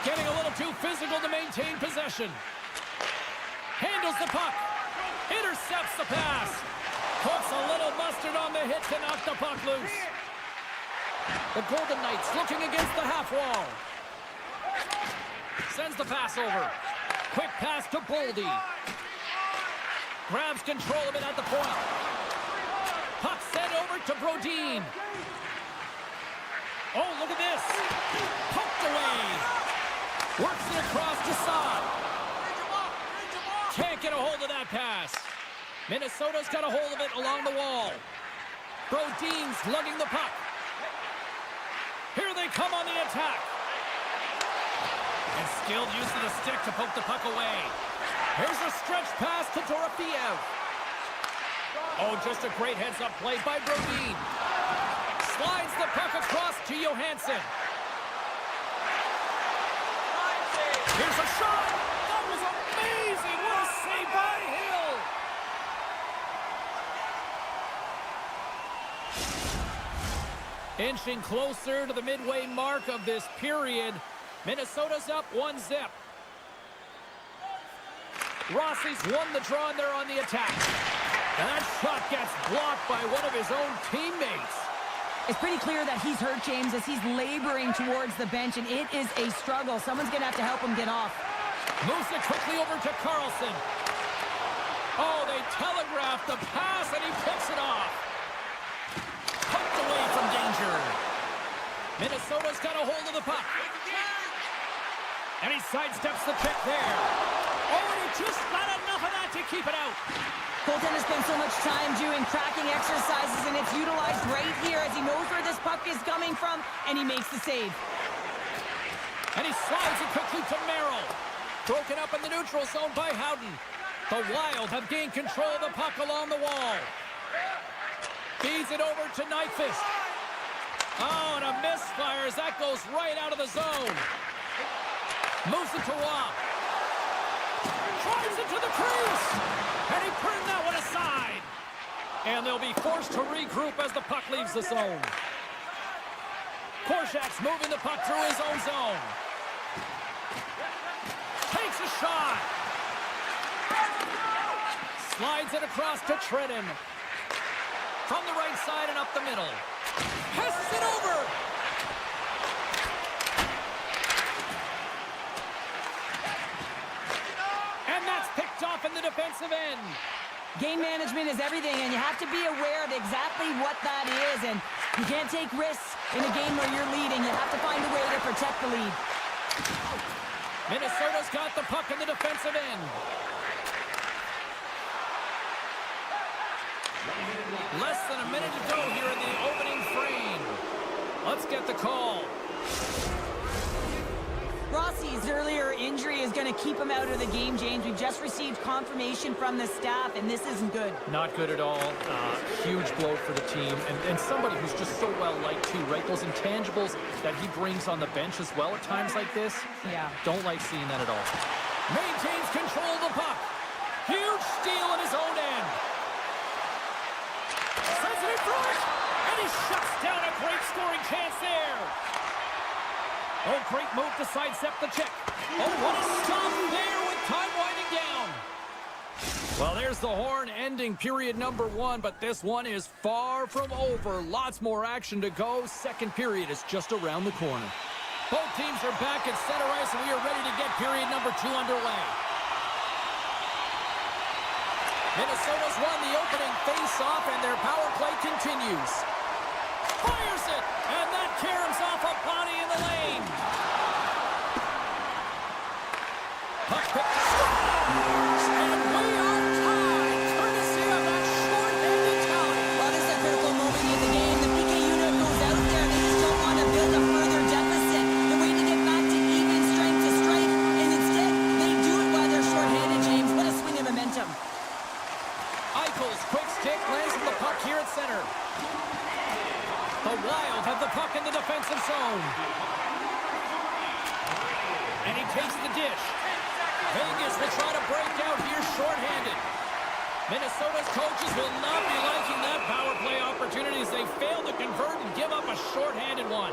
[SPEAKER 1] Getting a little too physical to maintain possession. Handles the puck. Intercepts the pass. Puts a little mustard on the hit to knock the puck loose. The Golden Knights looking against the half wall. Sends the pass over. Quick pass to Boldy. Grabs control of it at the point. Puck sent over to Brodin. Oh, look at this. Poked away. Works it across to Saad. Can't get a hold of that pass. Minnesota's got a hold of it along the wall. Brodin's lugging the puck. Here they come on the attack. And skilled use of the stick to poke the puck away. Here's a stretch pass to Dorofeev. Oh, just a great heads-up play by Brodin. Slides the puck across to Johansson. Here's a shot. That was amazing. What a save by Hill. Inching closer to the midway mark of this period. Minnesota's up 1-0. Rossi's won the draw and they're on the attack. And that shot gets blocked by one of his own teammates.
[SPEAKER 2] It's pretty clear that he's hurt, James, as he's laboring towards the bench, and it is a struggle. Someone's going to have to help him get off.
[SPEAKER 1] Moves it quickly over to Carlson. Oh, they telegraphed the pass, and he picks it off. Poked away from danger. Minnesota's got a hold of the puck. And he sidesteps the check there. Oh, and he just got enough of that to keep it out.
[SPEAKER 2] Goaltender spends so much time doing cracking exercises, and it's utilized right here as he knows where this puck is coming from, and he makes the save.
[SPEAKER 1] And he slides it quickly to Merrill. Broken up in the neutral zone by Howden. The Wild have gained control of the puck along the wall. Feeds it over to Nyquist. Oh, and a misfire as that goes right out of the zone. Moves it to Roy. Drives it to the crease. And he turned that one aside. And they'll be forced to regroup as the puck leaves the zone. Korshak's moving the puck through his own zone. Takes a shot. Slides it across to Trenton. From the right side and up the middle. Passes it over. And that's picked off in the defensive end.
[SPEAKER 2] Game management is everything, and you have to be aware of exactly what that is. And you can't take risks in a game where you're leading. You have to find a way to protect the lead.
[SPEAKER 1] Minnesota's got the puck in the defensive end. Less than a minute to go here in the opening frame. Let's get the call.
[SPEAKER 2] Rossi's earlier injury is going to keep him out of the game, James. We've just received confirmation from the staff, and this isn't good.
[SPEAKER 1] Not good at all. Huge blow for the team. And somebody who's just so well-liked, too, right? Those intangibles that he brings on the bench as well at times like this.
[SPEAKER 2] Yeah.
[SPEAKER 1] Don't like seeing that at all. Maintains control of the puck. Huge steal in his own end. Sends it in front. And he shuts down a great scoring chance there. Oh, great move to sidestep the check. Oh, what a stop there with time winding down. Well, there's the horn ending period number 1, but this one is far from over. Lots more action to go. Second period is just around the corner. Both teams are back at center ice, and we are ready to get period number 2 underway. Minnesota's won the opening face-off, and their power play continues. Fires it, and that caroms off a body in the lane. Puck picked. Scores! And we are tied, courtesy of that short-handed tally.
[SPEAKER 2] Well, this is a critical moment in the game. The PK unit goes out there, and they just don't want to build a further deficit. They're waiting to get back to even strength to strength, and instead, they do it while they're short-handed, James. What a swing of momentum.
[SPEAKER 1] Eichel's quick stick lands the puck here at center. The Wild have the puck in the defensive zone. And he takes the dish. Vegas will try to break out here shorthanded. Minnesota's coaches will not be liking that power play opportunity as they fail to convert and give up a shorthanded one.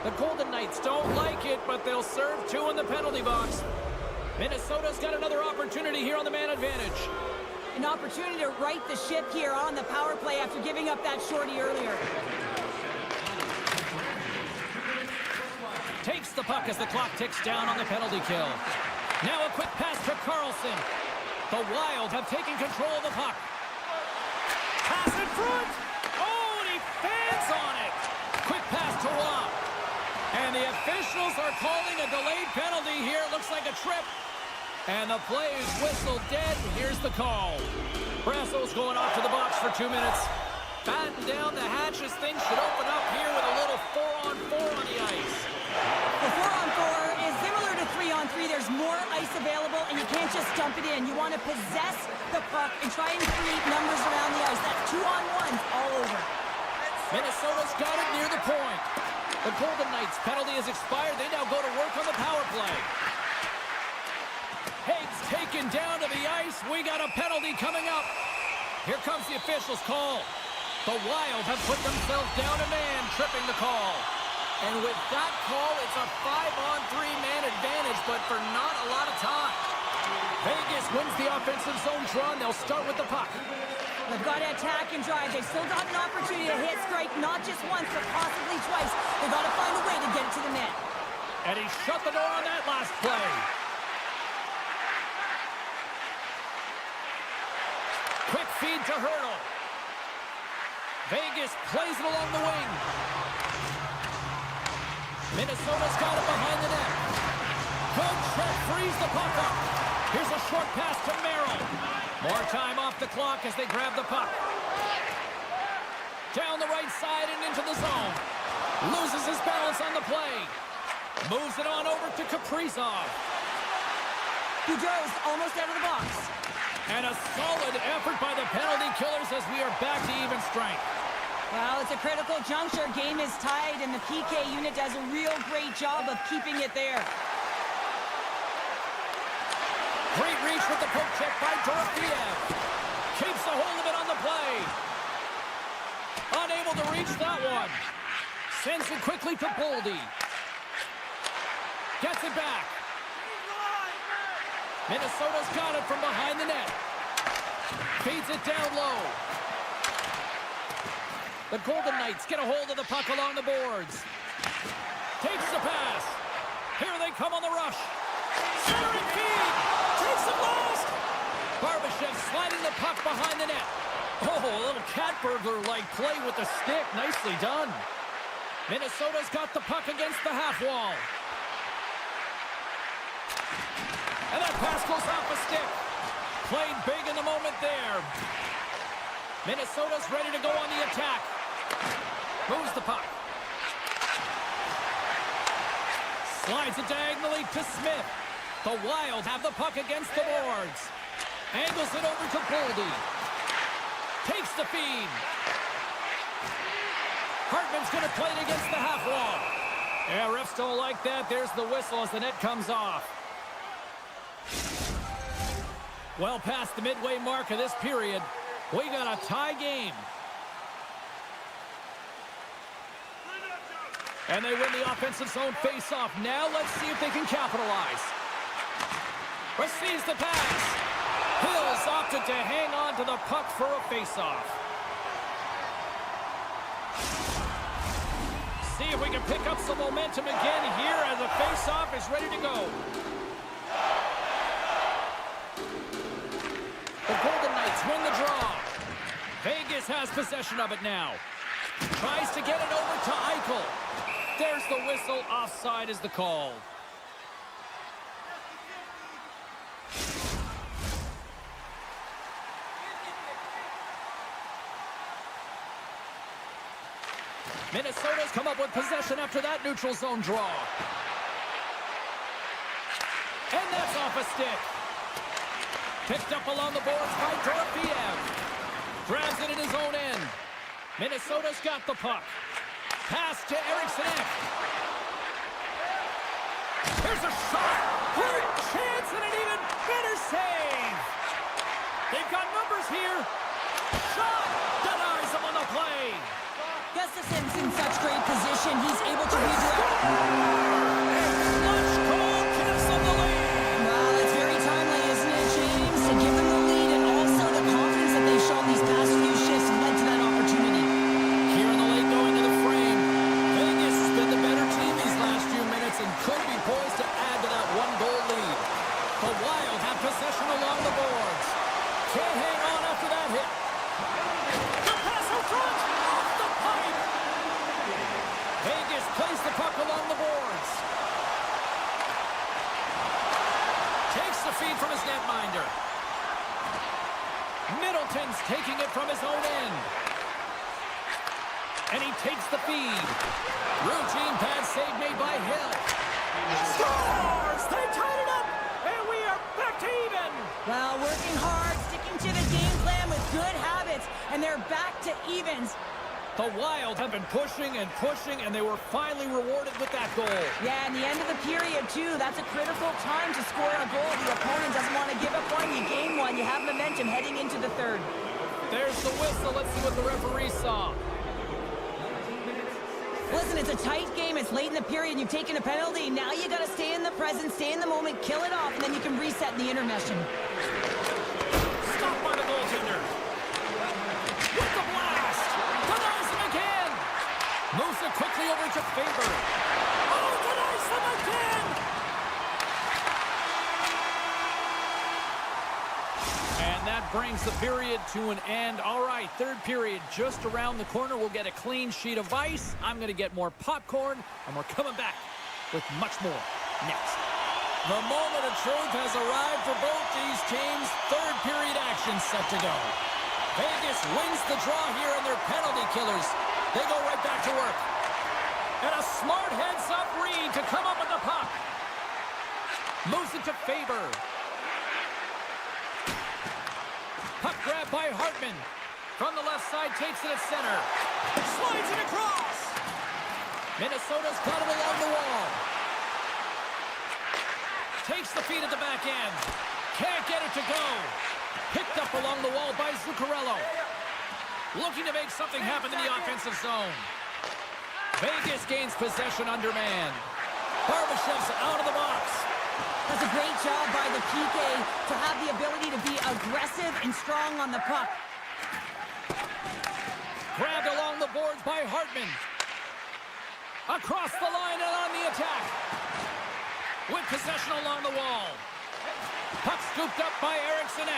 [SPEAKER 1] The Golden Knights don't like it, but they'll serve 2 in the penalty box. Minnesota's got another opportunity here on the man advantage.
[SPEAKER 2] An opportunity to right the ship here on the power play after giving up that shorty earlier.
[SPEAKER 1] Takes the puck as the clock ticks down on the penalty kill. Now a quick pass to Carlson. The Wild have taken control of the puck. Pass in front. Oh, and he fans on it. Quick pass to Rob. And the officials are calling a delayed penalty here. Looks like a trip. And the play is whistled dead. Here's the call. Kratos going off to the box for 2 minutes. Batten down the hatches. Things should open up here with a little 4-on-4 on the ice.
[SPEAKER 2] The 4-on-4 is similar to 3-on-3. There's more ice available, and you can't just dump it in. You want to possess the puck and try and create numbers around the ice. That's 2-on-1s all over.
[SPEAKER 1] Minnesota's got it near the point. The Golden Knights penalty has expired. They now go to work on the power play. Haig's taken down to the ice. We got a penalty coming up. Here comes the official's call. The Wild have put themselves down a man, tripping the call. And with that call, it's a 5-on-3 man advantage, but for not a lot of time. Vegas wins the offensive zone draw, and they'll start with the puck.
[SPEAKER 2] They've got to attack and drive. They've still got an opportunity to hit strike, not just once, but possibly twice. They've got to find a way to get it to the net.
[SPEAKER 1] And he shut the door on that last play. Quick feed to Hurdle. Vegas plays it along the wing. Minnesota's got it behind the net. Good check, frees the puck up. Here's a short pass to Merrill. More time off the clock as they grab the puck. Down the right side and into the zone. Loses his balance on the play. Moves it on over to Kaprizov.
[SPEAKER 2] Boudreau's almost out of the box.
[SPEAKER 1] And a solid effort by the penalty killers as we are back to even strength.
[SPEAKER 2] Well, it's a critical juncture. Game is tied, and the PK unit does a real great job of keeping it there.
[SPEAKER 1] Great reach with the poke check by Dorofiev. Keeps a hold of it on the play. Unable to reach that one. Sends it quickly to Boldy. Gets it back. Minnesota's got it from behind the net. Feeds it down low. The Golden Knights get a hold of the puck along the boards. Takes the pass. Here they come on the rush. Centering feed. Takes the blast. Barbashev sliding the puck behind the net. Oh, a little cat burglar-like play with the stick. Nicely done. Minnesota's got the puck against the half wall. And that pass goes off a stick. Played big in the moment there. Minnesota's ready to go on the attack. Moves the puck. Slides it diagonally to Smith. The Wild have the puck against the boards. Angles it over to Boldy. Takes the feed. Hartman's going to play it against the half wall. Yeah, refs don't like that. There's the whistle as the net comes off. Well past the midway mark of this period, we got a tie game. And they win the offensive zone face-off. Now let's see if they can capitalize. Receives the pass. Hills He's opted to hang on to the puck for a faceoff. See if we can pick up some momentum again here as the faceoff is ready to go. The Golden Knights win the draw. Vegas has possession of it now. Tries to get it over to Eichel. There's the whistle. Offside is the call. Minnesota's come up with possession after that neutral zone draw. And that's off a stick. Picked up along the boards by Dorofeev. Grabs it in his own end. Minnesota's got the puck. Pass to Eriksson. Here's a shot. Great chance and an even better save. They've got numbers here. Shot. Denies him on the play.
[SPEAKER 2] Gustafson's in such great position. He's able to redirect.
[SPEAKER 1] Clutch goal gives them the lead.
[SPEAKER 2] Well, it's very timely, isn't it, James? To give them the lead and also the confidence that they've shown these past few shifts led to that opportunity.
[SPEAKER 1] Here in the late going to the frame. Vegas has been the better team these last few minutes and could be poised to add to that one-goal lead. The Wild have possession along the boards. Can't hang on after that hit. The pass out front. Off the pipe. Vegas plays the puck along the boards. Takes the feed from his netminder. Middleton's taking it from his own end. And he takes the feed. Routine pad save made by Hill. Scores! They tied it up! And we are back to even!
[SPEAKER 2] Well, working hard, sticking to the game plan with good habits, and they're back to evens.
[SPEAKER 1] The Wild have been pushing and pushing, and they were finally rewarded with that goal.
[SPEAKER 2] Yeah, and the end of the period, too. That's a critical time to score a goal. The opponent doesn't want to give up one. You gain one. You have momentum heading into the third.
[SPEAKER 1] There's the whistle. Let's see what the referee saw.
[SPEAKER 2] Listen, it's a tight game. It's late in the period. You've taken a penalty. Now you got to stay in the present, stay in the moment, kill it off, and then you can reset in the intermission.
[SPEAKER 1] Stopped by the goaltender. With the blast. Denies him again. Moves it quickly over to Faber. Oh, denies them again. And that brings the period to an end. All right, third period just around the corner. We'll get a clean sheet of ice. I'm going to get more popcorn, and we're coming back with much more next. The moment of truth has arrived for both these teams. Third period action set to go. Vegas wins the draw here, and they're penalty killers. They go right back to work. And a smart heads-up read to come up with the puck. Moves it to Faber. Puck grab by Hartman. From the left side, takes it at center. Slides it across. Minnesota's got it along the wall. Takes the feed at the back end. Can't get it to go. Picked up along the wall by Zuccarello. Looking to make something happen in the offensive zone. Vegas gains possession under man. Barbashev's out of the box.
[SPEAKER 2] That's a great job by the PK to have the ability to be aggressive and strong on the puck.
[SPEAKER 1] Grabbed along the boards by Hartman. Across the line and on the attack. With possession along the wall. Puck scooped up by Eriksson.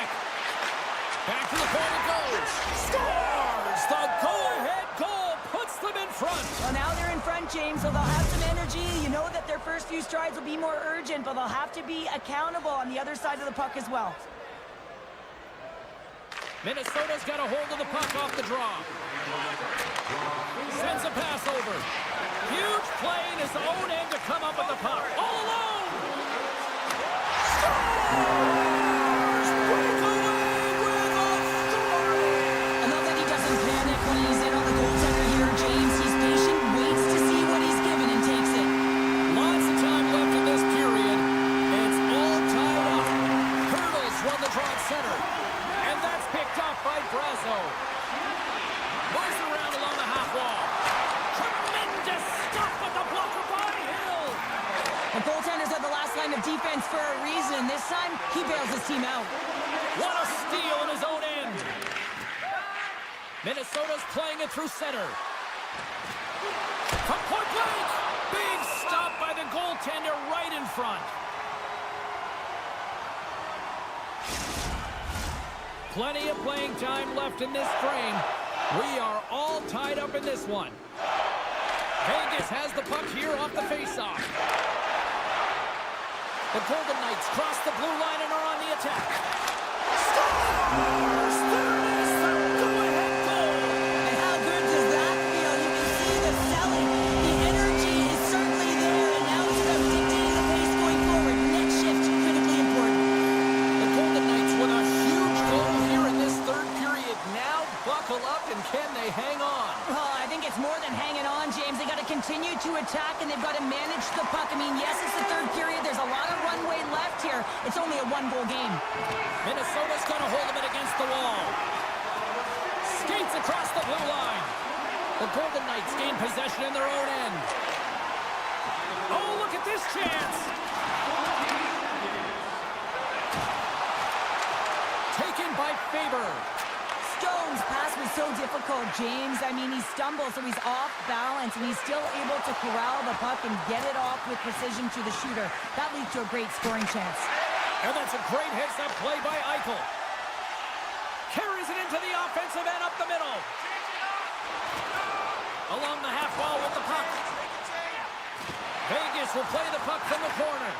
[SPEAKER 1] Back to the point it goes. Scores! The go-ahead goal puts them in front.
[SPEAKER 2] Well, now they're in front, James, so they'll have some energy. You know that their first few strides will be more urgent, but they'll have to be accountable on the other side of the puck as well.
[SPEAKER 1] Minnesota's got a hold of the puck off the draw. Sends a pass over. Huge play in his own end to come up with the puck. All alone! Scores! Breakaway with a story!
[SPEAKER 2] I love that he doesn't panic when he's in on the goaltender here, James. He's patient, waits to see what he's given, and takes it.
[SPEAKER 1] Lots of time left in this period. It's all tied up. Hurdles run the draw at center. And that's picked up by Brazo. Moves around along the half wall. Tremendous stuff with the blocker by Hill.
[SPEAKER 2] The goaltenders are the last line of defense for a reason. This time, he bails his team out.
[SPEAKER 1] What a steal Minnesota's playing it through center. From point blank! Big stop by the goaltender right in front. Plenty of playing time left in this frame. We are all tied up in this one. Vegas has the puck here off the faceoff. The Golden Knights cross the blue line and are on the attack. Scores! There it is! The go-ahead goal!
[SPEAKER 2] And how good does that feel? You can see the selling. The energy is certainly there, and now it's about dictating the pace going forward. Next shift, critically important.
[SPEAKER 1] The Golden Knights with a huge goal here in this third period. Now buckle up, and can they hang on?
[SPEAKER 2] Oh, I think it's more than hanging on, James. They got to continue to attack, and they've got to manage the puck. I mean, yes, it's the third period. There's a lot of runway left here. It's only a one-goal game.
[SPEAKER 1] Minnesota's got a hold of it against the wall. Skates across the blue line. The Golden Knights gain possession in their own end. Oh, look at this chance. Taken by Faber.
[SPEAKER 2] Stone's pass was so difficult, James. I mean, he stumbles, so he's off balance, and he's still able to corral the puck and get it off with precision to the shooter. That leads to a great scoring chance.
[SPEAKER 1] And that's a great heads-up play by Eichel. Carries it into the offensive end up the middle. Along the half wall with the puck. Vegas will play the puck from the corner.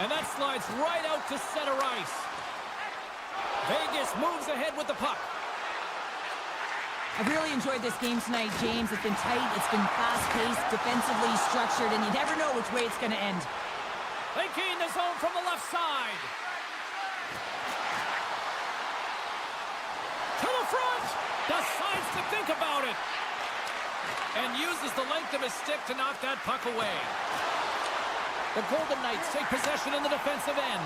[SPEAKER 1] And that slides right out to center ice. Vegas moves ahead with the puck.
[SPEAKER 2] I've really enjoyed this game tonight, James. It's been tight, it's been fast-paced, defensively structured, and you never know which way it's going to end.
[SPEAKER 1] They gain the zone from the left side. To the front. Decides to think about it. And uses the length of his stick to knock that puck away. The Golden Knights take possession in the defensive end.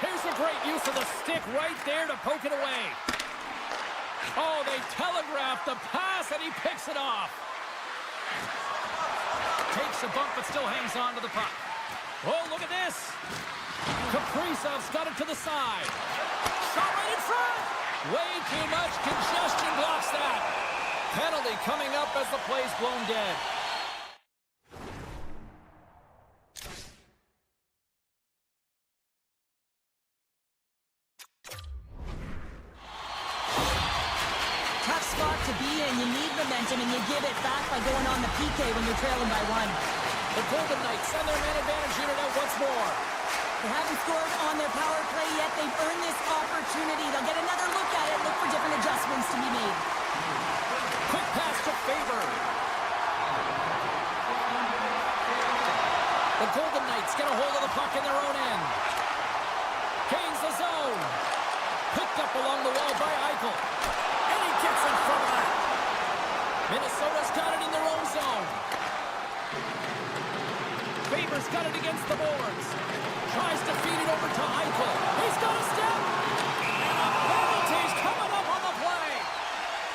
[SPEAKER 1] Here's a great use of the stick right there to poke it away. Oh, they telegraphed the pass, and he picks it off. Takes a bump, but still hangs on to the puck. Oh, look at this. Kaprizov's got it to the side. Shot right in front. Way too much congestion blocks that. Penalty coming up as the play's blown dead.
[SPEAKER 2] Tough spot to be in. You need momentum, and you give it back by going on the PK when you're trailing by one.
[SPEAKER 1] The Golden Knights send their man advantage unit out once more.
[SPEAKER 2] They haven't scored on their power play yet. They've earned this opportunity. They'll get another look at it, look for different adjustments to be made.
[SPEAKER 1] Quick pass to Faber. The Golden Knights get a hold of the puck in their own end. Gains the zone. Picked up along the wall by Eichel. And he gets in front of that. Minnesota's got it in their own zone. Faber's got it against the boards. Tries to feed it over to Eichel. He's got a step. And a penalty's coming up on the play.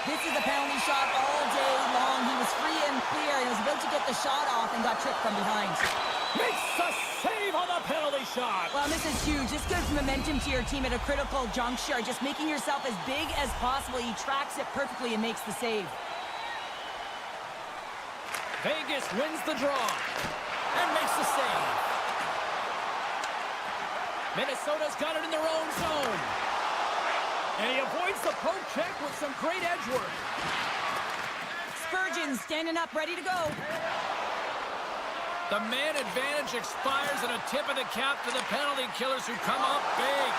[SPEAKER 2] This is a penalty shot all day long. He was free and clear, and was about to get the shot off and got tripped from behind.
[SPEAKER 1] Makes the save on the penalty shot.
[SPEAKER 2] Well, this is huge. This gives momentum to your team at a critical juncture. Just making yourself as big as possible. He tracks it perfectly and makes the save.
[SPEAKER 1] Vegas wins the draw and makes the save. Minnesota's got it in their own zone. And he avoids the poke check with some great edge work.
[SPEAKER 2] Spurgeon standing up, ready to go.
[SPEAKER 1] The man advantage expires, and a tip of the cap to the penalty killers who come up big.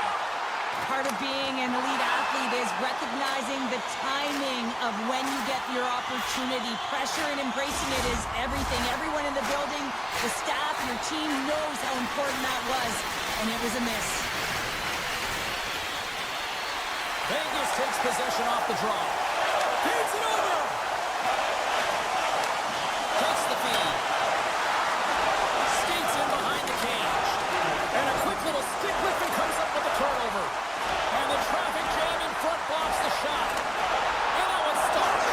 [SPEAKER 2] Part of being an elite athlete is recognizing the timing of when you get your opportunity. Pressure and embracing it is everything. Everyone in the building, the staff, your team knows how important that was, and it was a miss.
[SPEAKER 1] Vegas takes possession off the draw. Feeds it over. Takes the feed. Skates in behind the cage. And a quick little stick lift and comes up with the turnover. And the traffic jam in front blocks the shot. And that one stopped.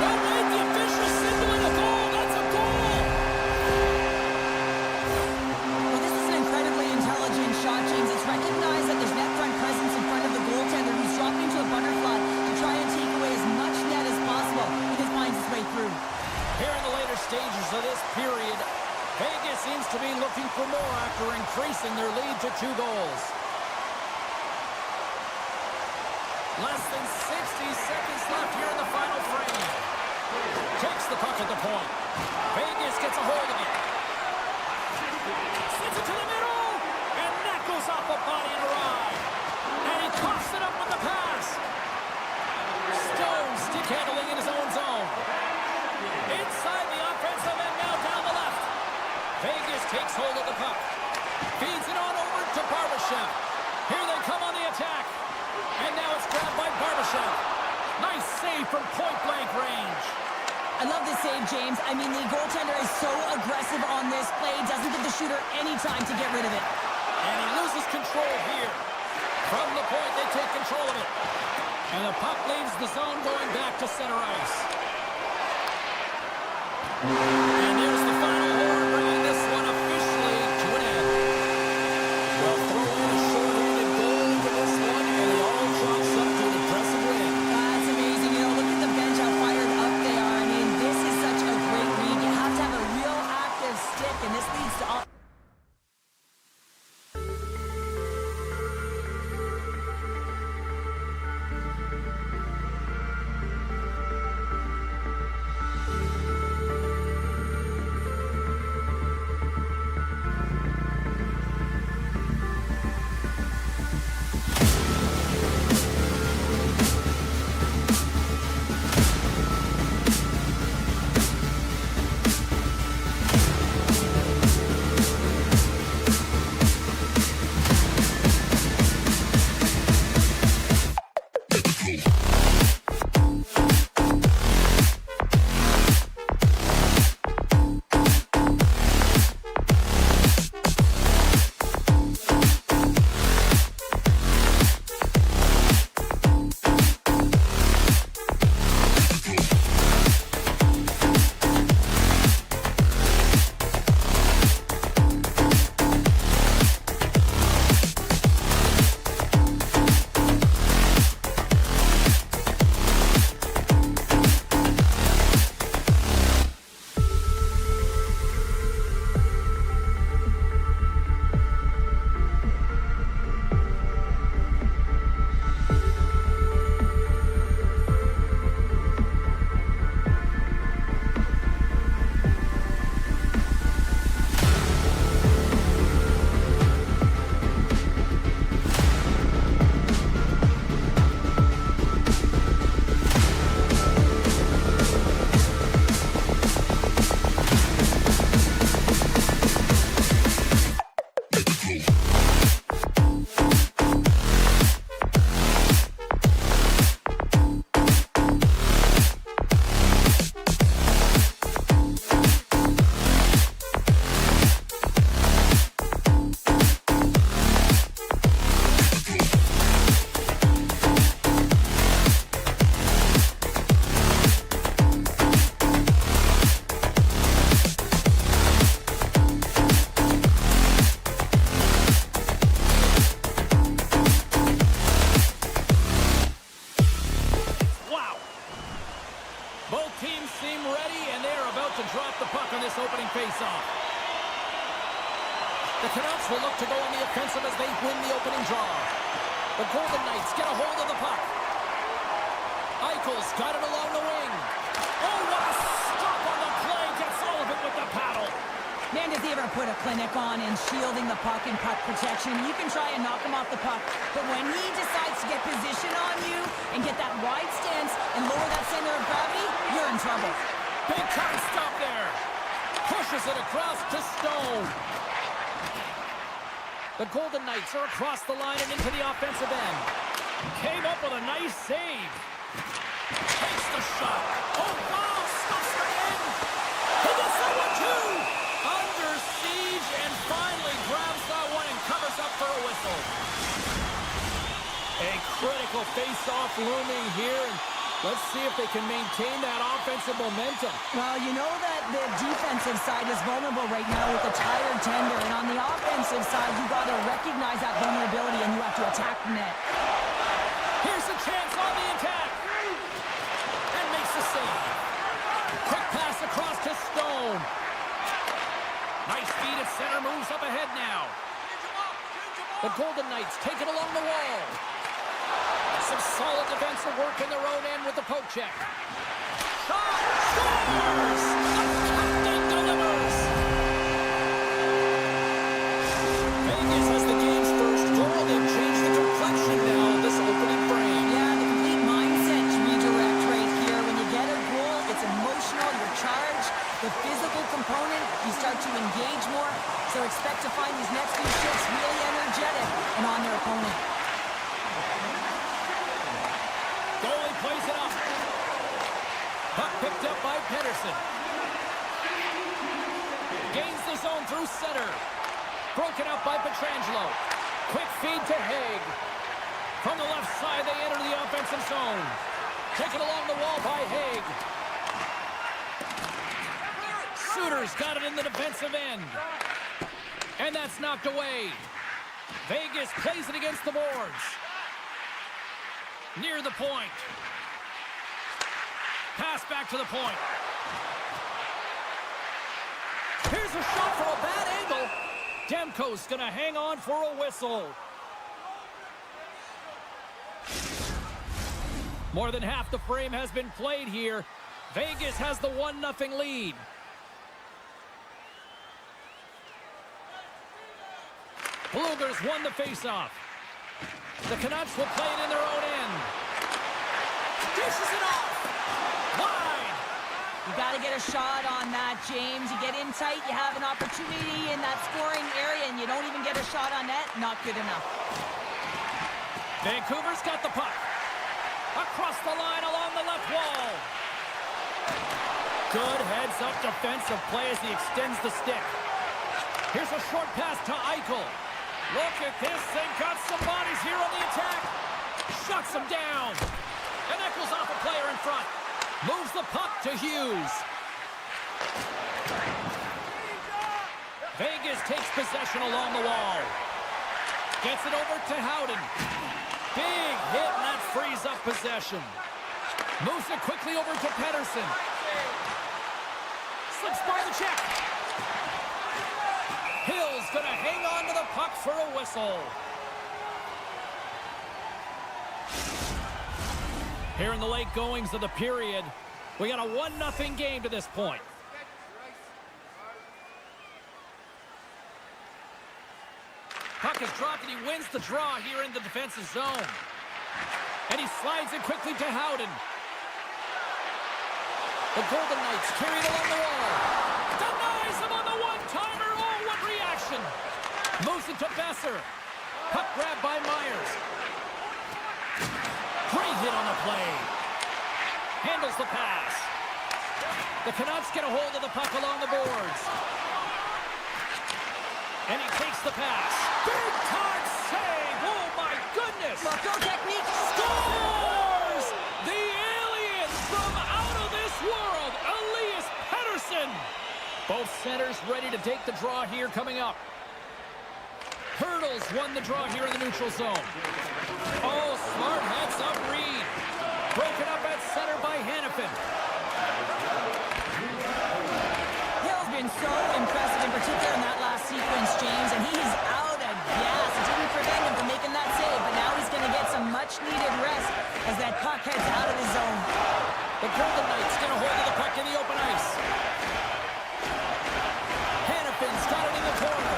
[SPEAKER 1] That made the official signaling a goal. That's a goal.
[SPEAKER 2] Well, this is an incredibly intelligent shot, James. It's recognized that there's net front presence in front of the goaltender, who's dropped into a butterfly
[SPEAKER 1] 2 goals. Less than 60 seconds left here in the final frame. Takes the puck at the point. Vegas gets a hold of it. Sends it to the middle. And that goes off a body and a ride. And he coughs it up with the pass. Stone stick handling in his own zone. Inside the offensive end now down the left. Vegas takes hold of the puck. Feeds it on over to Barbashev. Here they come on the attack. And now it's grabbed by Barbashev. Nice save from point-blank range.
[SPEAKER 2] I love this save, James. I mean, the goaltender is so aggressive on this play. Doesn't give the shooter any time to get rid of it.
[SPEAKER 1] And he loses control here. From the point, they take control of it. And the puck leaves the zone going back to center ice. And there's the final horn, bringing this one officially to an end. Well, throw in a short-handed goal into this one, and it all chalks up to an impressive win.
[SPEAKER 2] That's amazing. You know, look at the bench, how fired up they are. I mean, this is such a great league. You have to have a real active stick, and this leads to...
[SPEAKER 1] faceoff. The Canucks will look to go on the offensive as they win the opening draw. The Golden Knights get a hold of the puck. Eichel's got it along the wing. Oh, what a stop on the play. Gets all of it with the paddle.
[SPEAKER 2] Man, does he ever put a clinic on in shielding the puck and puck protection. You can try and knock him off the puck, but when he decides to get position on you and get that wide stance and lower that center of gravity, you're in trouble.
[SPEAKER 1] Big time stop there. Pushes it across to Stone. The Golden Knights are across the line and into the offensive end. Came up with a nice save. Takes the shot. Oh, wow, stuffs it in. He gets that one too. Under siege and finally grabs that one and covers up for a whistle. A critical face-off looming here. Let's see if they can maintain that offensive momentum.
[SPEAKER 2] Well, you know that the defensive side is vulnerable right now with the tired tender, and on the offensive side, you got to recognize that vulnerability and you have to attack the net.
[SPEAKER 1] Here's a chance on the attack. And makes the save. Quick pass across to Stone. Nice feed at center, moves up ahead now. Golden Knights take it along the wall. Some solid defensive work in their own end with the poke check. Shot! Scores! The captain delivers! Vegas has the game's first goal. They've changed the complexion now of this opening frame.
[SPEAKER 2] Yeah, the complete mindset redirect right here. When you get a goal, it's emotional, you're charged. The physical component, you start to engage more. So expect to find these next few shifts really energetic and on their opponent.
[SPEAKER 1] Goalie plays it up. Puck picked up by Pedersen. Gains the zone through center. Broken up by Pietrangelo. Quick feed to Haig. From the left side, they enter the offensive zone. Taken along the wall by Haig. Suter's got it in the defensive end. And that's knocked away. Vegas plays it against the boards. Near the point. Pass back to the point. Here's a shot for a bad angle. Demko's gonna hang on for a whistle. More than half the frame has been played here. Vegas has the 1-0 lead. Blueger's won the faceoff. The Canucks will play it in their own end. Dishes it off. Wide.
[SPEAKER 2] You got to get a shot on that, James. You get in tight, you have an opportunity in that scoring area, and you don't even get a shot on net. Not good enough.
[SPEAKER 1] Vancouver's got the puck. Across the line along the left wall. Good heads-up defensive play as he extends the stick. Here's a short pass to Eichel. Look at this. They've got some bodies here on the attack. Shuts them down. And Eccles off a player in front. Moves the puck to Hughes. Vegas takes possession along the wall. Gets it over to Howden. Big hit, and that frees up possession. Moves it quickly over to Pedersen. Slips by the check. Hill's going to hang on to the puck for a whistle. Here in the late goings of the period, we got a 1-0 game to this point. Puck is dropped and he wins the draw here in the defensive zone. And he slides it quickly to Howden. The Golden Knights carry it along the wall. Denies him on the one-timer. Oh, what reaction. Moves it to Besser. Puck grabbed by Myers. Great hit on the play. Handles the pass. The Canucks get a hold of the puck along the boards. And he takes the pass. Big time save. Oh, my goodness.
[SPEAKER 2] Go technique.
[SPEAKER 1] Scores! The alien from out of this world, Elias Pettersson. Both centers ready to take the draw here coming up. Hurdles won the draw here in the neutral zone. Oh, smart heads up Reed. Broken up at center by Hannafin.
[SPEAKER 2] Hill's been so impressive, in particular in that last sequence, James, and he's out of gas. It didn't prevent him from making that save, but now he's going to get some much-needed rest as that puck heads out of his zone.
[SPEAKER 1] The Golden Knights get a hold of the puck in the open ice. Hannafin's got it in the corner.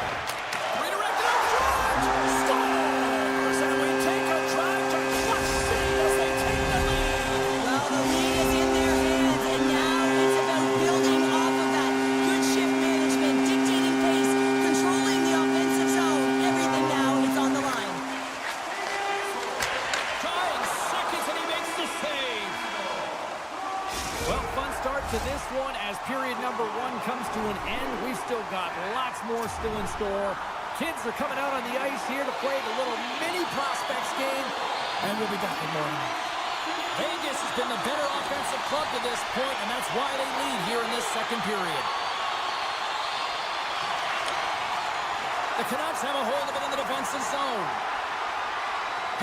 [SPEAKER 1] Redirected out George! Scores! And we take a drive to clutch speed as they take the lead.
[SPEAKER 2] Well, the lead is in their hands, and now it's about building off of that. Good shift management, dictating pace, controlling the offensive zone. Everything now is on the line.
[SPEAKER 1] Trying seconds, and he makes the save. Well, fun start to this one as period number 1 comes to an end. We've still got lots more still in store. Kids are coming out on the ice here to play the little mini prospects game, and we'll be back in morning. Vegas has been the better offensive club to this point, and that's why they lead here in this second period. The Canucks have a hold of it in the defensive zone.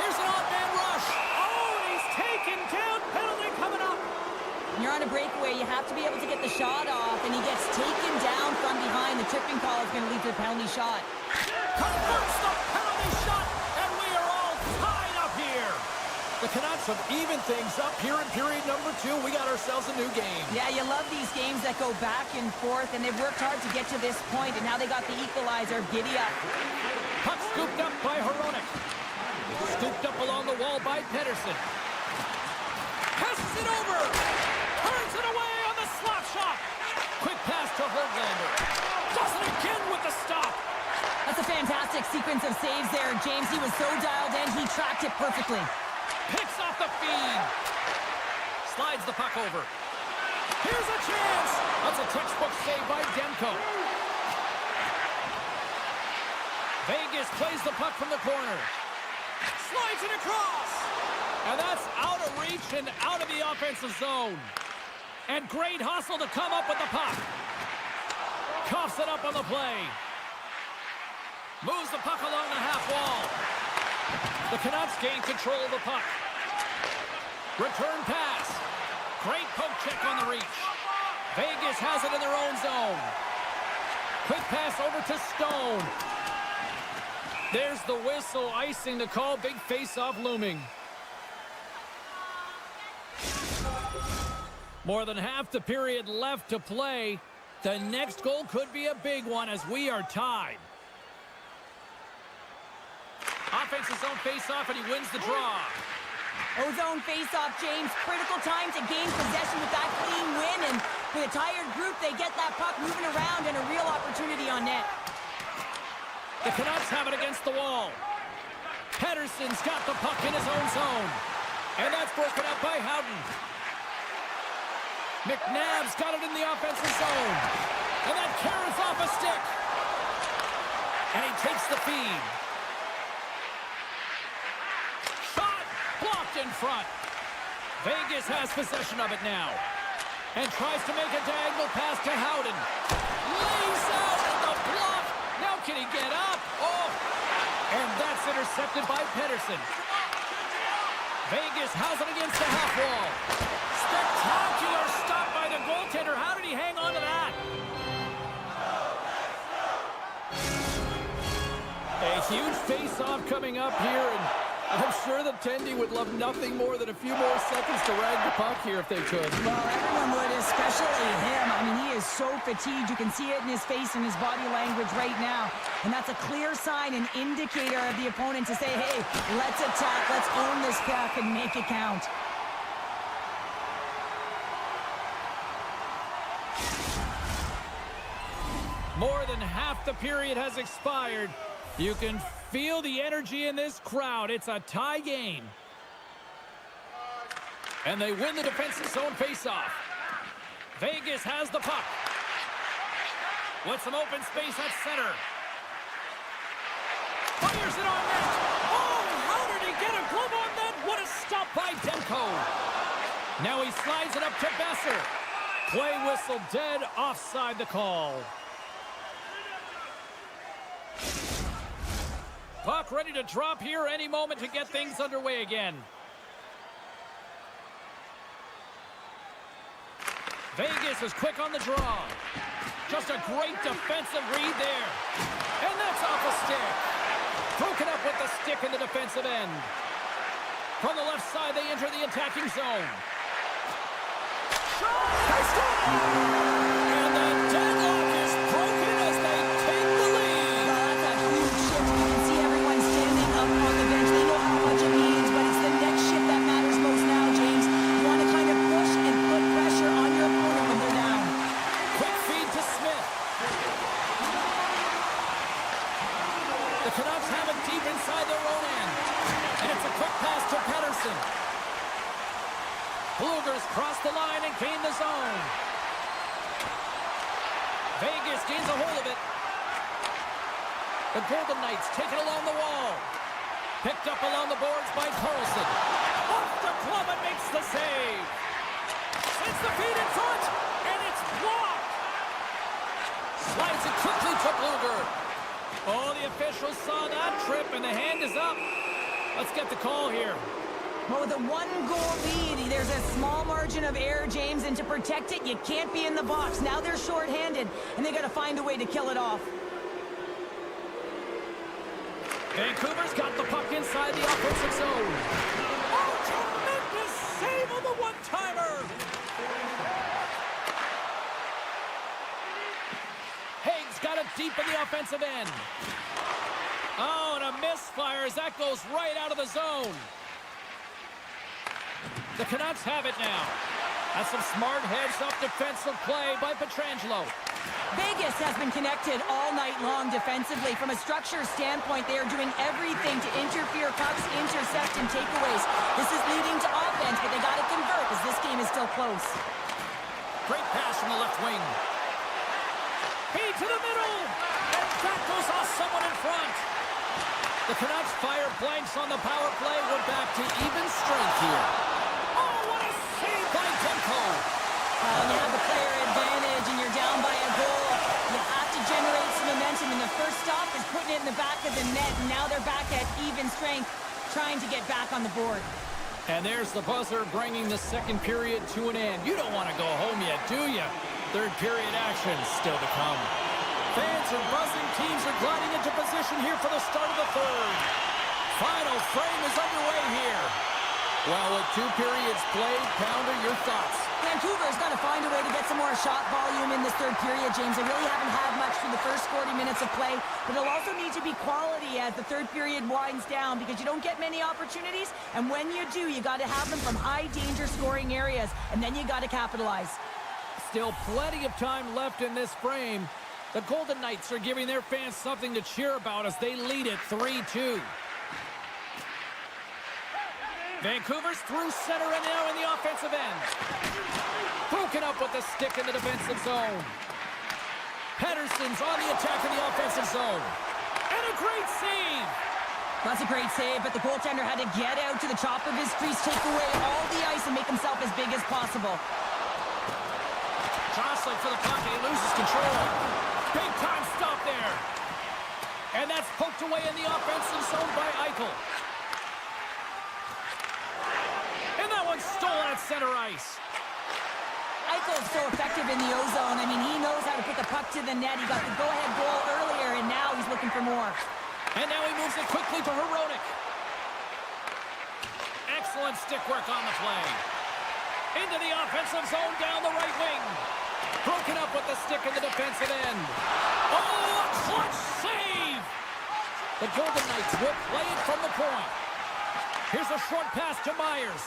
[SPEAKER 1] Here's an odd man rush.
[SPEAKER 3] Oh, he's taken down. Penalty coming up.
[SPEAKER 2] When you're on a breakaway, you have to be able to get the shot off, and he gets taken down from behind. The tipping call is going to lead to the penalty shot.
[SPEAKER 1] Converts the penalty shot, The Canucks have evened things up here in period number 2. We got ourselves a new game.
[SPEAKER 2] Yeah, you love these games that go back and forth, and they've worked hard to get to this point, and now they got the equalizer. Giddy up.
[SPEAKER 1] Puck scooped up by Hronek. Scooped up along the wall by Pettersson. Passes it over. Turns it away on the slap shot. Quick pass to Höglander. Does it again with the stop.
[SPEAKER 2] That's a fantastic sequence of saves there, James. He was so dialed in, he tracked it perfectly.
[SPEAKER 1] Picks off the feed. Slides the puck over. Here's a chance. That's a textbook save by Demko. Vegas plays the puck from the corner. Slides it across. And that's out of reach and out of the offensive zone. And great hustle to come up with the puck. Coughs it up on the play. Moves the puck along the half wall. The Canucks gain control of the puck. Return pass. Great poke check on the reach. Vegas has it in their own zone. Quick pass over to Stone. There's the whistle, icing the call. Big face-off looming. More than half the period left to play. The next goal could be a big one as we are tied. Offensive zone face-off, and he wins the draw.
[SPEAKER 2] O-zone face-off, James. Critical time to gain possession with that clean win, and with a tired group, they get that puck moving around and a real opportunity on net.
[SPEAKER 1] The Canucks have it against the wall. Pettersson's got the puck in his own zone. And that's broken up by Howden. McNabb's got it in the offensive zone. And that carries off a stick. And he takes the feed. Shot blocked in front. Vegas has possession of it now. And tries to make a diagonal pass to Howden. Lays out at the block. Now can he get up? Oh! And that's intercepted by Pettersson. Vegas has it against the half wall. Spectacular stop by the goaltender. How did he hang on to that? A huge face-off coming up here, and I'm sure the Tendy would love nothing more than a few more seconds to rag the puck here if they could.
[SPEAKER 2] Well, everyone would, especially him. I mean, he is so fatigued. You can see it in his face and his body language right now. And that's a clear sign, an indicator of the opponent to say, hey, let's attack, let's own this puck and make it count.
[SPEAKER 1] More than half the period has expired. You can feel the energy in this crowd. It's a tie game. And they win the defensive zone faceoff. Vegas has the puck. With some open space at center. Fires it on net. Oh, how did he get a glove on that? What a stop by Demko. Now he slides it up to Besser. Play whistle dead, offside the call. Puck ready to drop here any moment to get things underway again. Vegas is quick on the draw. Just a great defensive read there. And that's off a stick. Broken up with the stick in the defensive end. From the left side, they enter the attacking zone. And the deadlock is broken as they take the lead.
[SPEAKER 2] Well, that's a huge shift. You can see everyone standing up on the bench. They know how much it means, but it's the next shift that matters most now, James. You want to kind of push and put pressure on your opponent when they're down.
[SPEAKER 1] Quick feed to Smith. The Canucks have it deep inside their own end. And it's a quick pass to Pettersson. Bluegers cross the line and gain the zone. Vegas gains a hold of it. The Golden Knights take it along the wall. Picked up along the boards by Carlson. Off the glove and makes the save. Sends the feed in front, and it's blocked. Slides it quickly to Bluger. Oh, the officials saw that trip, and the hand is up. Let's get the call here.
[SPEAKER 2] Well, with a one-goal lead, there's a small margin of error, James, and to protect it, you can't be in the box. Now they're short-handed, and they got to find a way to kill it off.
[SPEAKER 1] Vancouver's got the puck inside the offensive zone. Oh, deep in the offensive end. Oh, and a misfire as that goes right out of the zone. The Canucks have it now. That's some smart heads-up defensive play by Pietrangelo.
[SPEAKER 2] Vegas has been connected all night long defensively. From a structure standpoint, they are doing everything to interfere, pucks, intercept, and takeaways. This is leading to offense, but they got to convert as this game is still close.
[SPEAKER 1] Great pass from the left wing. Feed to the middle, and that goes off someone in front. The Canucks fire blanks on the power play. We're back to even strength here. Oh, what a save by Demko.
[SPEAKER 2] When you have the player advantage and you're down by a goal, you have to generate some momentum, and the first stop is putting it in the back of the net, and now they're back at even strength, trying to get back on the board.
[SPEAKER 1] And there's the buzzer bringing the second period to an end. You don't want to go home yet, do you? Third period action still to come. Fans are buzzing. Teams are gliding into position here for the start of the third. Final frame is underway here. Well, with 2 periods played, Pounder, your thoughts?
[SPEAKER 2] Vancouver's got to find a way to get some more shot volume in this third period, James. They really haven't had much through the first 40 minutes of play, but it'll also need to be quality as the third period winds down because you don't get many opportunities, and when you do, you got to have them from high-danger scoring areas, and then you got to capitalize.
[SPEAKER 1] Still plenty of time left in this frame. The Golden Knights are giving their fans something to cheer about as they lead it 3-2. Vancouver's through center and now in the offensive end. Broken up with the stick in the defensive zone. Pettersson's on the attack in the offensive zone. And a great save.
[SPEAKER 2] That's a great save, but the goaltender had to get out to the top of his crease, take away all the ice, and make himself as big as possible.
[SPEAKER 1] Jostling for the puck, and he loses control. Big time stop there. And that's poked away in the offensive zone by Eichel. And that one's stolen at center ice.
[SPEAKER 2] Eichel's so effective in the O-zone. I mean, he knows how to put the puck to the net. He got the go-ahead goal earlier, and now he's looking for more.
[SPEAKER 1] And now he moves it quickly to Hronek. Excellent stick work on the play. Into the offensive zone down the right wing. Broken up with the stick in the defensive end. Oh, a clutch save! The Golden Knights will play it from the point. Here's a short pass to Myers.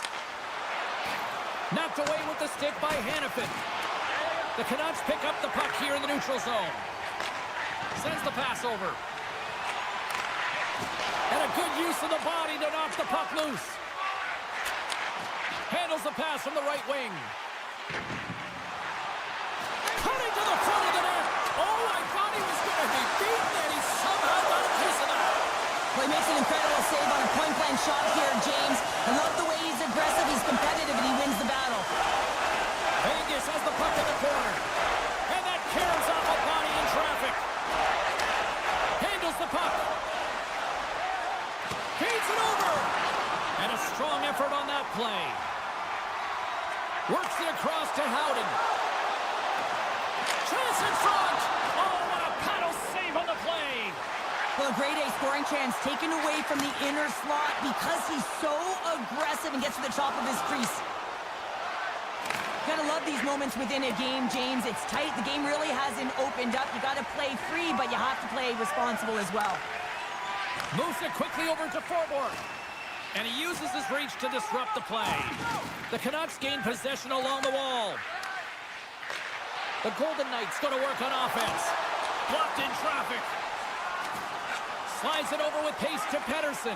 [SPEAKER 1] Knocked away with the stick by Hannafin. The Canucks pick up the puck here in the neutral zone. Sends the pass over. And a good use of the body to knock the puck loose. Handles the pass from the right wing. Cutting to the front of the net. Oh, I thought he was going to be beaten, and he somehow got a piece of that.
[SPEAKER 2] Well, he makes an incredible save on a point-blank shot here, James. I love the way he's aggressive, he's competitive, and he wins the battle.
[SPEAKER 1] Vegas has the puck in the corner. And that carries off a body in traffic. Handles the puck. Feeds it over. And a strong effort on that play. Works it across to Howden. Chance in front. Oh, what a paddle save on the play.
[SPEAKER 2] Well, a grade A scoring chance taken away from the inner slot because he's so aggressive and gets to the top of his crease. Gotta love these moments within a game, James. It's tight. The game really hasn't opened up. You gotta play free, but you have to play responsible as well.
[SPEAKER 1] Moves it quickly over to Forbort. And he uses his reach to disrupt the play. The Canucks gain possession along the wall. The Golden Knights go to work on offense. Blocked in traffic. Slides it over with pace to Pettersson.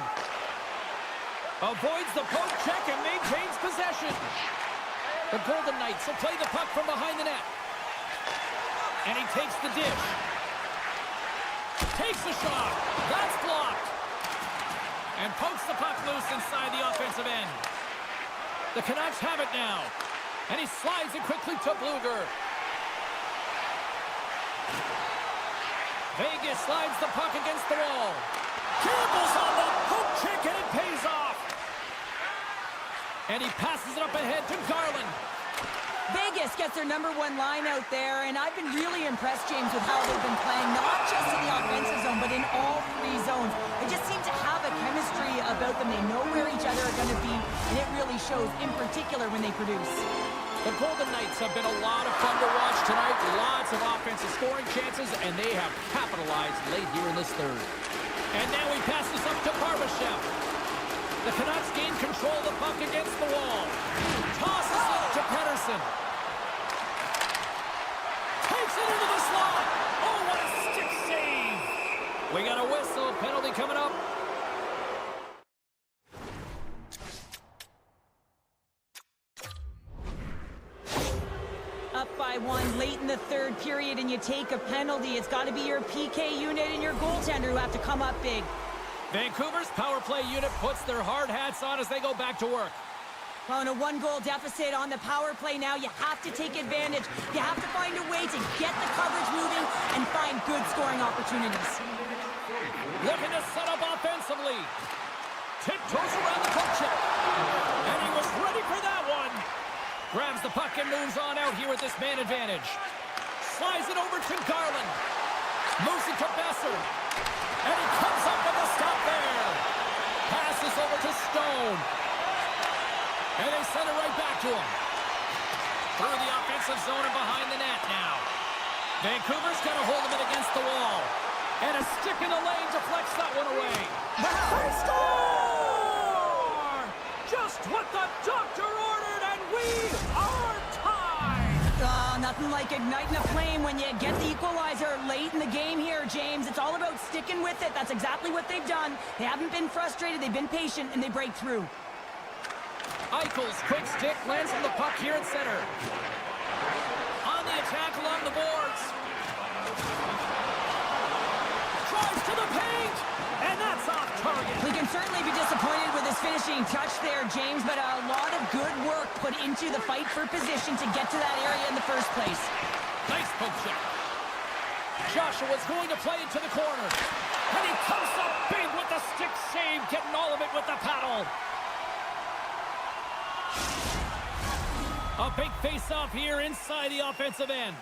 [SPEAKER 1] Avoids the poke check and maintains possession. The Golden Knights will play the puck from behind the net. And he takes the dish. Takes the shot. That's blocked. And pokes the puck loose inside the offensive end. The Canucks have it now. And he slides it quickly to Bluger. Vegas slides the puck against the wall. Campbell's on the poke check and it pays off. And he passes it up ahead to Garland.
[SPEAKER 2] Vegas gets their #1 line out there, and I've been really impressed, James, with how they've been playing, not just in the offensive zone, but in all 3 zones. They just seem to have a chemistry about them. They know where each other are going to be, and it really shows, in particular, when they produce.
[SPEAKER 1] The Golden Knights have been a lot of fun to watch tonight. Lots of offensive scoring chances, and they have capitalized late here in this third. And now he passes up to Barbashev. The Canucks gain control of the puck against the wall. Tosses it to Pettersson. Takes it into the slot. Oh, what a stick save. We got a whistle. Penalty coming up.
[SPEAKER 2] Up by one late in the third period and you take a penalty. It's got to be your PK unit and your goaltender who have to come up big.
[SPEAKER 1] Vancouver's power play unit puts their hard hats on as they go back to work.
[SPEAKER 2] Well, in a one-goal deficit on the power play now, you have to take advantage. You have to find a way to get the coverage moving and find good scoring opportunities.
[SPEAKER 1] Looking to set up offensively. Tiptoes around the poke check. And he was ready for that one. Grabs the puck and moves on out here with this man advantage. Slides it over to Garland. Moves it to Besser. And he comes up with a stop there. Passes over to Stone. And they send it right back to him. Through the offensive zone and behind the net now. Vancouver's got a hold of it against the wall. And a stick in the lane deflects that one away.
[SPEAKER 3] They score! Just what the doctor ordered, and we are tied!
[SPEAKER 2] Nothing like igniting a flame when you get the equalizer late in the game here, James. It's all about sticking with it. That's exactly what they've done. They haven't been frustrated. They've been patient, and they break through.
[SPEAKER 1] Eichel's quick stick lands on the puck here at center. On the attack along the boards. Drives to the paint, and that's off target.
[SPEAKER 2] We can certainly be disappointed with his finishing touch there, James, but a lot of good work put into the fight for position to get to that area in the first place.
[SPEAKER 1] Nice poke check. Joshua's going to play it to the corner. And he comes up big with the stick save, getting all of it with the paddle. A big face-off here inside the offensive end.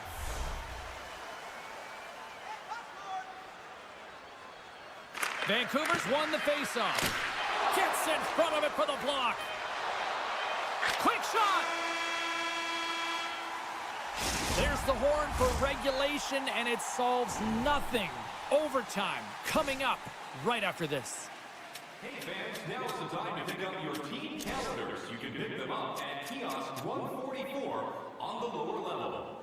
[SPEAKER 1] Vancouver's won the face-off. Gets in front of it for the block. Quick shot! There's the horn for regulation, and it solves nothing. Overtime coming up right after this.
[SPEAKER 4] Hey fans, now's the time to pick up your team calendars. You can pick them up at kiosk 144 on the lower level.